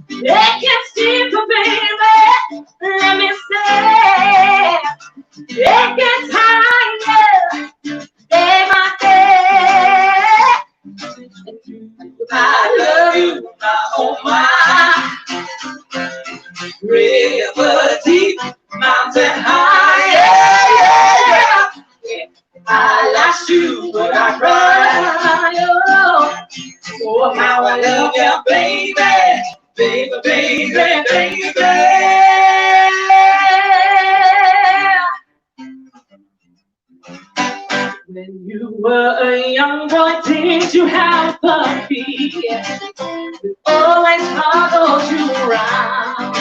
Speaker 13: They can see the baby, let me say. It gets higher day by day. I love you, oh my. River deep, mountain high, yeah, yeah. I lost you, but I cried. Oh, how I love you, baby, baby, baby, baby. When you were a young boy, did you have a puppy? It always followed you around.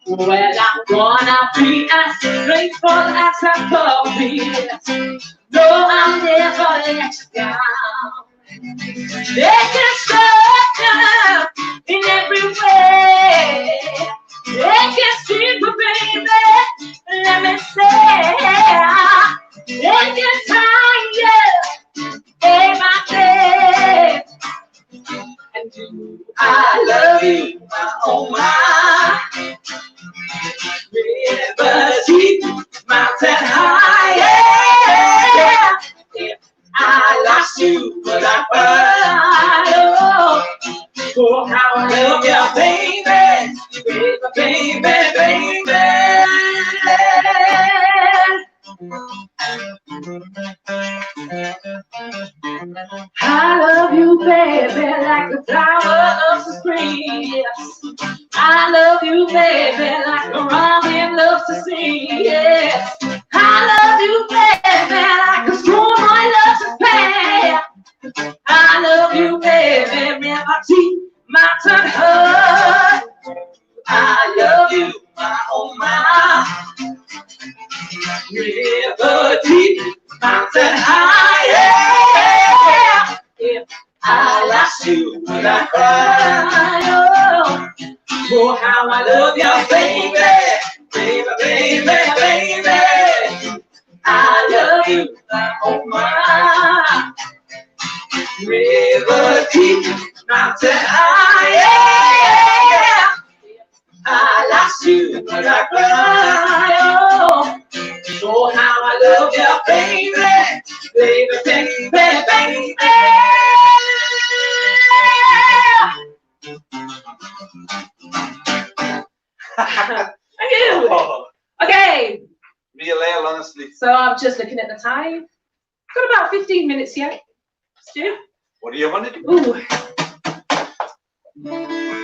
Speaker 13: Well, I'm gonna be as grateful as a puppy. No, I'll never let you down. They can stop in every way. They can see me, baby. Let me say, they can higher day by day. And do I love you, oh my. River deep, mountain high, yeah. If I lost you, but I cried. Oh, how I love you, baby, baby, baby, baby. I love you, baby, like the flower of the spring. I love you, baby, like a robin loves to sing. Yes, I love you, baby, like a schoolboy loves to play. I love you, baby, river deep, mountain high. I love you, my oh my. River deep, mountain high, yeah. If I lost you, would I cry? Oh, how I love you, baby, baby, baby, baby. I love you, oh my. River deep, mountain high, yeah. I lost you, but I cry. Oh, how I love you, baby, baby, baby, baby. Thank you. Okay.
Speaker 12: Real ale, honestly.
Speaker 13: So I'm just looking at the time. Got about 15 minutes yet. Stu?
Speaker 12: What do you want to do?
Speaker 13: Ooh.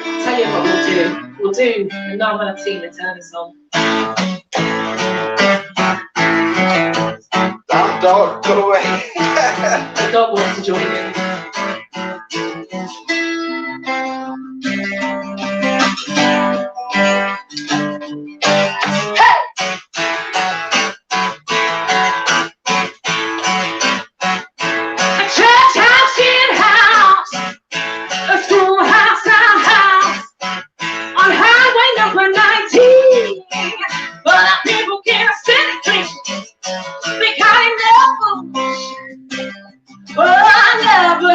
Speaker 13: Tell you what we'll do. We'll do another Tina Turner song.
Speaker 12: Dog, go away.
Speaker 13: The dog wants to join in. Never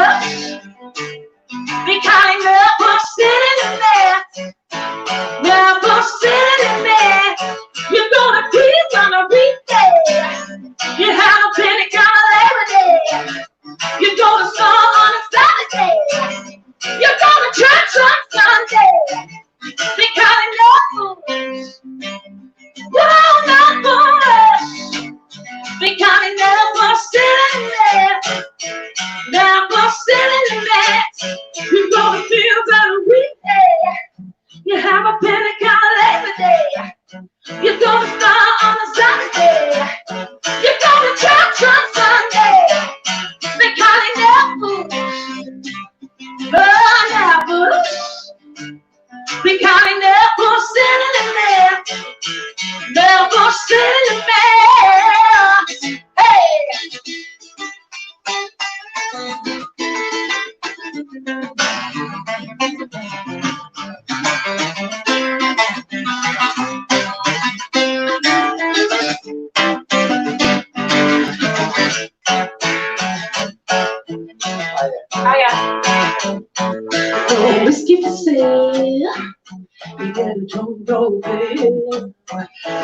Speaker 13: we get a drum roll, baby.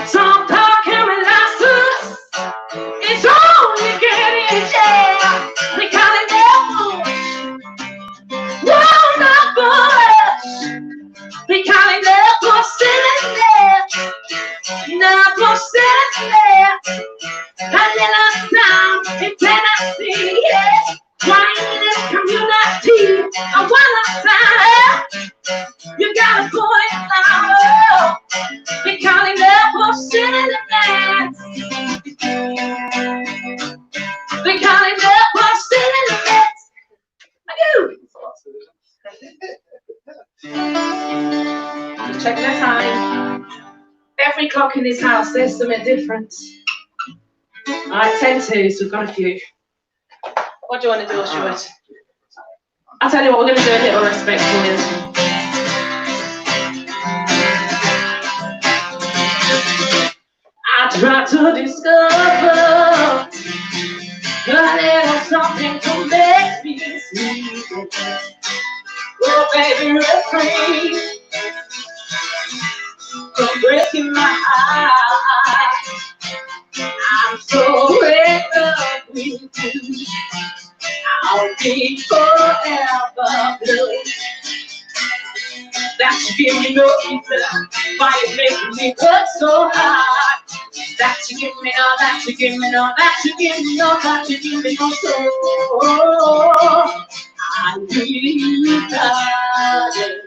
Speaker 13: Some talk him and losses. It's only getting yeah. We call it ambush. Round up bush. We call it ambush sitting there. Ambush sitting there. A little town in Tennessee, yeah. Quiet community. I wanna sign. You gotta put it louder. We call it ambush sitting there. We call it ambush sitting there. Just checking the time. Every clock in this house, there's something different. Alright, 10 to, so we've got a few. What do you want to do, Stuart? I'll tell you what, we're going to do a little respect for you. I try to discover a little something to make me sleep. Oh, baby, refrain from breaking my heart. I'm so in love with you. I'll be forever blue. That you give me no reason why you making me work so hard. That you give me all, that you give me all, that you give me all, that you give me all. So I need you, darling.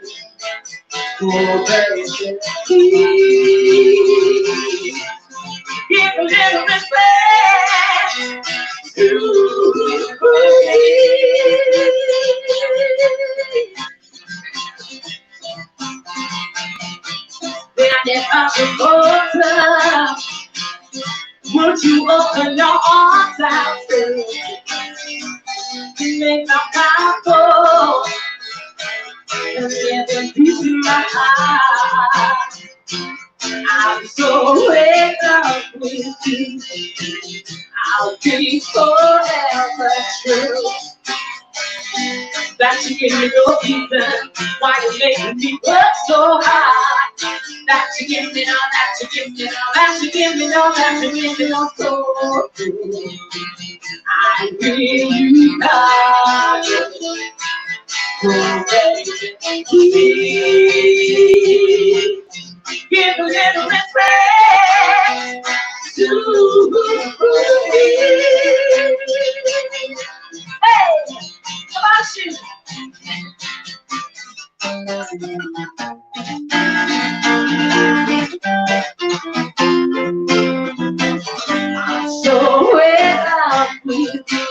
Speaker 13: Oh, baby, please give a little respect to me. When I get up the water, would you open your arms out to make my powerful and give peace in my heart? I'm so in love with you. I'll be forever true. That you give me no reason why you making me work so hard. That you give me all, that you give me all, that you give me all, that you give me all. So I need you, darling. Oh, baby, please give a little respect to me. Hey, how about you? I'm so in love with you.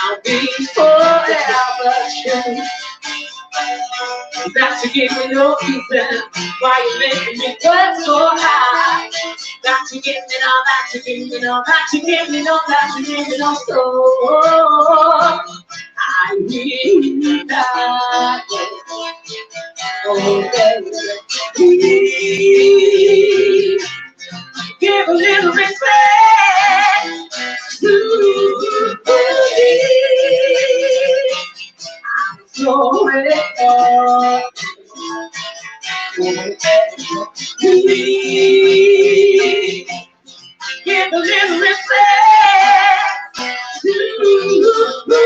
Speaker 13: I'll be forever true. That you give me no reason why you making me work so hard. That you give me all, that you give me all, that you give me all, that you give me all. So I need that. Oh, baby, please give a little respect to me. I'm so in love. Please give a little respect to me.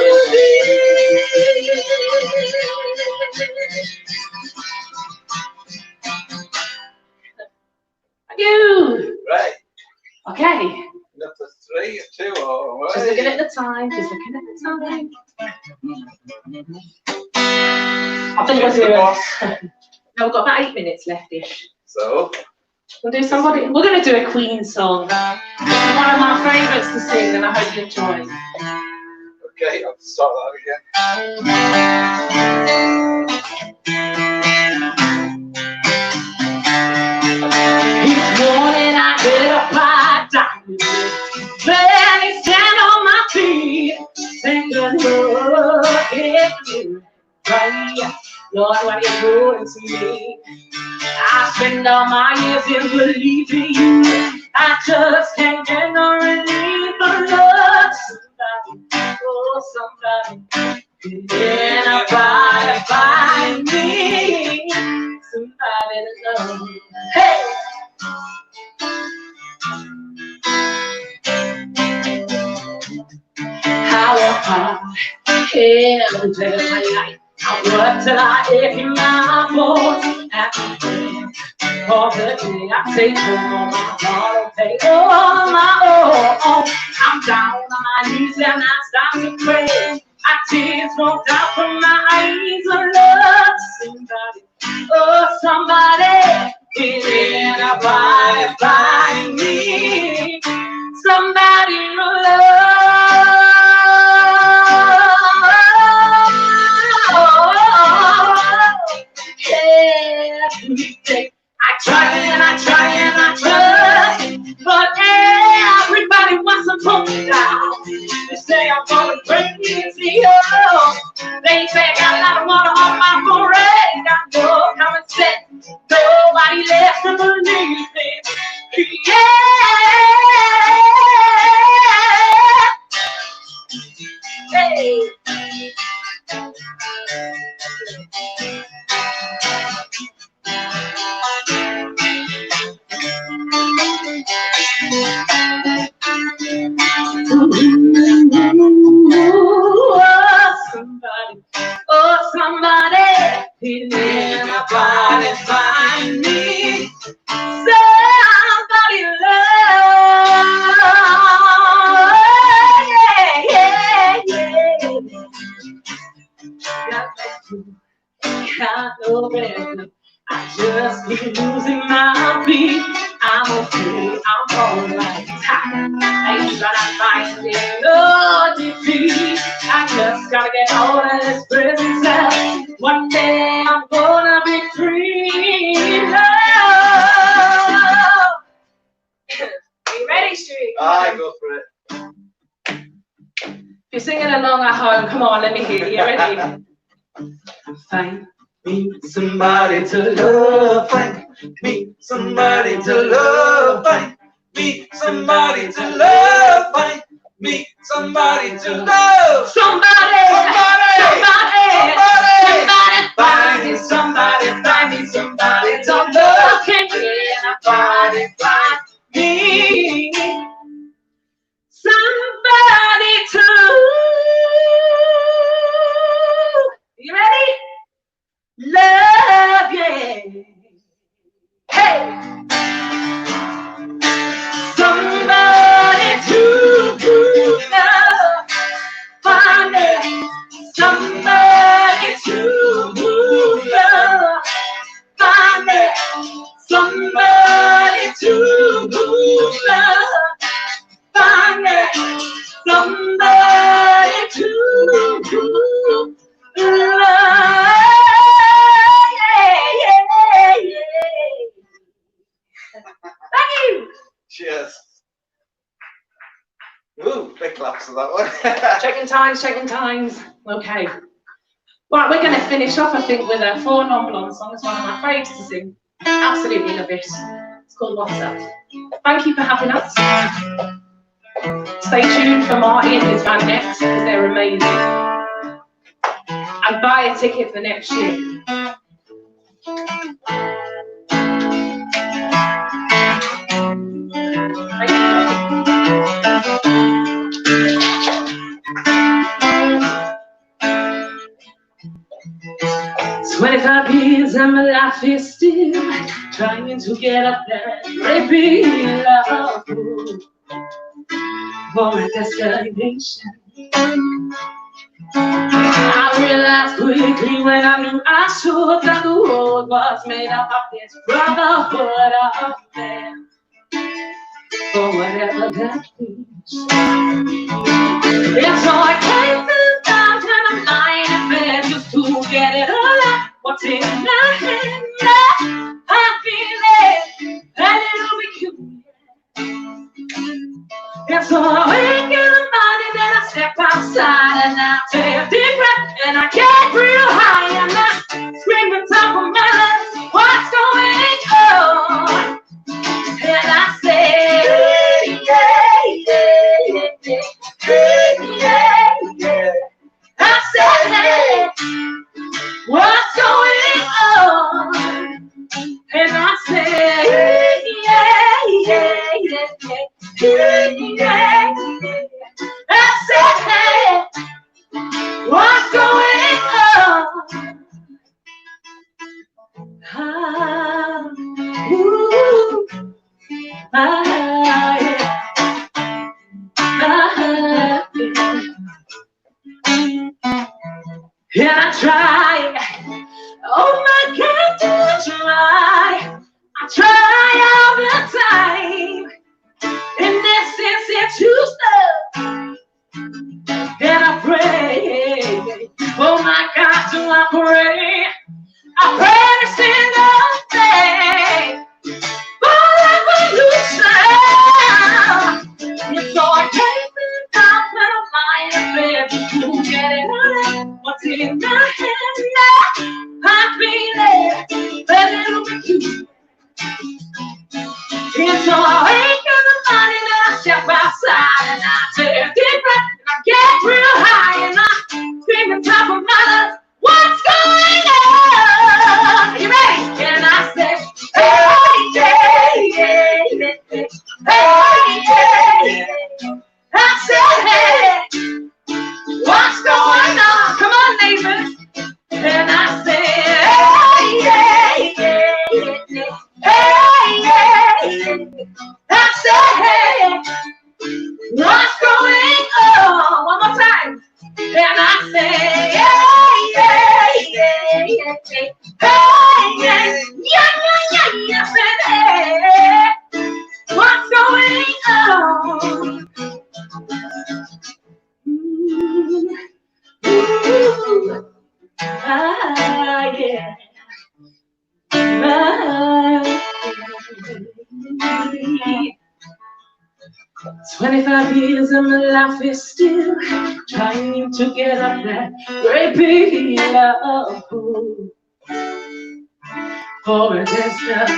Speaker 13: You.
Speaker 12: Right.
Speaker 13: Okay.
Speaker 12: Number 3, 2, all right.
Speaker 13: Just looking at the time. Just looking at the time. I think we'll do it. No, we've got about 8 minutes left-ish.
Speaker 12: So
Speaker 13: we'll do somebody. We're going to do a Queen song. It's one of my favourites to sing, and I hope you enjoy.
Speaker 12: okay, I'll start that
Speaker 13: Each morning I get up, I die. Then I stand on my feet, singing, Lord, if you right, Lord, what you doing to me? I spend all my years in believing you. I just can't get no relief from love. Somebody, oh somebody, then I try to find me. Somebody. every day of my life. I work till I ache in my bones. For the day I take home my heart, take all my own. I'm down on my knees and I start to pray. I tears roll down from my eyes. I love somebody, oh somebody, in a body by me. Somebody to love. I try and I try and I try, but everybody wants to pull me down. They say I'm going crazy, oh. They say I got a lot of water on my forehead. Got no common sense. Nobody left to believe me. Yeah. Hey. Oh, somebody, in a body find me. Somebody love. Yeah, yeah, yeah. Got no better. I just keep losing my beat. I'm okay, I'm alright. I ain't trying to find it, no defeat. I just gotta get out of this prison cell. One day I'm gonna be free. Oh. Are you ready, Street?
Speaker 12: I go for it.
Speaker 13: If you're singing along at home, come on, let me hear you. You ready? Find me somebody to love. Find me somebody to love. Find me somebody to love. Find me somebody to love. Somebody, somebody, somebody, somebody, find me somebody, find me somebody to love. Can anybody find me somebody to? You ready? Love, yeah. Hey. Somebody to love. Find me. Somebody to love. Find me. Somebody to love. Find me. Somebody to love. Thank you.
Speaker 12: Cheers. Ooh, big claps for that one.
Speaker 13: Checking times, checking times. Okay. Right, we're going to finish off, I think, with a 4 non-blonde song. It's one of my favourites to sing. Absolutely love it. It's called What's Up. Thank you for having us. Stay tuned for Marty and his band next, because they're amazing. And buy a ticket for next year. It's 25 years and my life is still trying to get up that great big love for a destination. I realized quickly when I knew I should that the world was made up of this brotherhood of man. For whatever that means. And so I came through down and I'm lying in bed just to get it all out. What's in my hand now? I feel it, and it'll be cute. And so I wake in the morning and I step outside and I take a deep breath and I get real high and I scream at the top of my lungs, what's going on? And I say, yeah. I said, hey, what's going on? And I said, yeah. I said, hey, try. Oh my God, do I try? I try all the time. In this institution, and I pray. Oh my God, do I pray? I pray every single day for revolution. And so I take the time when I'm lying in bed to get it out. What's in my head now? I feel it, a little bit too. And so I wake in the morning and I step outside and I take a deep breath and I get real high and I scream at the top of my lungs, what's going on? You ready? And I say, hey, yeah, yeah, yeah, hey, yeah, yeah. I say, hey, what's going on? Come on, neighbors. And I say, hey, yeah, yeah, yeah, yeah. Hey, yeah, I said, hey, what's going on? One more time. And I say, hey, yeah, yeah, yeah, yeah. Hey, yeah, yeah, yeah, I said, hey, what's going on? Ooh, yeah. 25 years and my life is still trying to get up that great big love for a destination.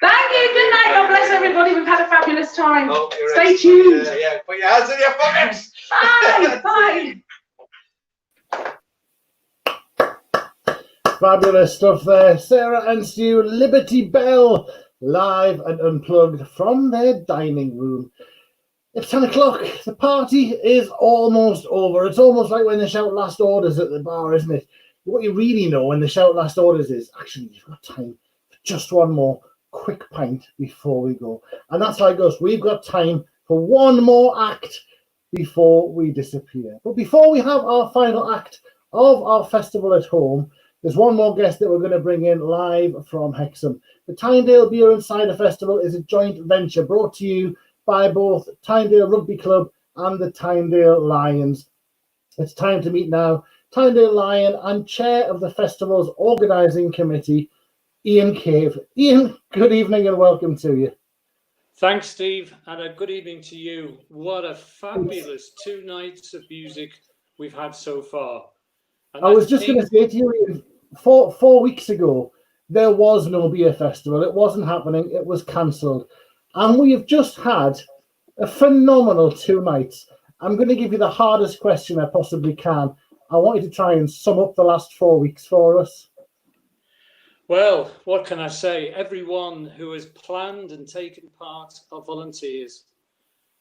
Speaker 13: Thank you. Good night. God bless everybody. We've had a fabulous time.
Speaker 12: Oh,
Speaker 13: stay tuned.
Speaker 12: Yeah, put your hands in your pockets.
Speaker 13: Bye. Bye.
Speaker 1: Fabulous stuff there. Sarah and Stu, Liberty Bell, live and unplugged from their dining room. It's 10 o'clock. The party is almost over. It's almost like when they shout last orders at the bar, isn't it? What you really know when they shout last orders is, actually, you've got time for just one more quick pint before we go. And that's like us. We've got time for one more act before we disappear. But before we have our final act of our festival at home, there's one more guest that we're going to bring in live from Hexham. The Tynedale Beer and Cider Festival is a joint venture brought to you by both Tynedale Rugby Club and the Tynedale Lions. It's time to meet now Tynedale Lion and chair of the festival's organising committee, Ian Cave. Ian, good evening and welcome to you.
Speaker 14: Thanks, Steve, and a good evening to you. What a fabulous 2 nights of music we've had so far. And
Speaker 1: I was just going to say to you, Ian, four weeks ago, there was no beer festival. It wasn't happening. It was cancelled. And we have just had a phenomenal 2 nights. I'm going to give you the hardest question I possibly can. I want you to try and sum up the last 4 weeks for us.
Speaker 14: Well, what can I say? Everyone who has planned and taken part are volunteers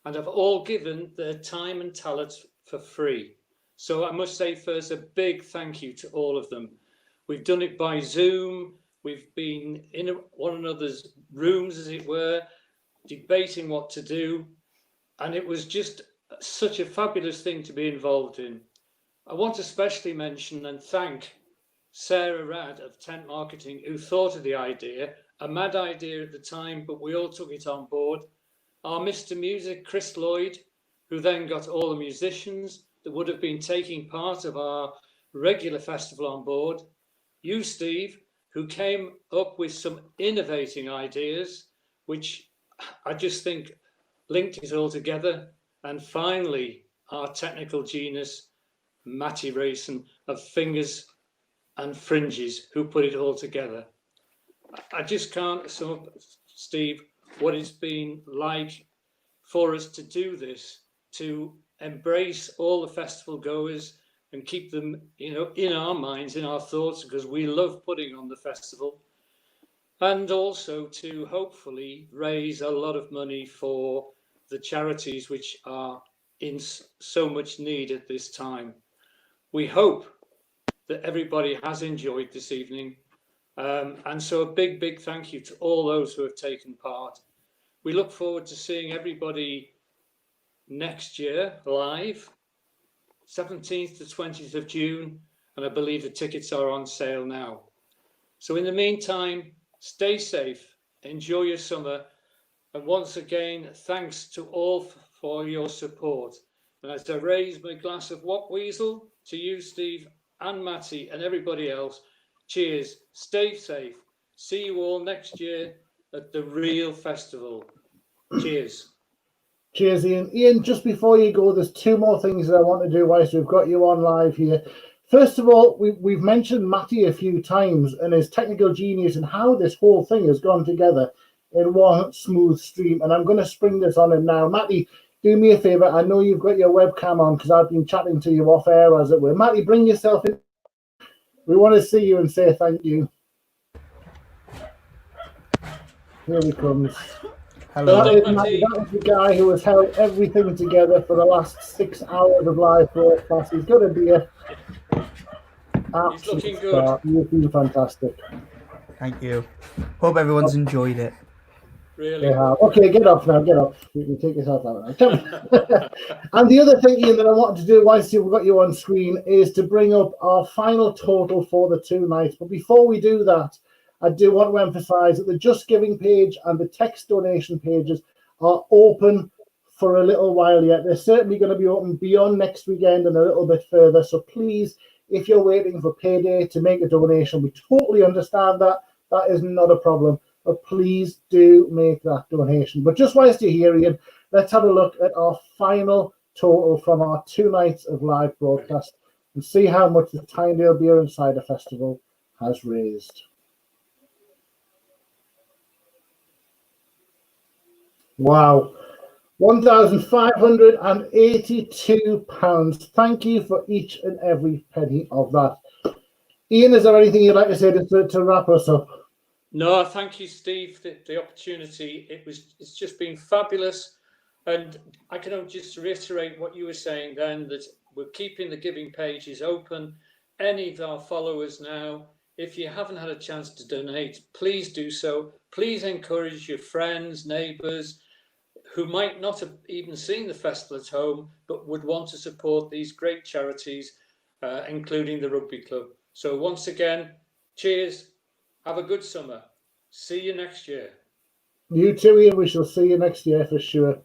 Speaker 14: and have all given their time and talent for free. So I must say first a big thank you to all of them. We've done it by Zoom. We've been in one another's rooms, as it were, debating what to do. And it was just such a fabulous thing to be involved in. I want to especially mention and thank Sarah Rad of Tent Marketing, who thought of the idea, a mad idea at the time, but we all took it on board. Our Mr. Music, Chris Lloyd, who then got all the musicians that would have been taking part of our regular festival on board. You, Steve, who came up with some innovating ideas, which I just think linked it all together. And finally, our technical genius, Matty Rayson of Fingers and Fringes, who put it all together. I just can't sum up, Steve, what it's been like for us to do this, to embrace all the festival goers and keep them, in our minds, in our thoughts, because we love putting on the festival, and also to hopefully raise a lot of money for the charities which are in so much need at this time. We hope that everybody has enjoyed this evening. And so a big, big thank you to all those who have taken part. We look forward to seeing everybody next year live, 17th to 20th of June, and I believe the tickets are on sale now. So in the meantime, stay safe, enjoy your summer, and once again, thanks to all for your support. And as I raise my glass of What Weasel to you, Steve, and Matty, and everybody else, cheers, stay safe. See you all next year at the real festival. Cheers.
Speaker 1: Cheers, Ian. Ian, just before you go, there's two more things that I want to do whilst we've got you on live here. First of all, we've mentioned Matty a few times and his technical genius and how this whole thing has gone together in one smooth stream. And I'm going to spring this on him now. Matty, do me a favour. I know you've got your webcam on because I've been chatting to you off air, as it were. Matty, bring yourself in. We want to see you and say thank you. Here he comes.
Speaker 15: Hello.
Speaker 1: That is the guy who has held everything together for the last 6 hours of live broadcast. He's got to be a
Speaker 14: He's looking good.
Speaker 1: You've been fantastic.
Speaker 15: Thank you. Hope everyone's enjoyed it.
Speaker 14: Really?
Speaker 1: Yeah. Okay, get off now. Get off. You can take yourself out now. And the other thing, Ian, that I wanted to do whilst we've got you on screen is to bring up our final total for the 2 nights. But before we do that, I do want to emphasise that the Just Giving page and the text donation pages are open for a little while yet. They're certainly going to be open beyond next weekend and a little bit further. So please, if you're waiting for payday to make a donation, we totally understand that. That is not a problem. But please do make that donation. But just whilst you're here, Ian, let's have a look at our final total from our 2 nights of live broadcast and see how much the Tynedale Beer and Cider Festival has raised. Wow, £1,582. Thank you for each and every penny of that. Ian, is there anything you'd like to say to wrap us up?
Speaker 14: No, thank you, Steve, the opportunity. It's just been fabulous. And I can only just reiterate what you were saying then, that we're keeping the giving pages open. Any of our followers now, if you haven't had a chance to donate, please do so. Please encourage your friends, neighbours, who might not have even seen the festival at home, but would want to support these great charities, including the rugby club. So once again, cheers. Have a good summer. See you next year.
Speaker 1: You too, Ian. We shall see you next year for sure.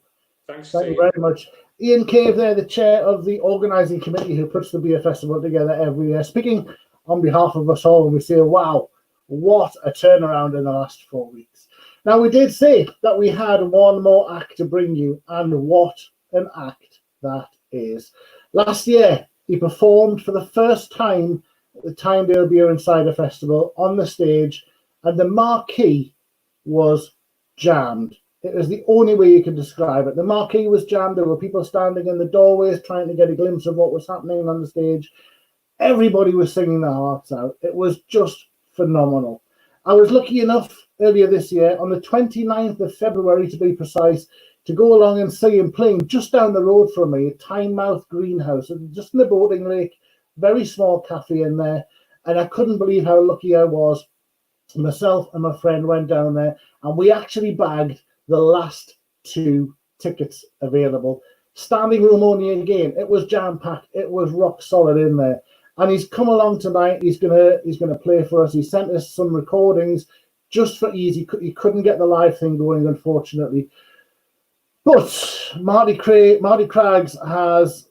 Speaker 14: Thanks,
Speaker 1: Thank you very much. Ian Cave there, the chair of the organising committee who puts the beer festival together every year, speaking on behalf of us all, and we say, wow, what a turnaround in the last 4 weeks. Now, we did say that we had one more act to bring you, and what an act that is. Last year, he performed for the first time at the Tynedale Beer and Cider Festival on the stage, and the marquee was jammed. It was the only way you could describe it. The marquee was jammed. There were people standing in the doorways trying to get a glimpse of what was happening on the stage. Everybody was singing their hearts out. It was just phenomenal. I was lucky enough earlier this year, on the 29th of February to be precise, to go along and see him playing just down the road from me at Tynemouth Greenhouse, just in the boating lake, very small cafe in there. And I couldn't believe how lucky I was. Myself and my friend went down there, and we actually bagged the last 2 tickets available. Standing room only again. It was jam-packed. It was rock solid in there. And he's come along tonight. He's gonna play for us. He sent us some recordings just for ease. He couldn't get the live thing going, unfortunately. But Marty Craggs has,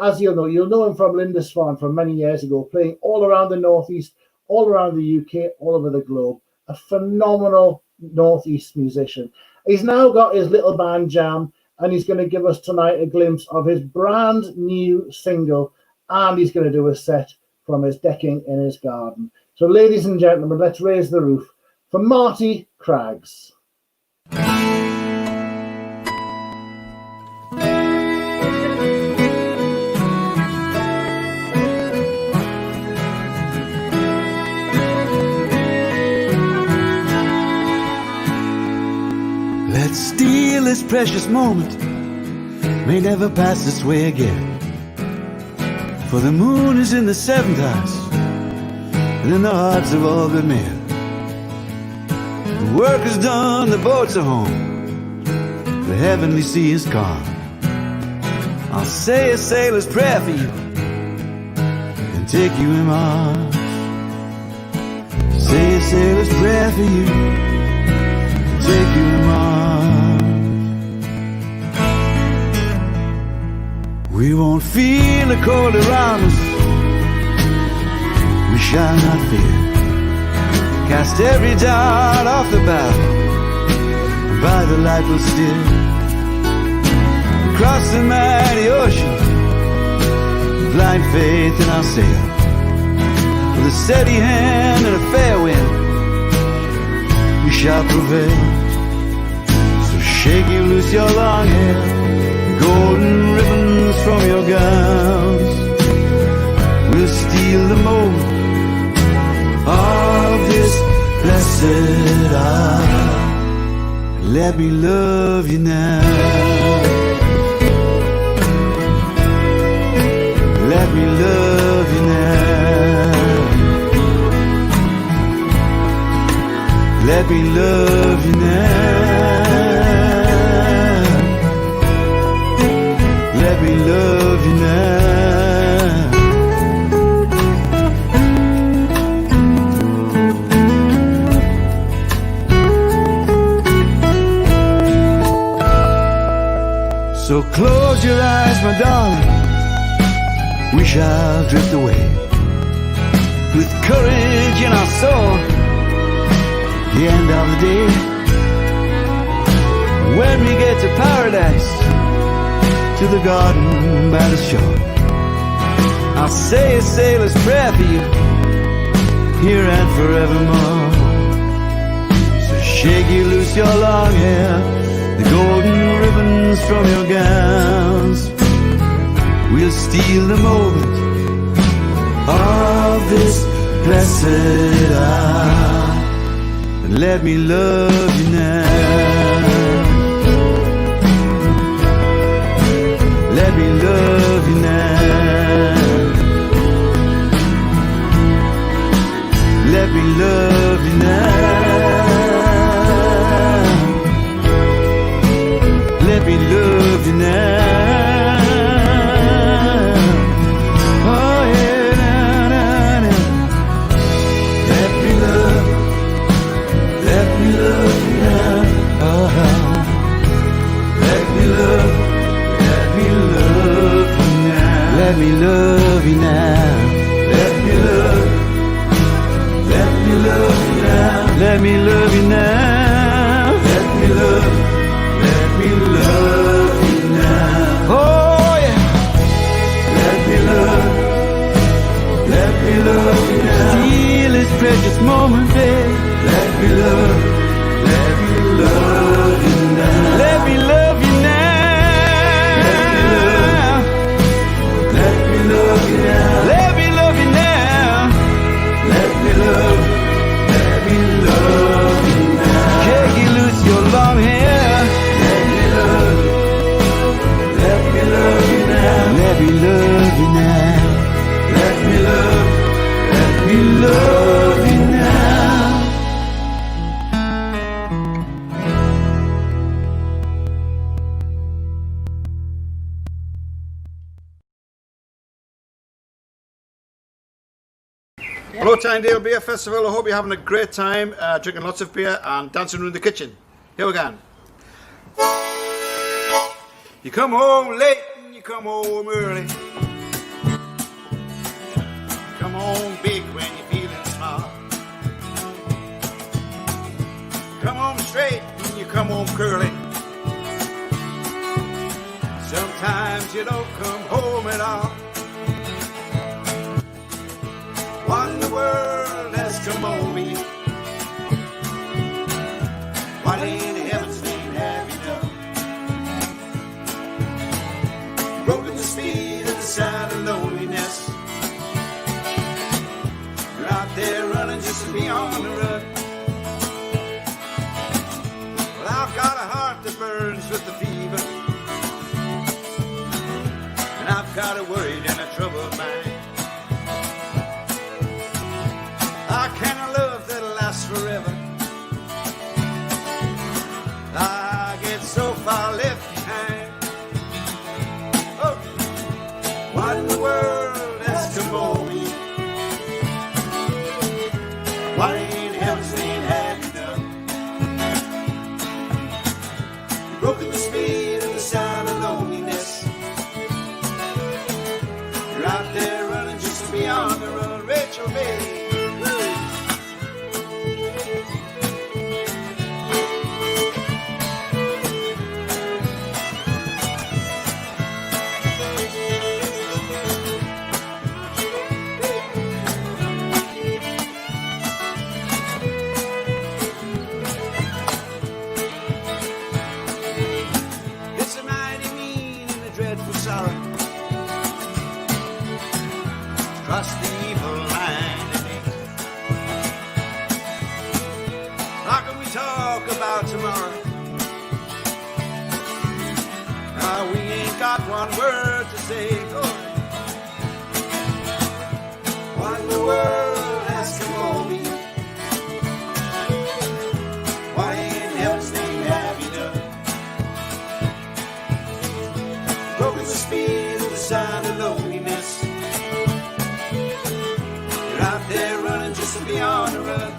Speaker 1: as you'll know him from Lindisfarne from many years ago, playing all around the Northeast, all around the UK, all over the globe. A phenomenal Northeast musician. He's now got his little band Jam, and he's going to give us tonight a glimpse of his brand new single, and he's going to do a set from his decking in his garden. So ladies and gentlemen, let's raise the roof for Marty Craggs.
Speaker 16: Let's steal this precious moment, may never pass this way again. For the moon is in the 7th house, and in the hearts of all good men. The work is done, the boats are home, the heavenly sea is calm. I'll say a sailor's prayer for you and take you in my arms. Say a sailor's prayer for you and take you in my arms. We won't feel the cold around us, we shall not fear. Cast every doubt off the bow, and by the light we'll steer. Across the mighty ocean, blind faith in our sail. With a steady hand and a fair wind, we shall prevail. So shake you loose your long hair, the golden ribbons from your gowns. We'll steal the moment of this blessed hour. Let me love you now. Let me love you now. Let me love you now. Let me love you now. So close your eyes, my darling, we shall drift away with courage in our soul. The end of the day, when we get to paradise, to the garden by the shore, I'll say a sailor's prayer for you, here and forevermore. So shake you loose your long hair, the golden ribbons from your gowns. We'll steal the moment of this blessed hour, and let me love you now. Let me love you now. Let me love you now. Let me love you now. Let me love you now. Let me love. Let me love you now. Let me love you now. Let me love. Let me love you now. Oh yeah. Let me love. Let me love you now. Steal this precious moment, babe. Let me love. Let me love you now. Let me love you now. Let me love you now. Let me love you now. Let me love. Let me love you now. Shake you loose your long hair. Let me love. Let me love you now. Let me love you now. Let me love. Let me love you now.
Speaker 17: Hello Tynedale Beer Festival, I hope you're having a great time drinking lots of beer and dancing around the kitchen. Here we go. You come home late and you come home early. Come home big when you're feeling small. Come home straight and you come home curly. Sometimes you don't come home at all. What in the world has come over you? What in heaven's name have you done? Broken the speed of the sound of loneliness. You're out there running just to be on the run. Well, I've got a heart that burns with the fever, and I've got a worried and a troubled mind. I can't love that'll last forever. I get so far
Speaker 16: one word to say. Go. What in the world has come over you? What in heaven's name have you done? Broken the speed of the sound of loneliness. You're out there running just to be on the run.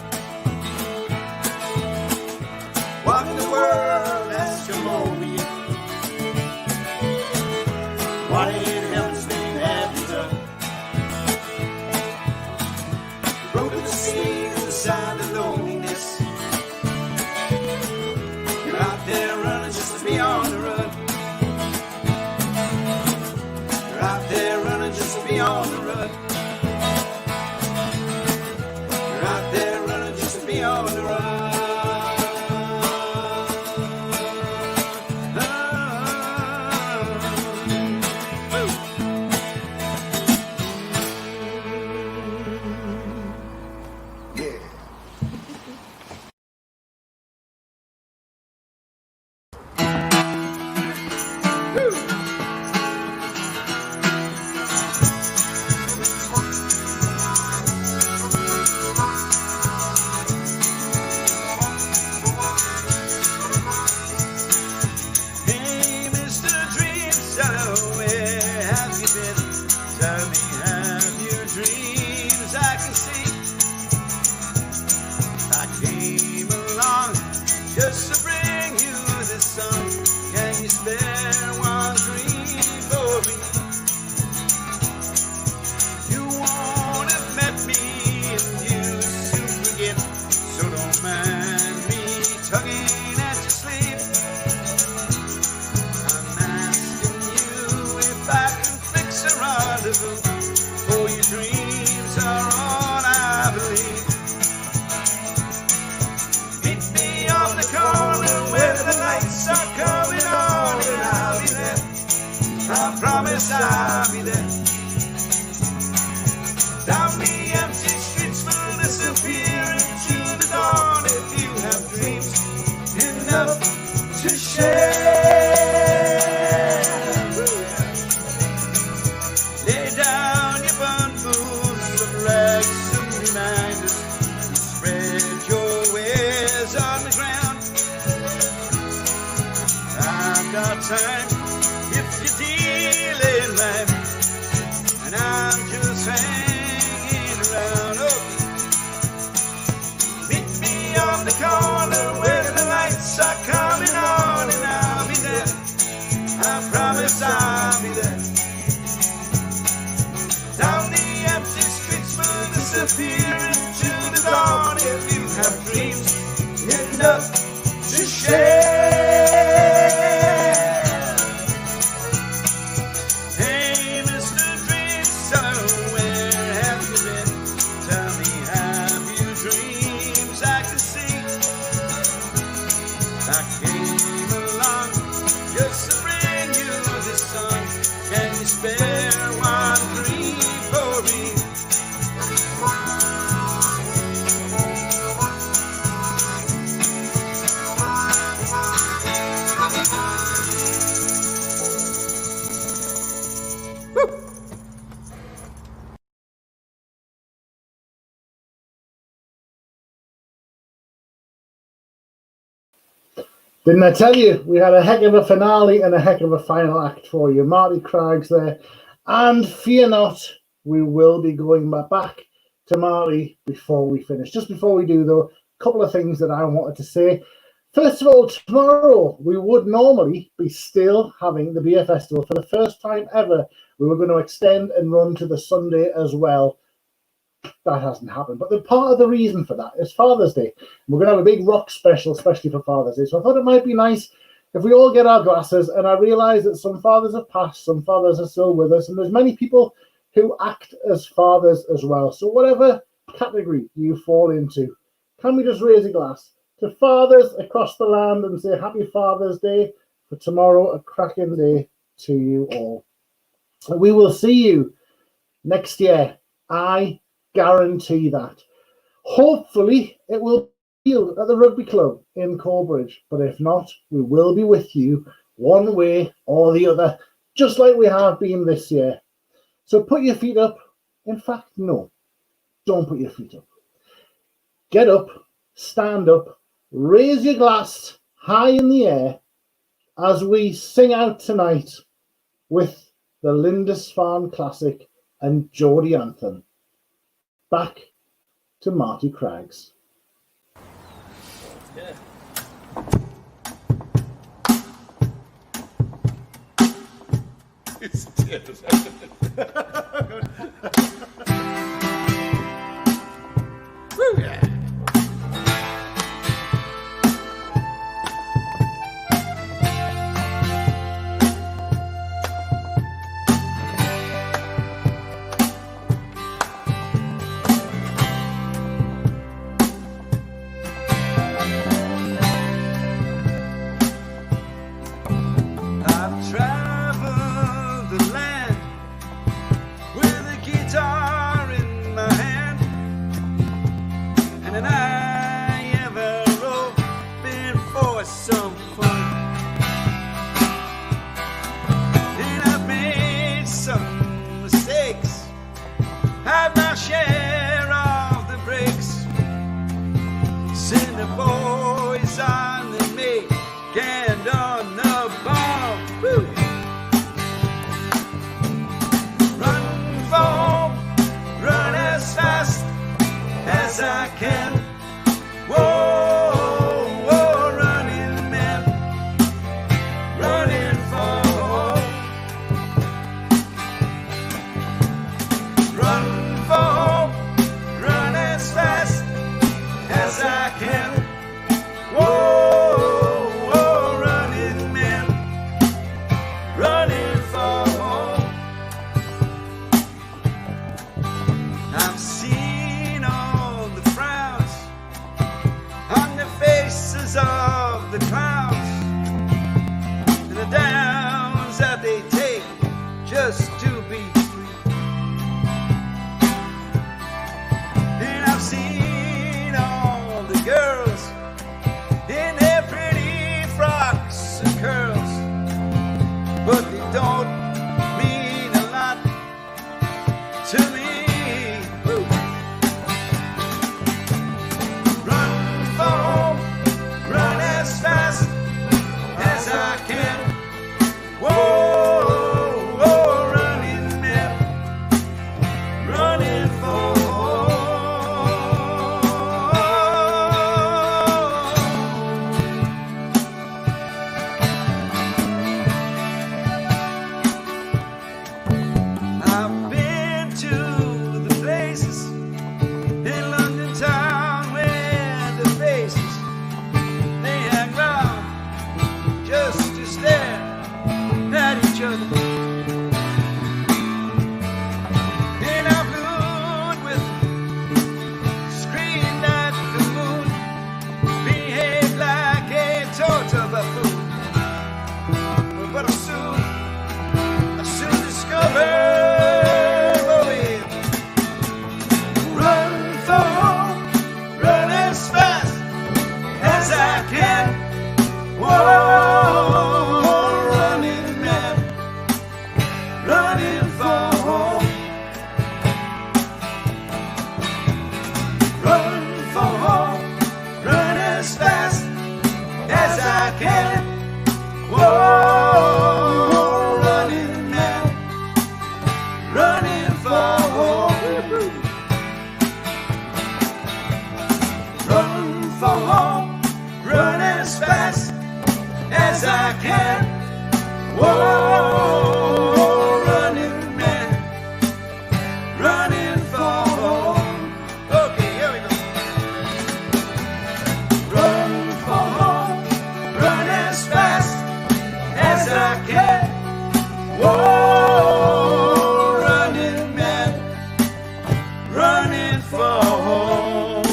Speaker 16: What in the world has come over you? What in heaven's name have you done? Broken the speed of the sound of loneliness. You're out there running just to be on the run. You're out there running just to be on the run. You're out there running just to be on the run. Hey, Mr. Dream Seller, where have you been? Tell me, have your dreams I can see? I came along just to bring you this song. Can you spare one dream for me? You won't have met me and you soon forget, so don't mind me tugging at your sleeve. I'm asking you if I can fix a rendezvous, for your dreams are all I believe. Meet me on the corner where the lights are coming on, and I'll be there. I promise I'll be there. Down the empty streets will disappear into the dawn if you have dreams enough to share. Lay down your bundles of rags and reminders and spread your wares on the ground. I've got time if you're dealing life, and I'm just hanging around. Oh, meet me on the corner where the lights are coming on, and I'll be there. I promise I'll be there. Down the empty streets will disappear into the dawn if you have dreams enough to share. Hey, Mr. Dream Seller, where have you been? Tell me, have you dreams I can see? I came along just to bring you this song. Can you spare one dream for me?
Speaker 1: Didn't I tell you? We had a heck of a finale and a heck of a final act for you. Marty Craig's there. And fear not, we will be going back to Marty before we finish. Just before we do, though, a couple of things that I wanted to say. First of all, tomorrow we would normally be still having the beer festival. For the first time ever, we were going to extend and run to the Sunday as well. That hasn't happened. But the part of the reason for that is Father's Day. We're going to have a big rock special, especially for Father's Day. So I thought it might be nice if we all get our glasses, and I realise that some fathers have passed, some fathers are still with us, and there's many people who act as fathers as well. So whatever category you fall into, can we just raise a glass to fathers across the land and say Happy Father's Day for tomorrow, a cracking day to you all. And we will see you next year. I guarantee that. Hopefully it will be at the rugby club in Corbridge, but if not, we will be with you one way or the other just like we have been this year. So put your feet up. In fact, no, don't put your feet up. Get up, stand up, raise your glass high in the air as we sing out tonight with the Lindisfarne Classic and Geordie Anthem. Back to Marty Craggs.
Speaker 18: Yeah.
Speaker 17: It's tears. Woo, yeah.
Speaker 16: I've traveled the land with a guitar in my hand, and an I ever open for some fun. And I've made some mistakes, had my share of the breaks. Send the boys on the make and on the bomb. Woo! Run for home, run as fast as I can. Whoa, whoa, running man, running for home. Run for home, run as fast as I can. Whoa, whoa, running man, running for home. I've seen all the frowns on the faces of the clowns, and the downs that they take just to be free. And I've seen all the girls in their pretty frocks and curls, but they don't mean a lot to me. Woo. Run for home, run as fast as I can. Whoa, whoa, running man, running for home. I've been to the places in London town where the faces they hang round just to stare at each other. And I've glued with screamed at the moon, behaved like a total buffoon. But I soon discovered. Run for home, run as fast as I can. Whoa, running man, running for home. Run for home, run as fast as I can. Whoa, running man, running for home. Run for home, run as fast as I can. Whoa, running man, running for home. Okay, here we go. Run for home, run as fast as I can. Whoa, running man, running for home.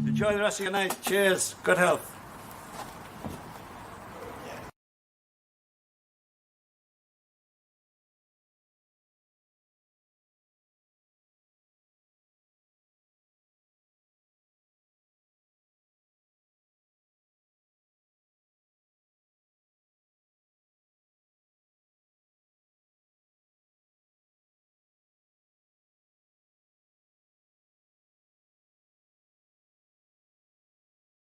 Speaker 17: Enjoy the rest of your night. Cheers. Good health.